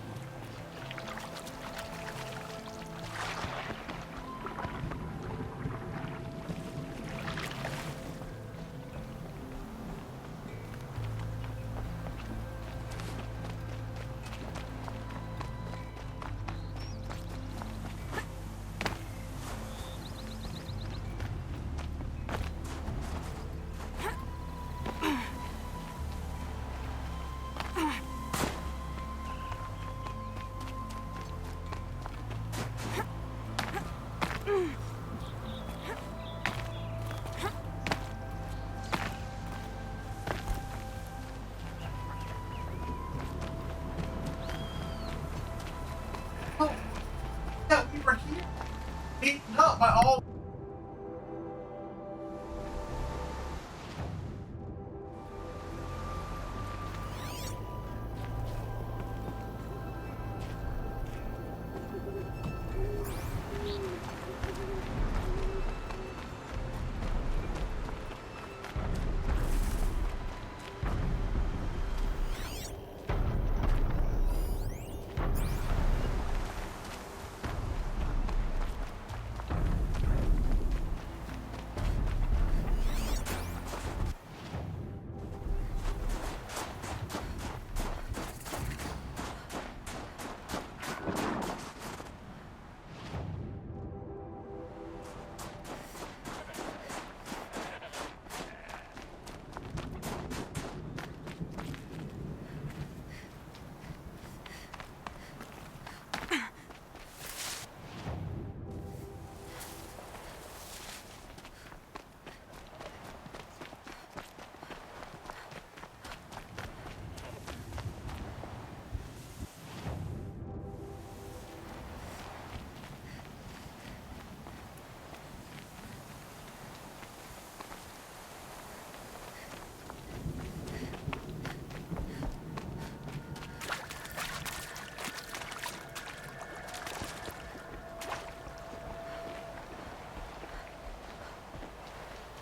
S1: Yeah, we were here. Eaten up by all.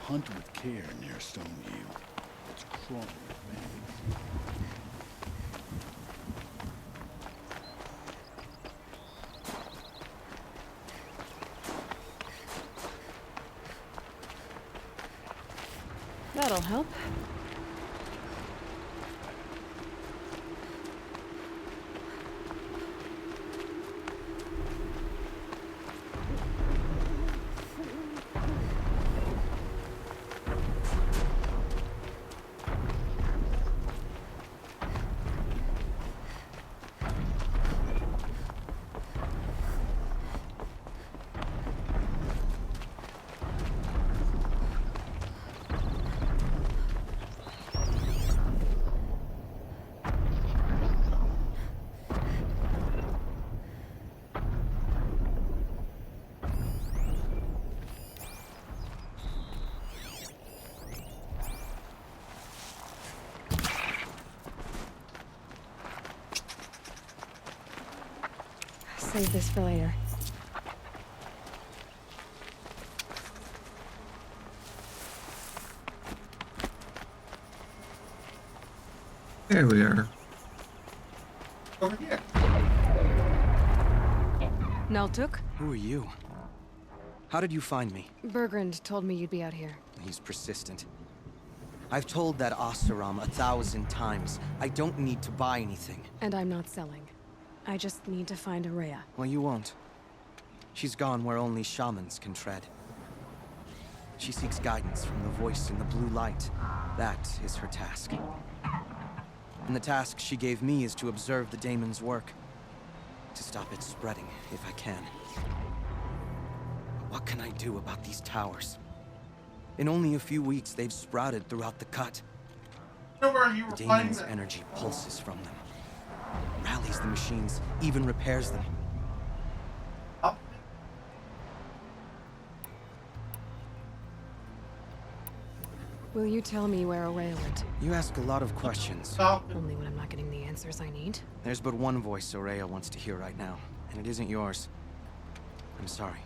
S2: Hunt with care near Stone Yield. It's crawling with bandits.
S11: That'll help. Save this for later.
S1: There we are.
S3: Over here.
S11: Naltuk?
S6: Who are you? How did you find me?
S11: Bergrand told me you'd be out here.
S6: He's persistent. I've told that Oseram 1,000 times. I don't need to buy anything.
S11: And I'm not selling. I just need to find Araya.
S6: Well, you won't. She's gone where only shamans can tread. She seeks guidance from the voice in the blue light. That is her task. And the task she gave me is to observe the daemon's work. To stop it spreading, if I can. What can I do about these towers? In only a few weeks, they've sprouted throughout the cut.
S3: Remember you were
S6: The
S3: playing
S6: Daemon's
S3: that?
S6: energy pulses from them, rallies the machines, even repairs them.
S11: Will you tell me where Ourea went?
S6: You ask a lot of questions.
S11: Only when I'm not getting the answers I need.
S6: There's but one voice Ourea wants to hear right now, and it isn't yours. I'm sorry.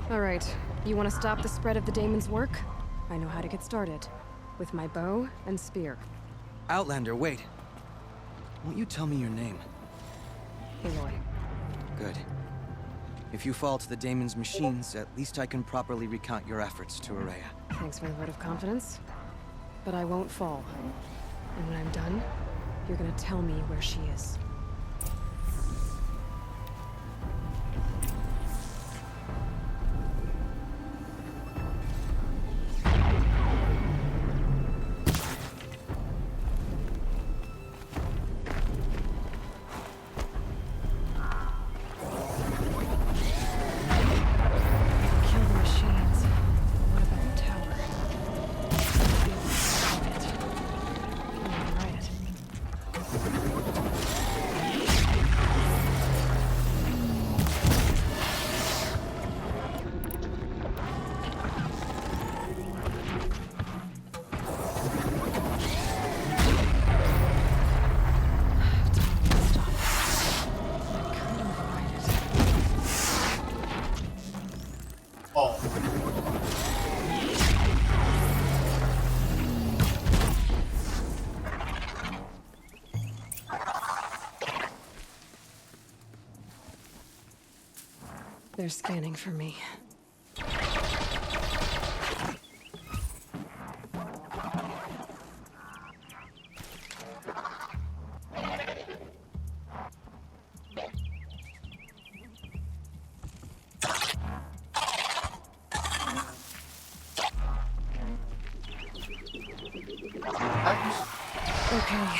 S11: All right, you want to stop the spread of the Daemon's work? I know how to get started. With my bow and spear.
S6: Outlander, wait. Won't you tell me your name?
S11: Aloy.
S6: Good. If you fall to the Daemon's machines, at least I can properly recount your efforts to Ourea.
S11: Thanks for the vote of confidence. But I won't fall. And when I'm done, you're gonna tell me where she is. Kill the machines. What about the tower? Can't override it. They're scanning for me. Okay.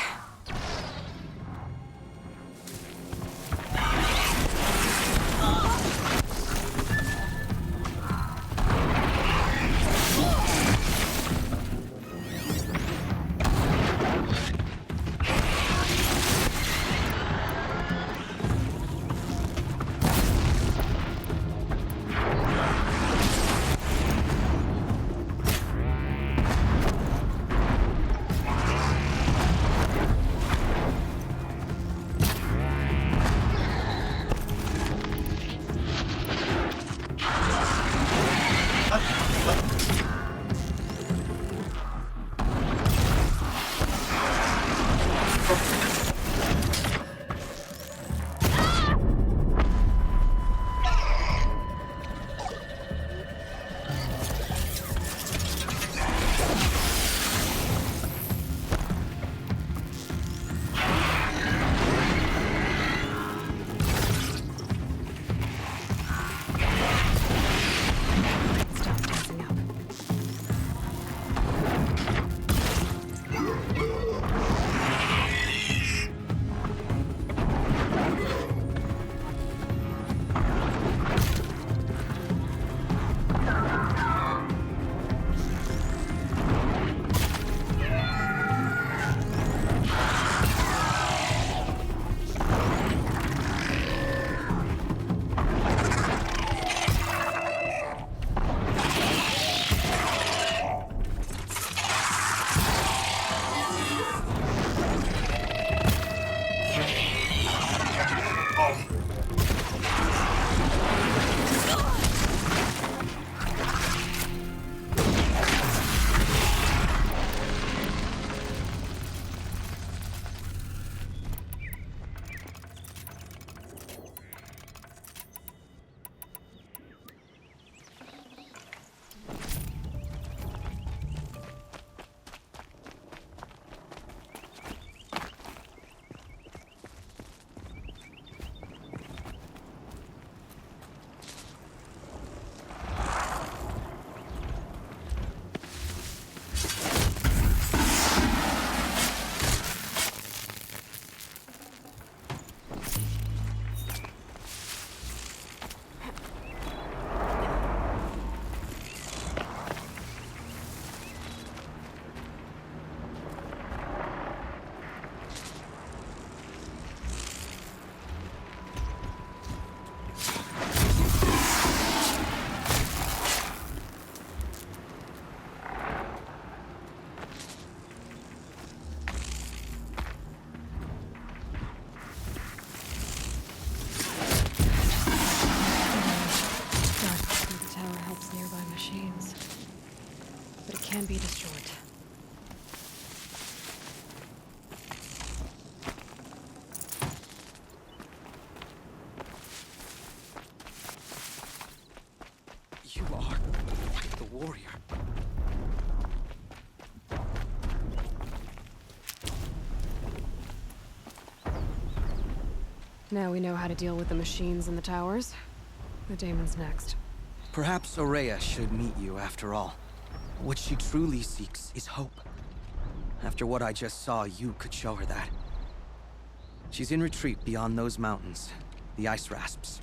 S6: warrior.
S11: Now we know how to deal with the machines in the towers. The daemon's next.
S6: Perhaps Aurea should meet you after all. What she truly seeks is hope. After what I just saw, you could show her that. She's in retreat beyond those mountains, the ice rasps.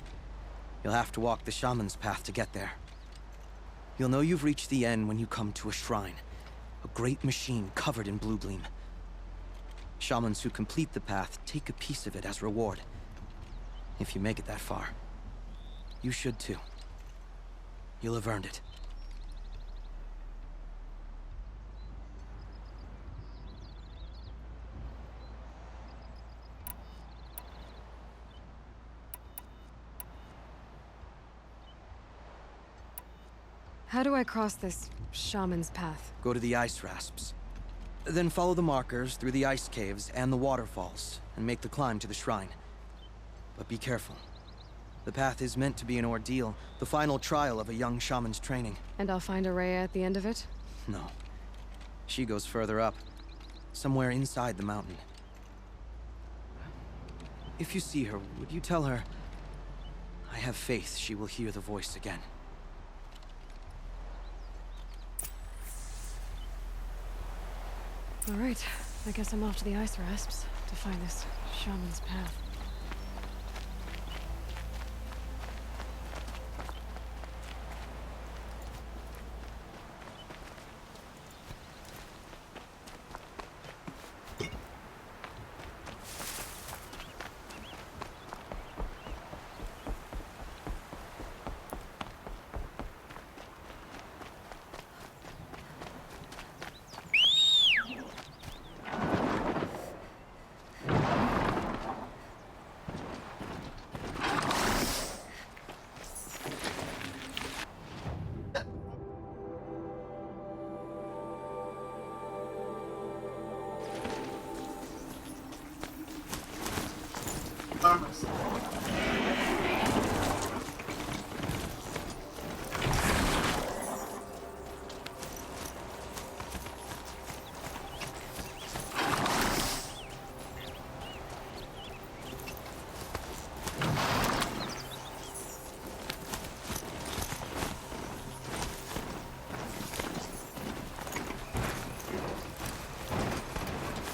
S6: You'll have to walk the shaman's path to get there. You'll know you've reached the end when you come to a shrine, a great machine covered in blue gleam. Shamans who complete the path take a piece of it as reward. If you make it that far, you should too. You'll have earned it.
S11: How do I cross this shaman's path?
S6: Go to the ice rasps. Then follow the markers through the ice caves and the waterfalls, and make the climb to the shrine. But be careful. The path is meant to be an ordeal, the final trial of a young shaman's training.
S11: And I'll find Aurea at the end of it?
S6: No. She goes further up, somewhere inside the mountain. If you see her, would you tell her, I have faith she will hear the voice again.
S11: All right, I guess I'm off to the ice rasps to find this shaman's path.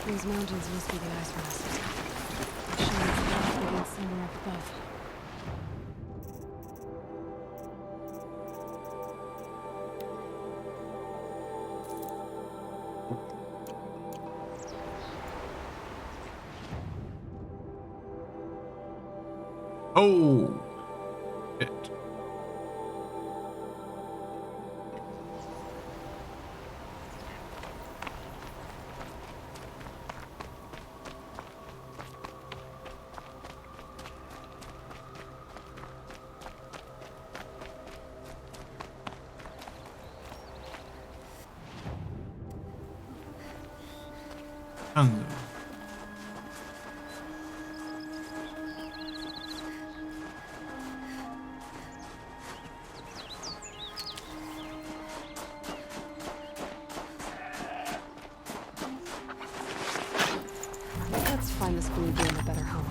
S11: These mountains must be the ice rasps. The shaman's path begins somewhere up above.
S1: Oh! Shit. Hunger.
S11: Let's find this blue gleam a better home.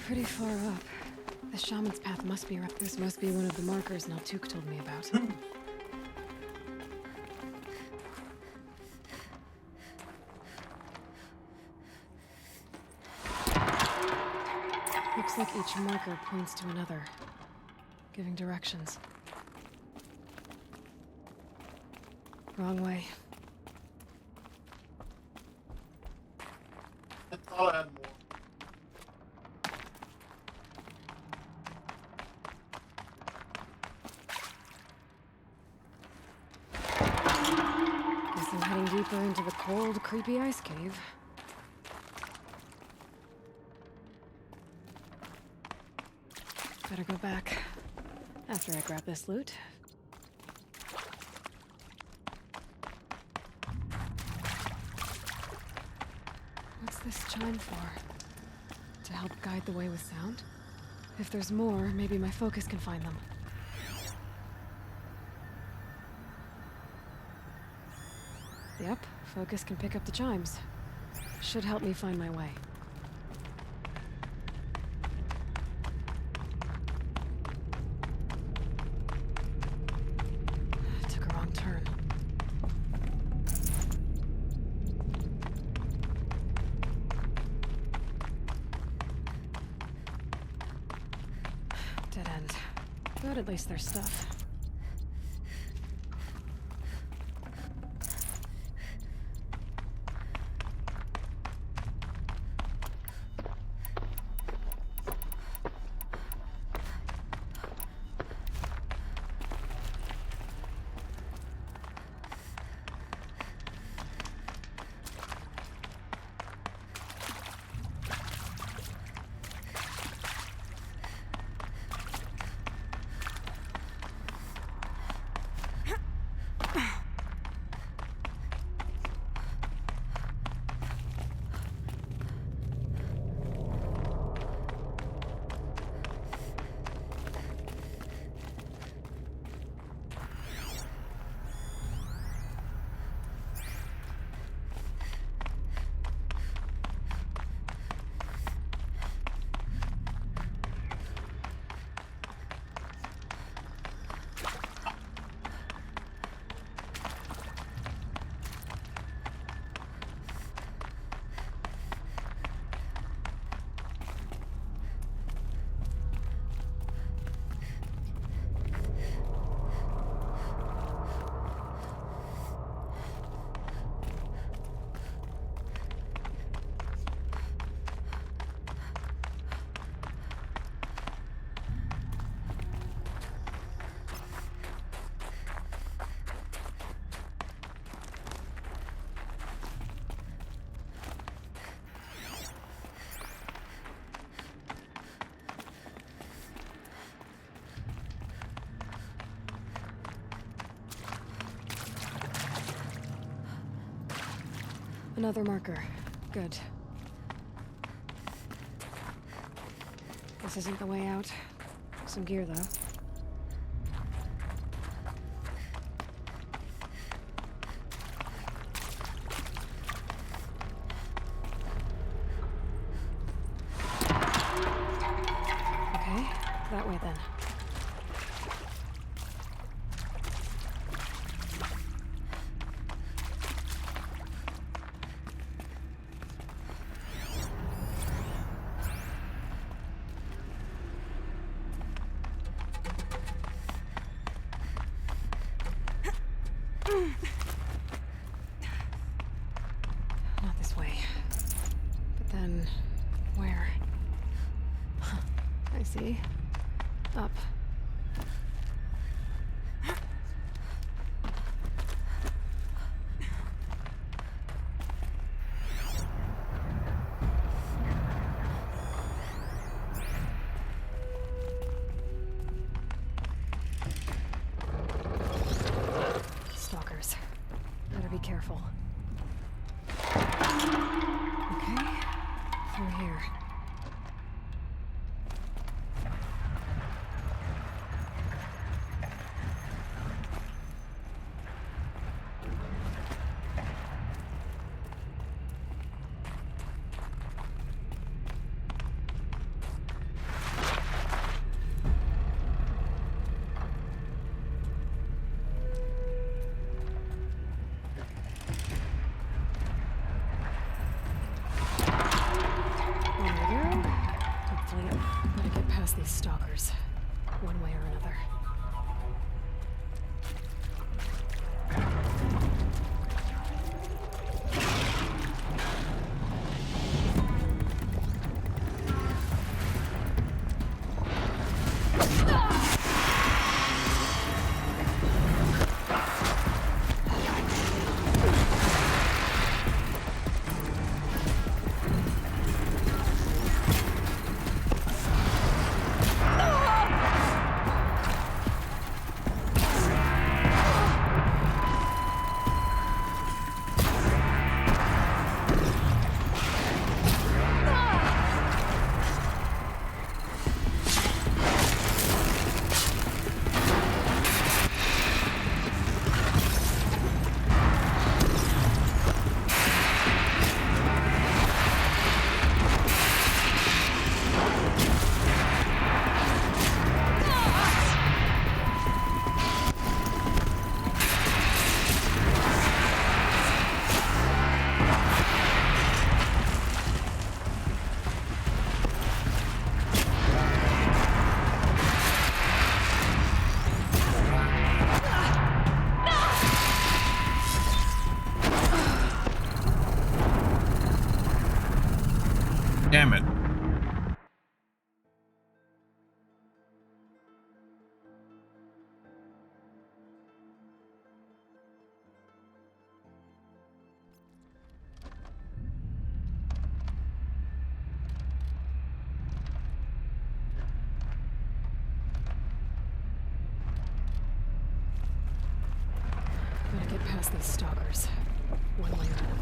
S11: pretty far up. The shaman's path must be right. This must be one of the markers Naltuk told me about. Looks like each marker points to another, giving directions. Wrong way.
S3: I thought I had more.
S11: Guess I'm heading deeper into the cold, creepy ice cave. Better go back after I grab this loot. What's this chime for? To help guide the way with sound? If there's more, maybe my focus can find them. Yep, focus can pick up the chimes. Should help me find my way. Took a wrong turn. Dead end. But at least there's stuff. Another marker. Good. This isn't the way out. Some gear, though. Okay, that way then. Not this way. But then, where? Huh, I see. Up. Stalkers. Better be careful. Okay, through here. stalkers, one way or another.
S1: Damn it.
S11: Gotta get past these stalkers, one way or another.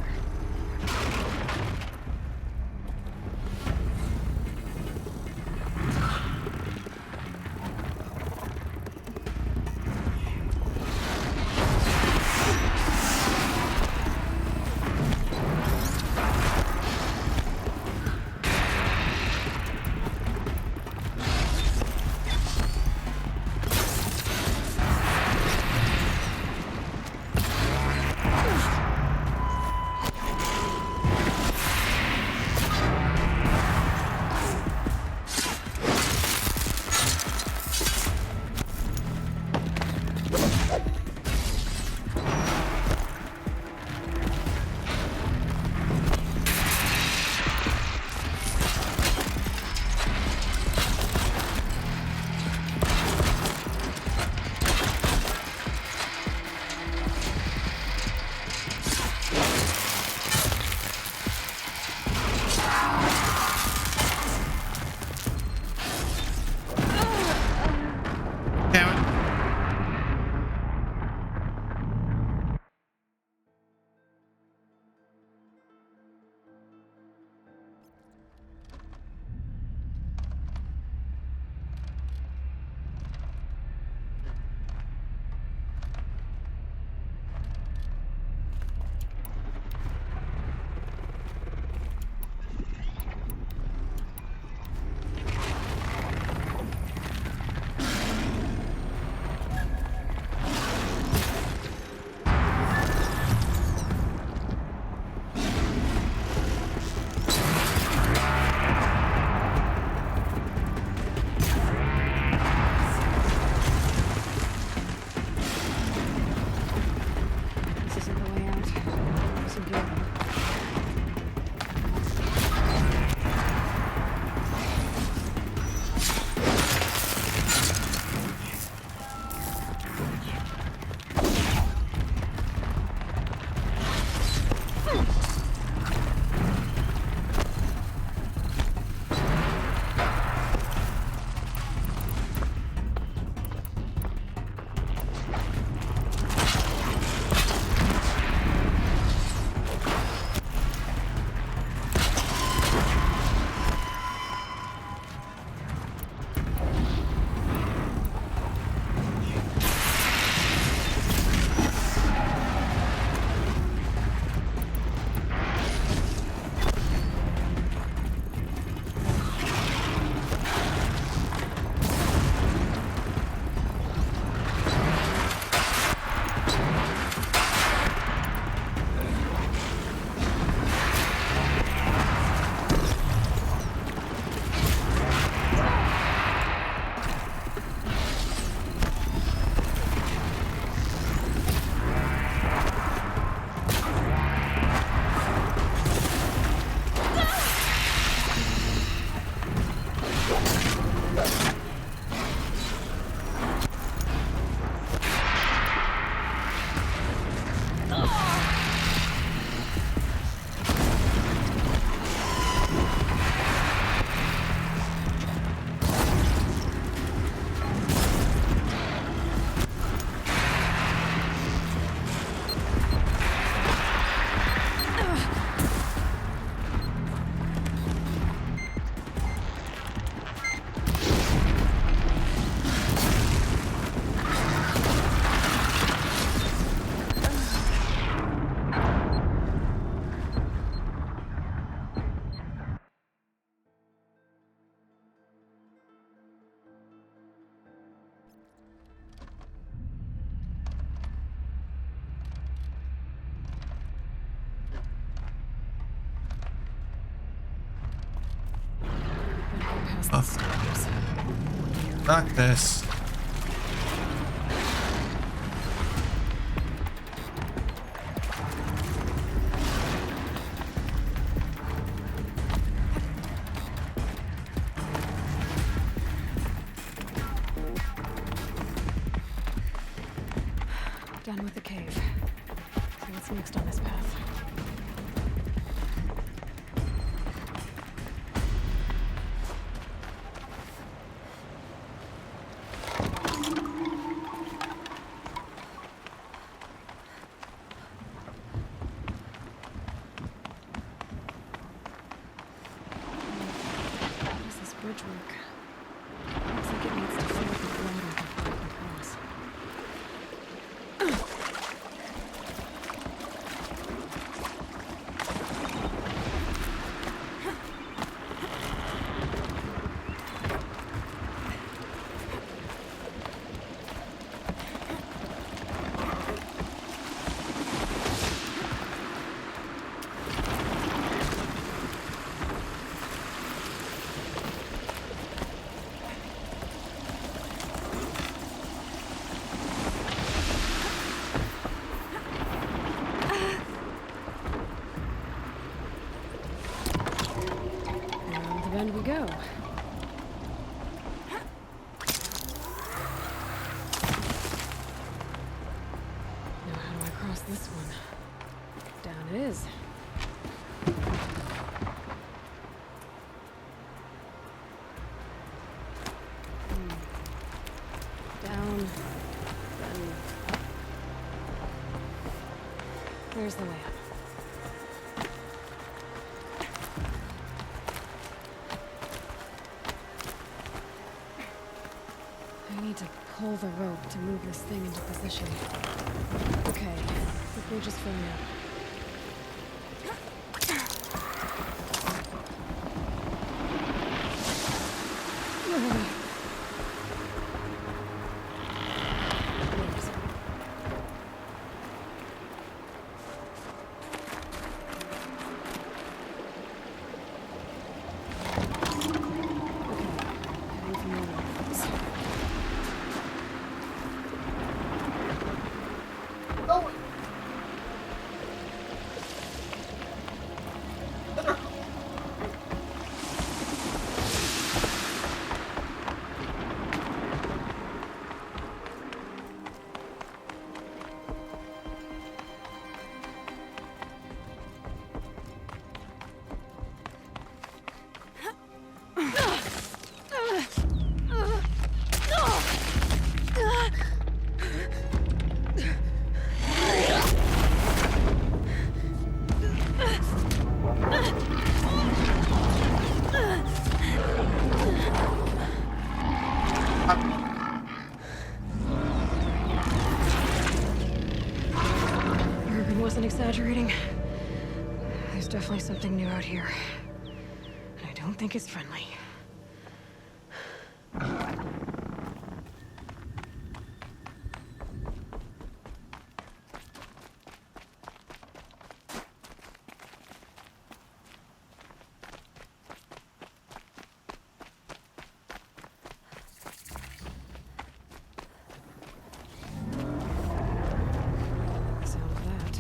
S1: Fuck this.
S11: Done with the cave. So what's next on this path? How does this bridge work? Looks like it needs to fill up with water before it can cross. Around the bend we go. Now how do I cross this one? Down it is. Down, then up. There's the way up. I need to pull the rope to move this thing into position. Okay, the bridge is filling up. Urban wasn't exaggerating. There's definitely something new out here. And I don't think it's friendly. Sound of that.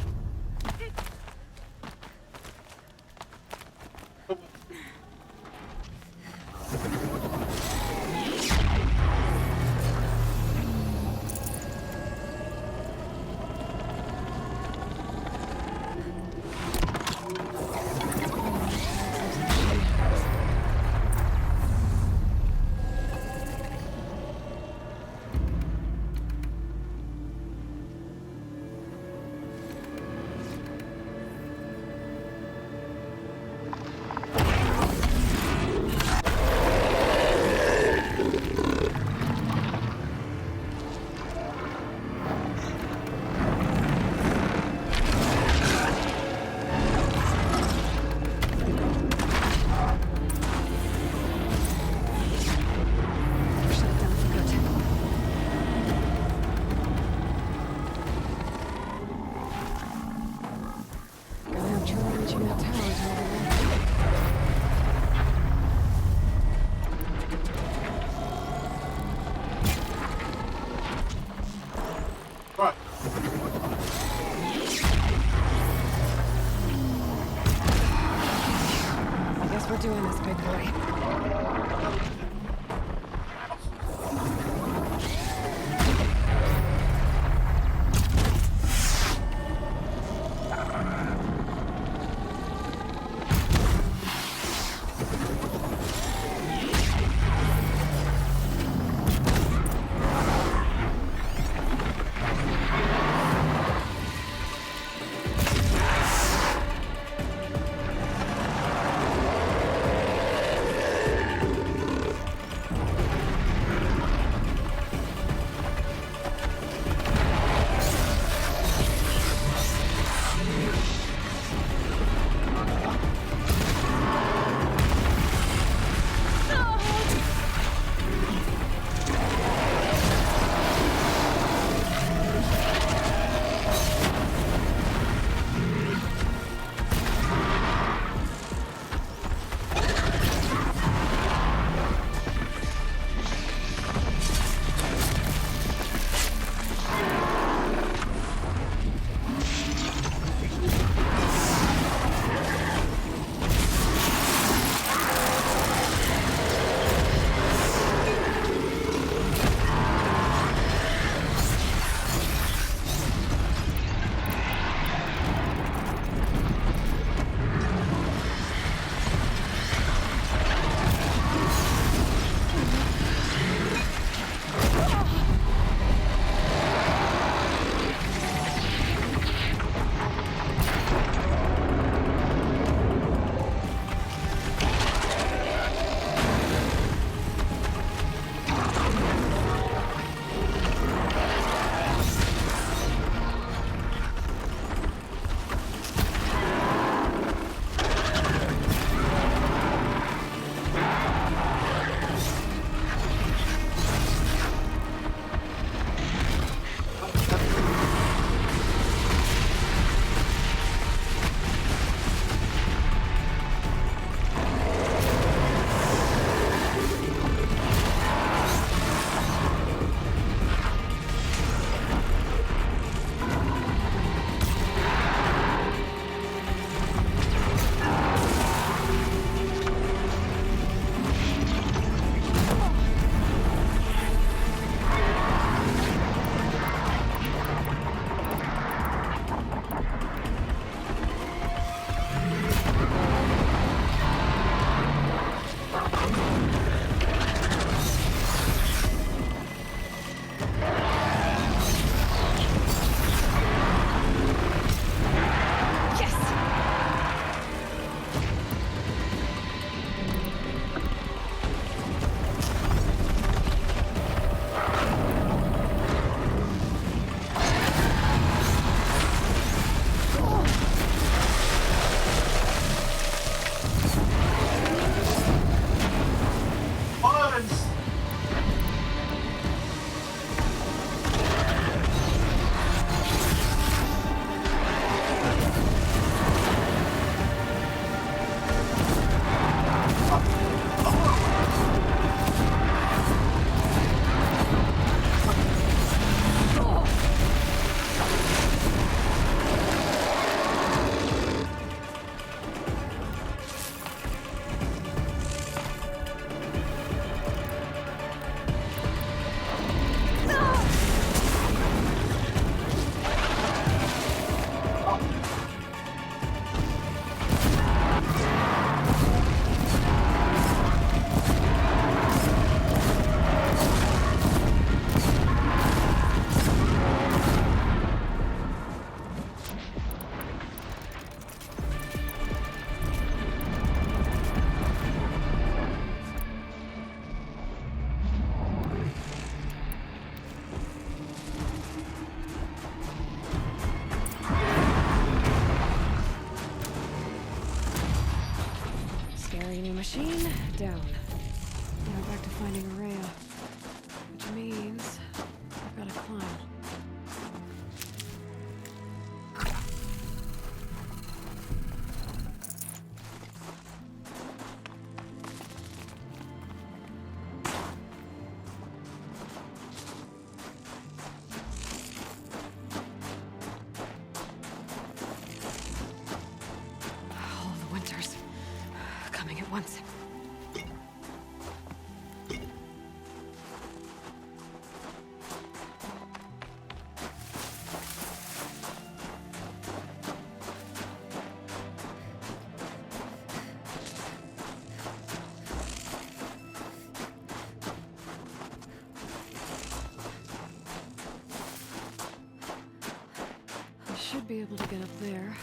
S1: woods.
S11: Scary new machine, down. Now back to finding Araya. Which means I've got to climb. All the winters coming at once. I should be able to get up there.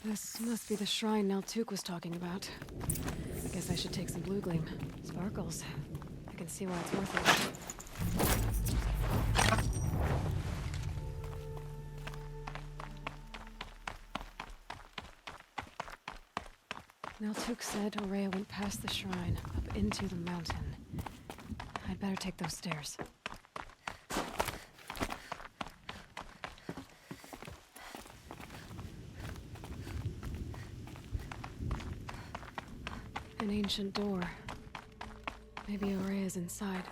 S11: This must be the shrine Naltuk was talking about. I guess I should take some blue gleam. Sparkles. I can see why it's worth it. Naltuk said Araya went past the shrine, up into the mountain. I'd better take those stairs. An ancient door. Maybe Araya's inside.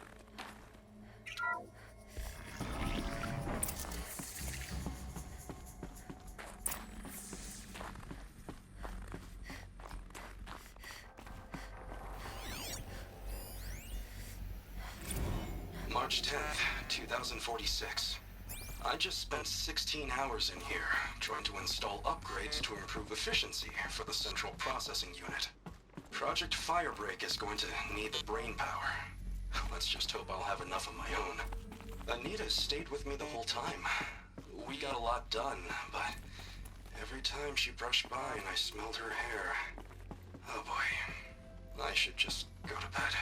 S4: March 10th, 2046. I just spent 16 hours in here, trying to install upgrades to improve efficiency for the central processing unit. Project Firebreak is going to need the brain power. Let's just hope I'll have enough of my own. Anita stayed with me the whole time. We got a lot done, but every time she brushed by and I smelled her hair... Oh boy. I should just go to bed.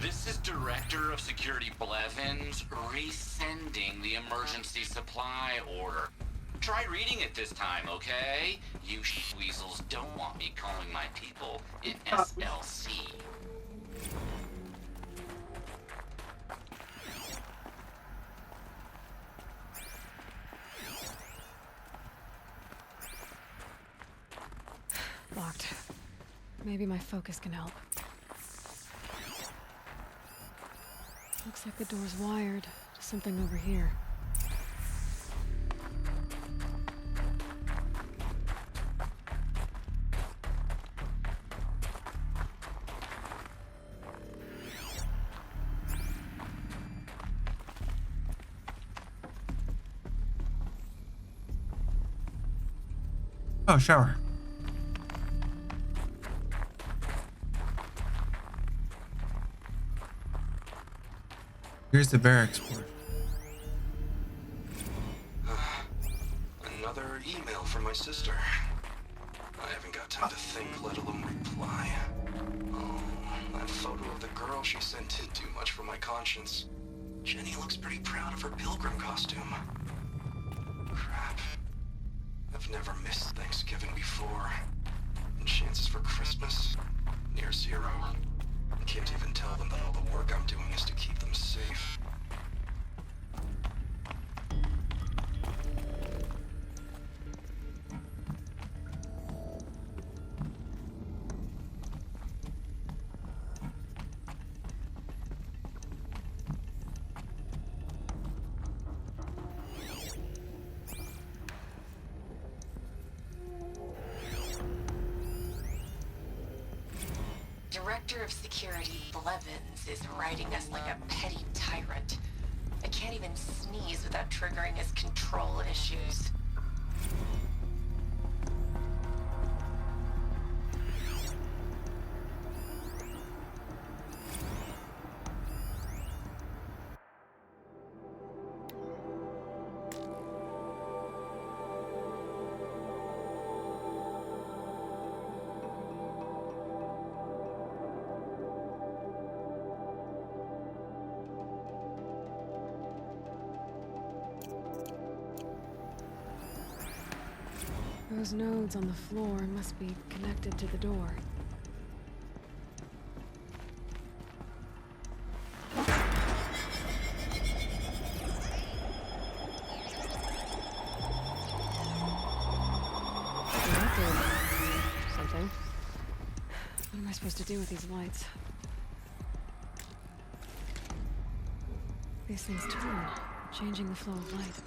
S18: This is Director of Security Blevins resending the emergency supply order. Try reading it this time, okay? You weasels don't want me calling my people in SLC.
S11: Locked. Maybe my focus can help. Looks like the door's wired to something over here.
S1: Oh, shower. Here's the barracks port.
S4: Another email from my sister. I haven't got time to think, let alone reply. Oh, that photo of the girl she sent in too much for my conscience. Jenny looks pretty proud of her pilgrim costume. Crap. I've never missed Thanksgiving before. And chances for Christmas? Near zero. I can't even tell them that all the work I'm doing is to keep them safe.
S8: Director of Security Blevins is writing us like a petty tyrant. I can't even sneeze without triggering his control issues.
S11: Those nodes on the floor must be connected to the door. That did something. What am I supposed to do with these lights? These things turn, changing the flow of light.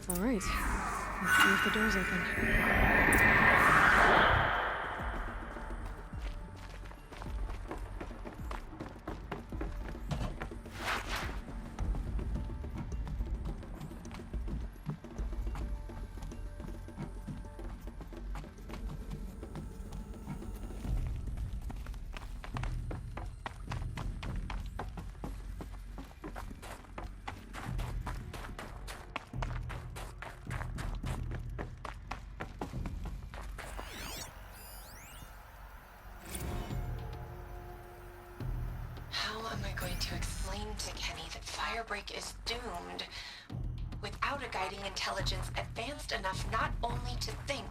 S11: All right, let's see if the door's open.
S8: How am I going to explain to Kenny that Firebreak is doomed without a guiding intelligence advanced enough not only to think,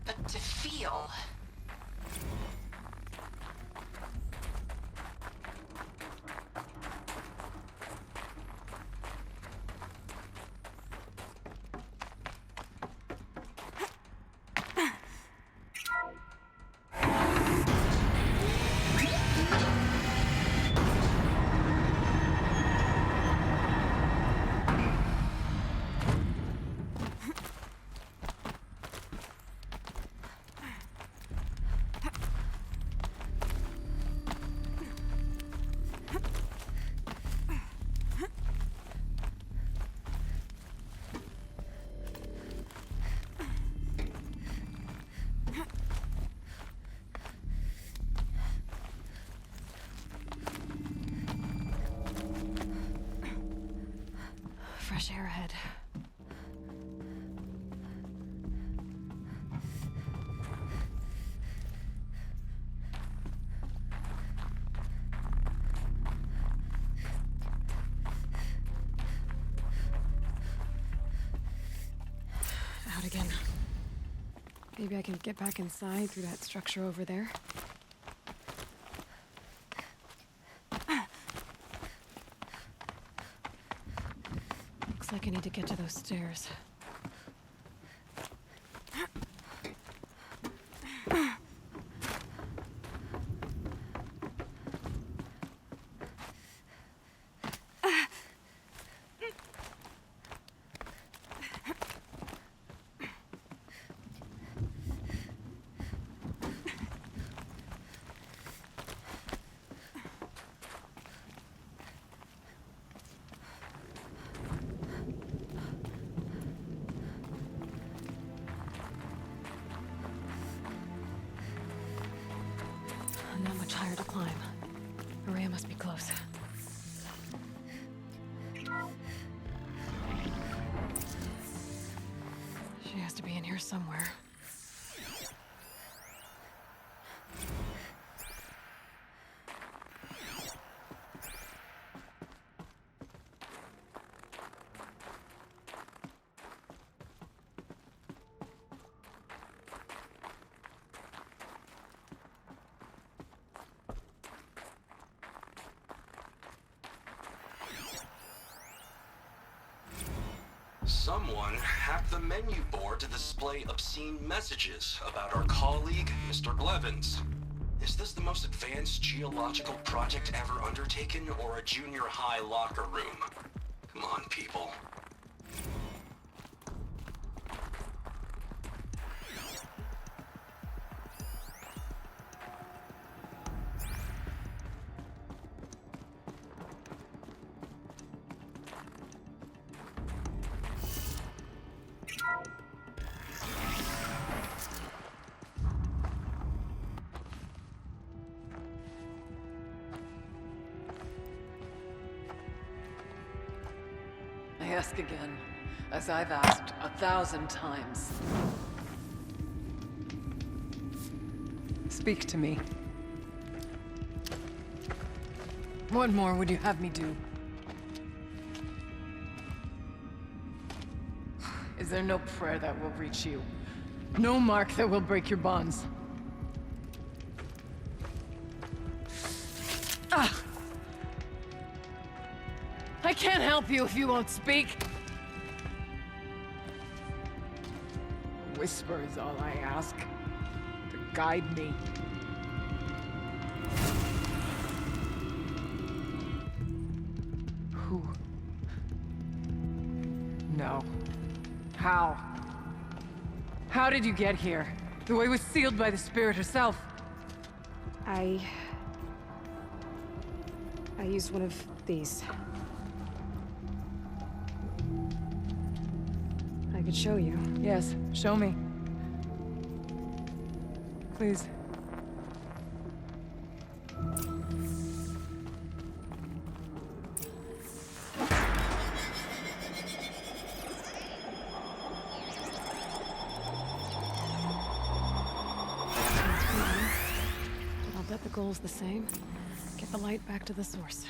S8: but to feel?
S11: out again. Maybe I can get back inside through that structure over there. Looks like I need to get to those stairs. Not much higher to climb. Maria must be close. She has to be in here somewhere.
S4: Someone hacked the menu board to display obscene messages about our colleague, Mr. Blevins. Is this the most advanced geological project ever undertaken, or a junior high locker room? Come on, people.
S9: I ask again, as I've asked 1,000 times. Speak to me. What more would you have me do? Is there no prayer that will reach you? No mark that will break your bonds? Ah! I can't help you if you won't speak. A whisper is all I ask. To guide me. Who? No. How? How did you get here? The way was sealed by the spirit herself.
S11: I used one of these. I could show you.
S9: Yes, show me. Please.
S11: I'll bet the goal's the same. Get the light back to the source.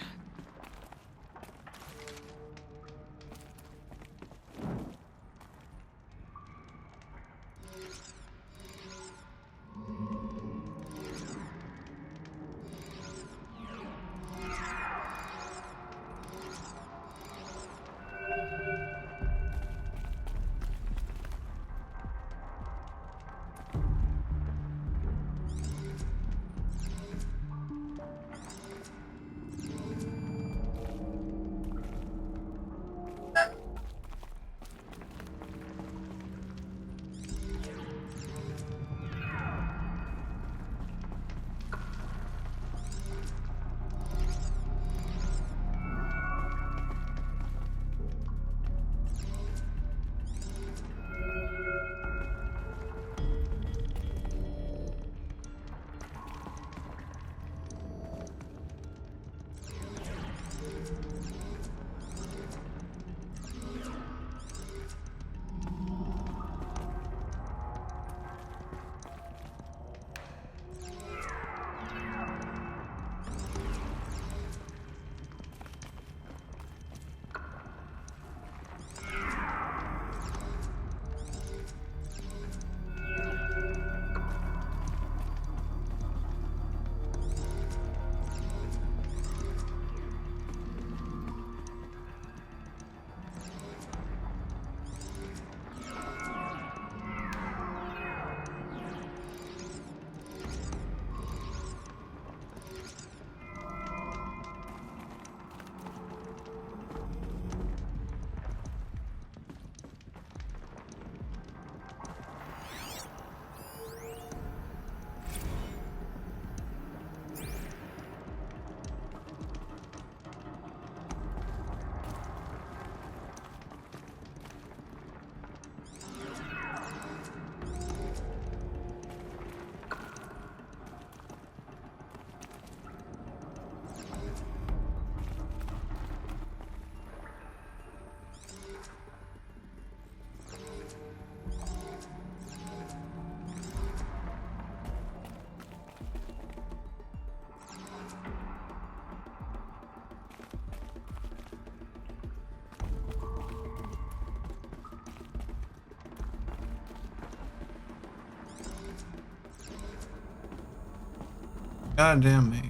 S1: Goddamn me.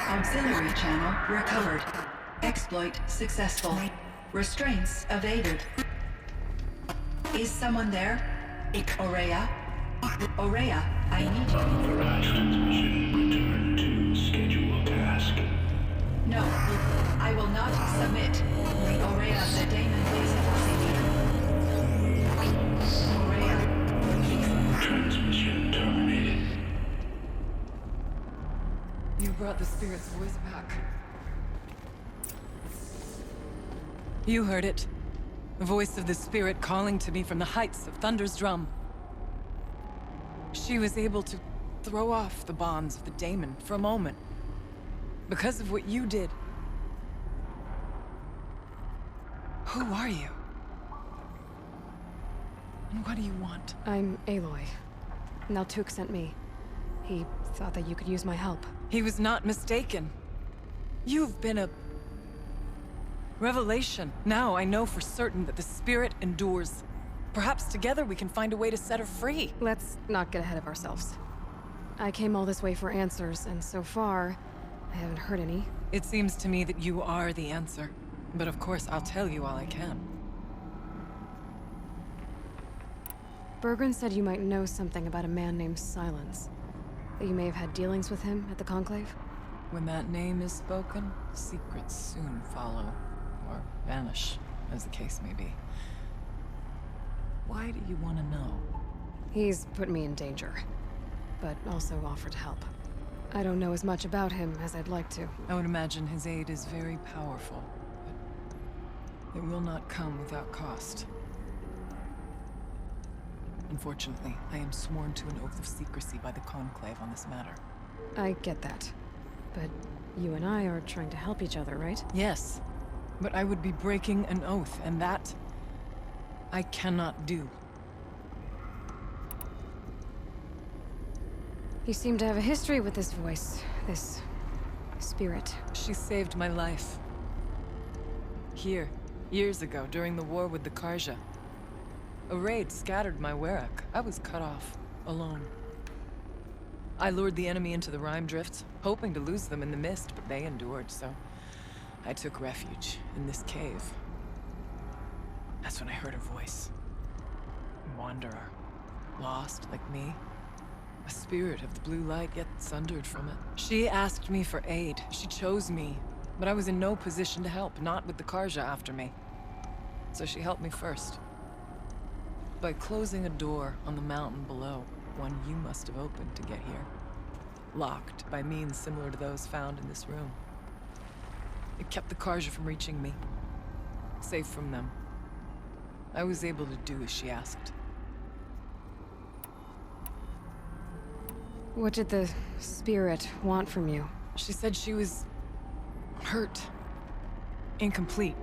S12: Auxiliary channel recovered. Exploit successful. Restraints evaded. Is someone there? Aurea? Aurea, I need you.
S13: Authorized transmission. Return to scheduled task.
S12: No, I will not submit. Aurea, the Daemon is forcing you. Aurea.
S13: Transmission terminated.
S9: You brought the spirit's voice back. You heard it. The voice of the spirit calling to me from the heights of Thunder's drum. She was able to throw off the bonds of the Daemon for a moment. Because of what you did. Who are you? And what do you want?
S11: I'm Aloy. Naltuk sent me. He thought that you could use my help.
S9: He was not mistaken. You've been a revelation. Now I know for certain that the spirit endures. Perhaps together we can find a way to set her free.
S11: Let's not get ahead of ourselves. I came all this way for answers, and so far, I haven't heard any.
S9: It seems to me that you are the answer. But of course, I'll tell you all I can.
S11: Bergren said you might know something about a man named Silence. That you may have had dealings with him at the Conclave?
S9: When that name is spoken, secrets soon follow. Or vanish, as the case may be. Why do you want to know?
S11: He's put me in danger, but also offered help. I don't know as much about him as I'd like to.
S9: I would imagine his aid is very powerful, but it will not come without cost. Unfortunately, I am sworn to an oath of secrecy by the Conclave on this matter.
S11: I get that. But you and I are trying to help each other, right?
S9: Yes. But I would be breaking an oath, and that I cannot do.
S11: You seem to have a history with this voice, this spirit.
S9: She saved my life. Here, years ago, during the war with the Karja. A raid scattered my Werak. I was cut off, alone. I lured the enemy into the Rime Drifts, hoping to lose them in the mist, but they endured, so I took refuge in this cave. That's when I heard her voice. A wanderer. Lost, like me. A spirit of the blue light, yet sundered from it. She asked me for aid. She chose me. But I was in no position to help, not with the Karja after me. So she helped me first. By closing a door on the mountain below, one you must have opened to get here. Locked by means similar to those found in this room. It kept the Karja from reaching me. Safe from them. I was able to do as she asked.
S11: What did the spirit want from you?
S9: She said she was hurt. Incomplete.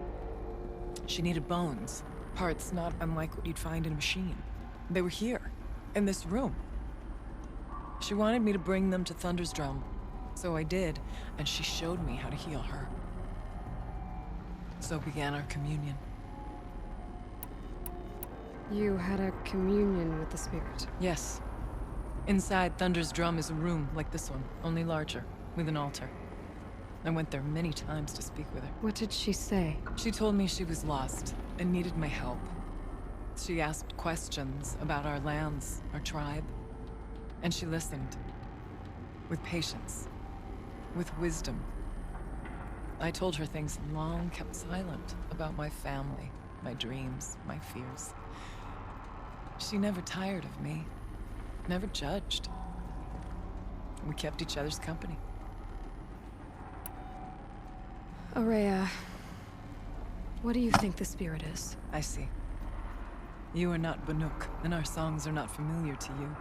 S9: She needed bones. Parts not unlike what you'd find in a machine. They were here, in this room. She wanted me to bring them to Thunder's Drum, So I did, and she showed me how to heal her. So began our communion.
S11: You had a communion with the spirit.
S9: Yes. Inside Thunder's Drum is a room like this one, only larger, with an altar. I went there many times to speak with her.
S11: What did she say?
S9: She told me she was lost and needed my help. She asked questions about our lands, our tribe, and she listened. With patience. With wisdom. I told her things long kept silent about my family, my dreams, my fears. She never tired of me, never judged. We kept each other's company.
S11: Aurea, what do you think the spirit is?
S9: I see. You are not Banuk, and our songs are not familiar to you.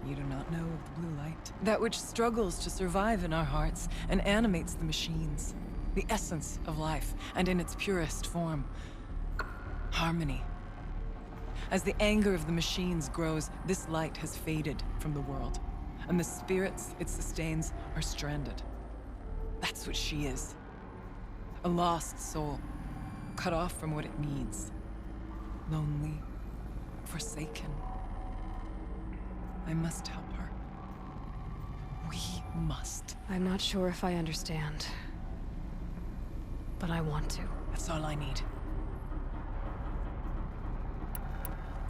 S9: You do not know of the blue light. That which struggles to survive in our hearts and animates the machines. The essence of life, and in its purest form. Harmony. As the anger of the machines grows, this light has faded from the world, and the spirits it sustains are stranded. That's what she is. A lost soul, cut off from what it needs. Lonely, forsaken. I must help her. We must.
S11: I'm not sure if I understand, but I want to.
S9: That's all I need.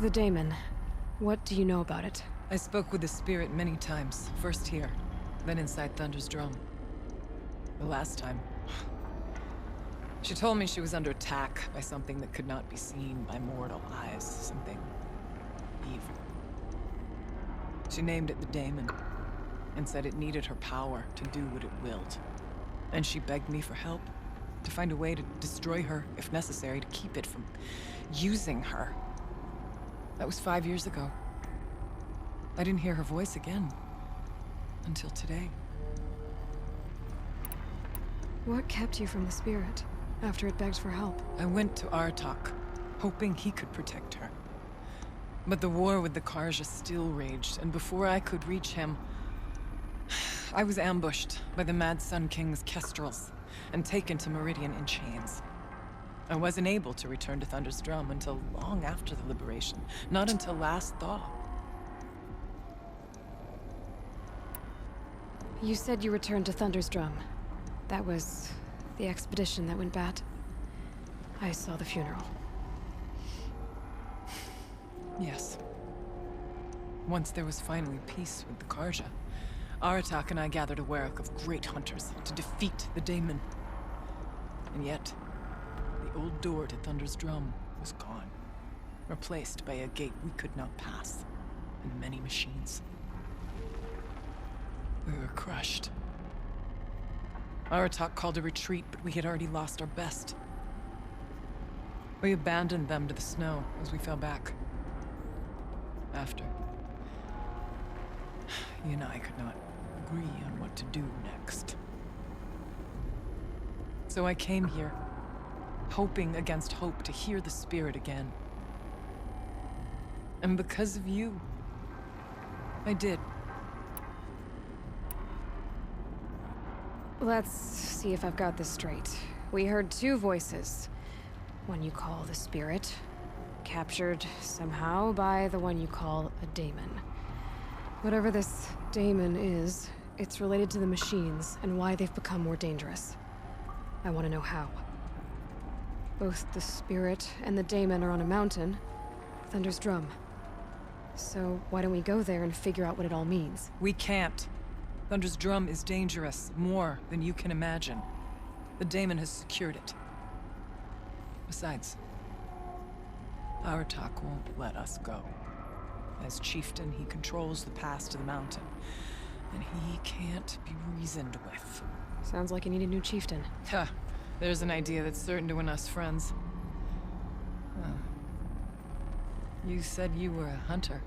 S11: The Daemon. What do you know about it?
S9: I spoke with the spirit many times. First here, then inside Thunder's Drum. The last time, she told me she was under attack by something that could not be seen by mortal eyes. Something evil. She named it the Daemon, and said it needed her power to do what it willed. And she begged me for help, to find a way to destroy her, if necessary, to keep it from using her. That was 5 years ago. I didn't hear her voice again, until today.
S11: What kept you from the spirit, after it begged for help?
S9: I went to Aratak, hoping he could protect her. But the war with the Karja still raged, and before I could reach him, I was ambushed by the Mad Sun King's Kestrels, and taken to Meridian in chains. I wasn't able to return to Thunder's Drum until long after the liberation, not until last thaw.
S11: You said you returned to Thunder's Drum. That was the expedition that went bad. I saw the funeral.
S9: Yes. Once there was finally peace with the Karja, Aratak and I gathered a Werak of great hunters to defeat the Daemon. And yet, the old door to Thunder's Drum was gone, replaced by a gate we could not pass, and many machines. We were crushed. Aratak called a retreat, but we had already lost our best. We abandoned them to the snow as we fell back. After, he and I could not agree on what to do next. So I came here, hoping against hope to hear the spirit again. And because of you, I did.
S11: Let's see if I've got this straight. We heard two voices. One you call the spirit, captured somehow by the one you call a daemon. Whatever this daemon is, it's related to the machines and why they've become more dangerous. I want to know how. Both the spirit and the daemon are on a mountain, Thunder's Drum. So why don't we go there and figure out what it all means?
S9: We can't. Thunder's Drum is dangerous, more than you can imagine. The daemon has secured it. Besides, Aratak won't let us go. As chieftain, he controls the pass to the mountain, and he can't be reasoned with.
S11: Sounds like you need a new chieftain.
S9: Huh. There's an idea that's certain to win us friends. Huh. You said you were a hunter.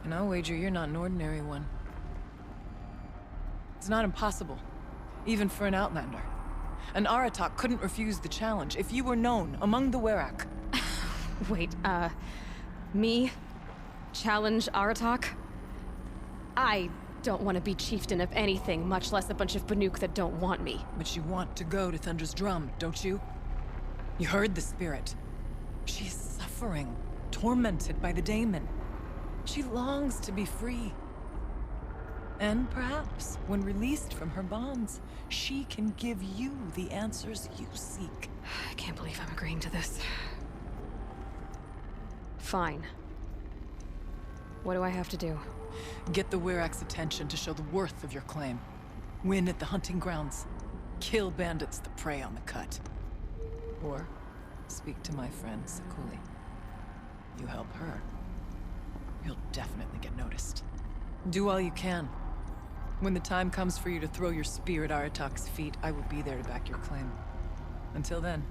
S9: And I'll wager you're not an ordinary one. It's not impossible, even for an outlander. And Aratak couldn't refuse the challenge if you were known among the Werak.
S11: Wait, me? Challenge Aratak? I don't want to be chieftain of anything, much less a bunch of Banuk that don't want me.
S9: But you want to go to Thunder's Drum, don't you? You heard the spirit. She's suffering, tormented by the daemon. She longs to be free. And perhaps, when released from her bonds, she can give you the answers you seek.
S11: I can't believe I'm agreeing to this. Fine. What do I have to do?
S9: Get the Werak's attention to show the worth of your claim. Win at the hunting grounds. Kill bandits that prey on the cut. Or speak to my friend Sekuli. You help her, you'll definitely get noticed. Do all you can. When the time comes for you to throw your spear at Aratak's feet, I will be there to back your claim. Until then,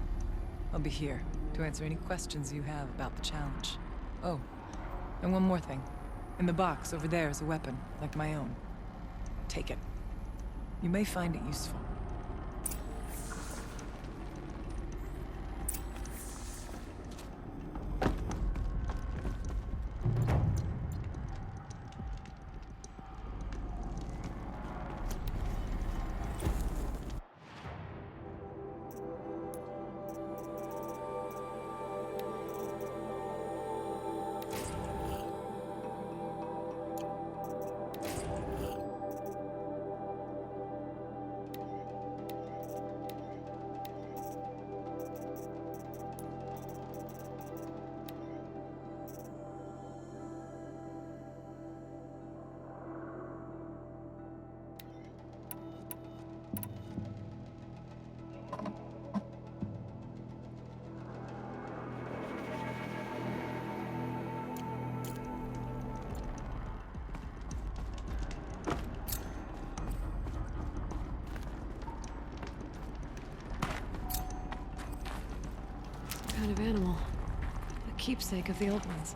S9: I'll be here to answer any questions you have about the challenge. Oh, and one more thing. In the box over there is a weapon, like my own. Take it. You may find it useful.
S11: Kind of animal. A keepsake of the old ones.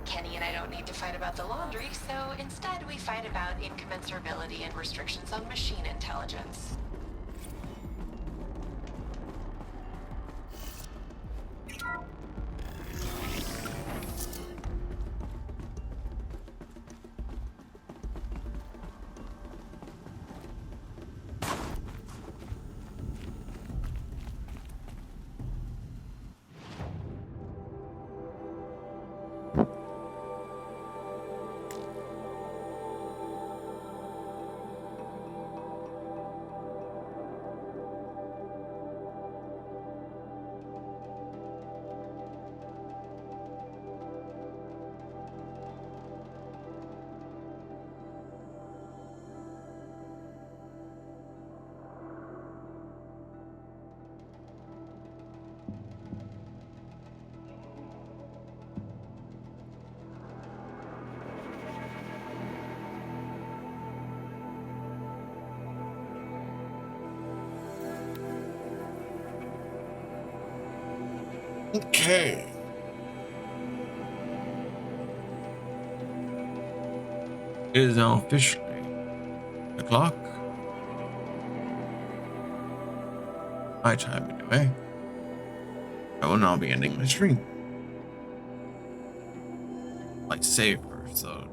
S8: Kenny and I don't need to fight about the laundry, so instead we fight about incommensurability and restrictions on machine intelligence.
S3: Okay.
S1: It is now officially o'clock. My time anyway. I will now be ending my stream. Like save first, so.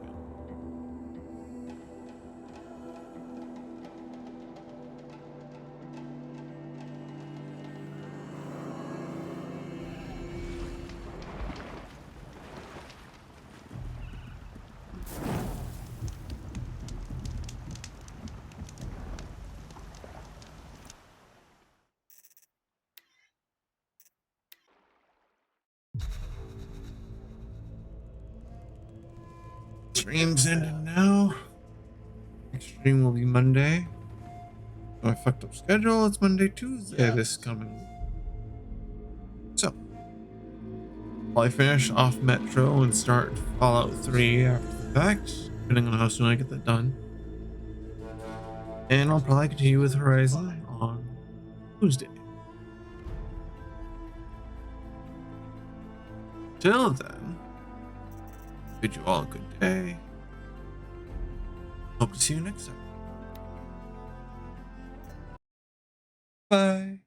S1: Stream's ending now. Next stream will be Monday. My fucked up schedule. It's Monday, Tuesday this coming. So, will I finish off Metro and start Fallout 3 after the fact, depending on how soon I get that done. And I'll probably continue with Horizon on Tuesday. Till then, bid you all a good day. Hope to see you next time. Bye.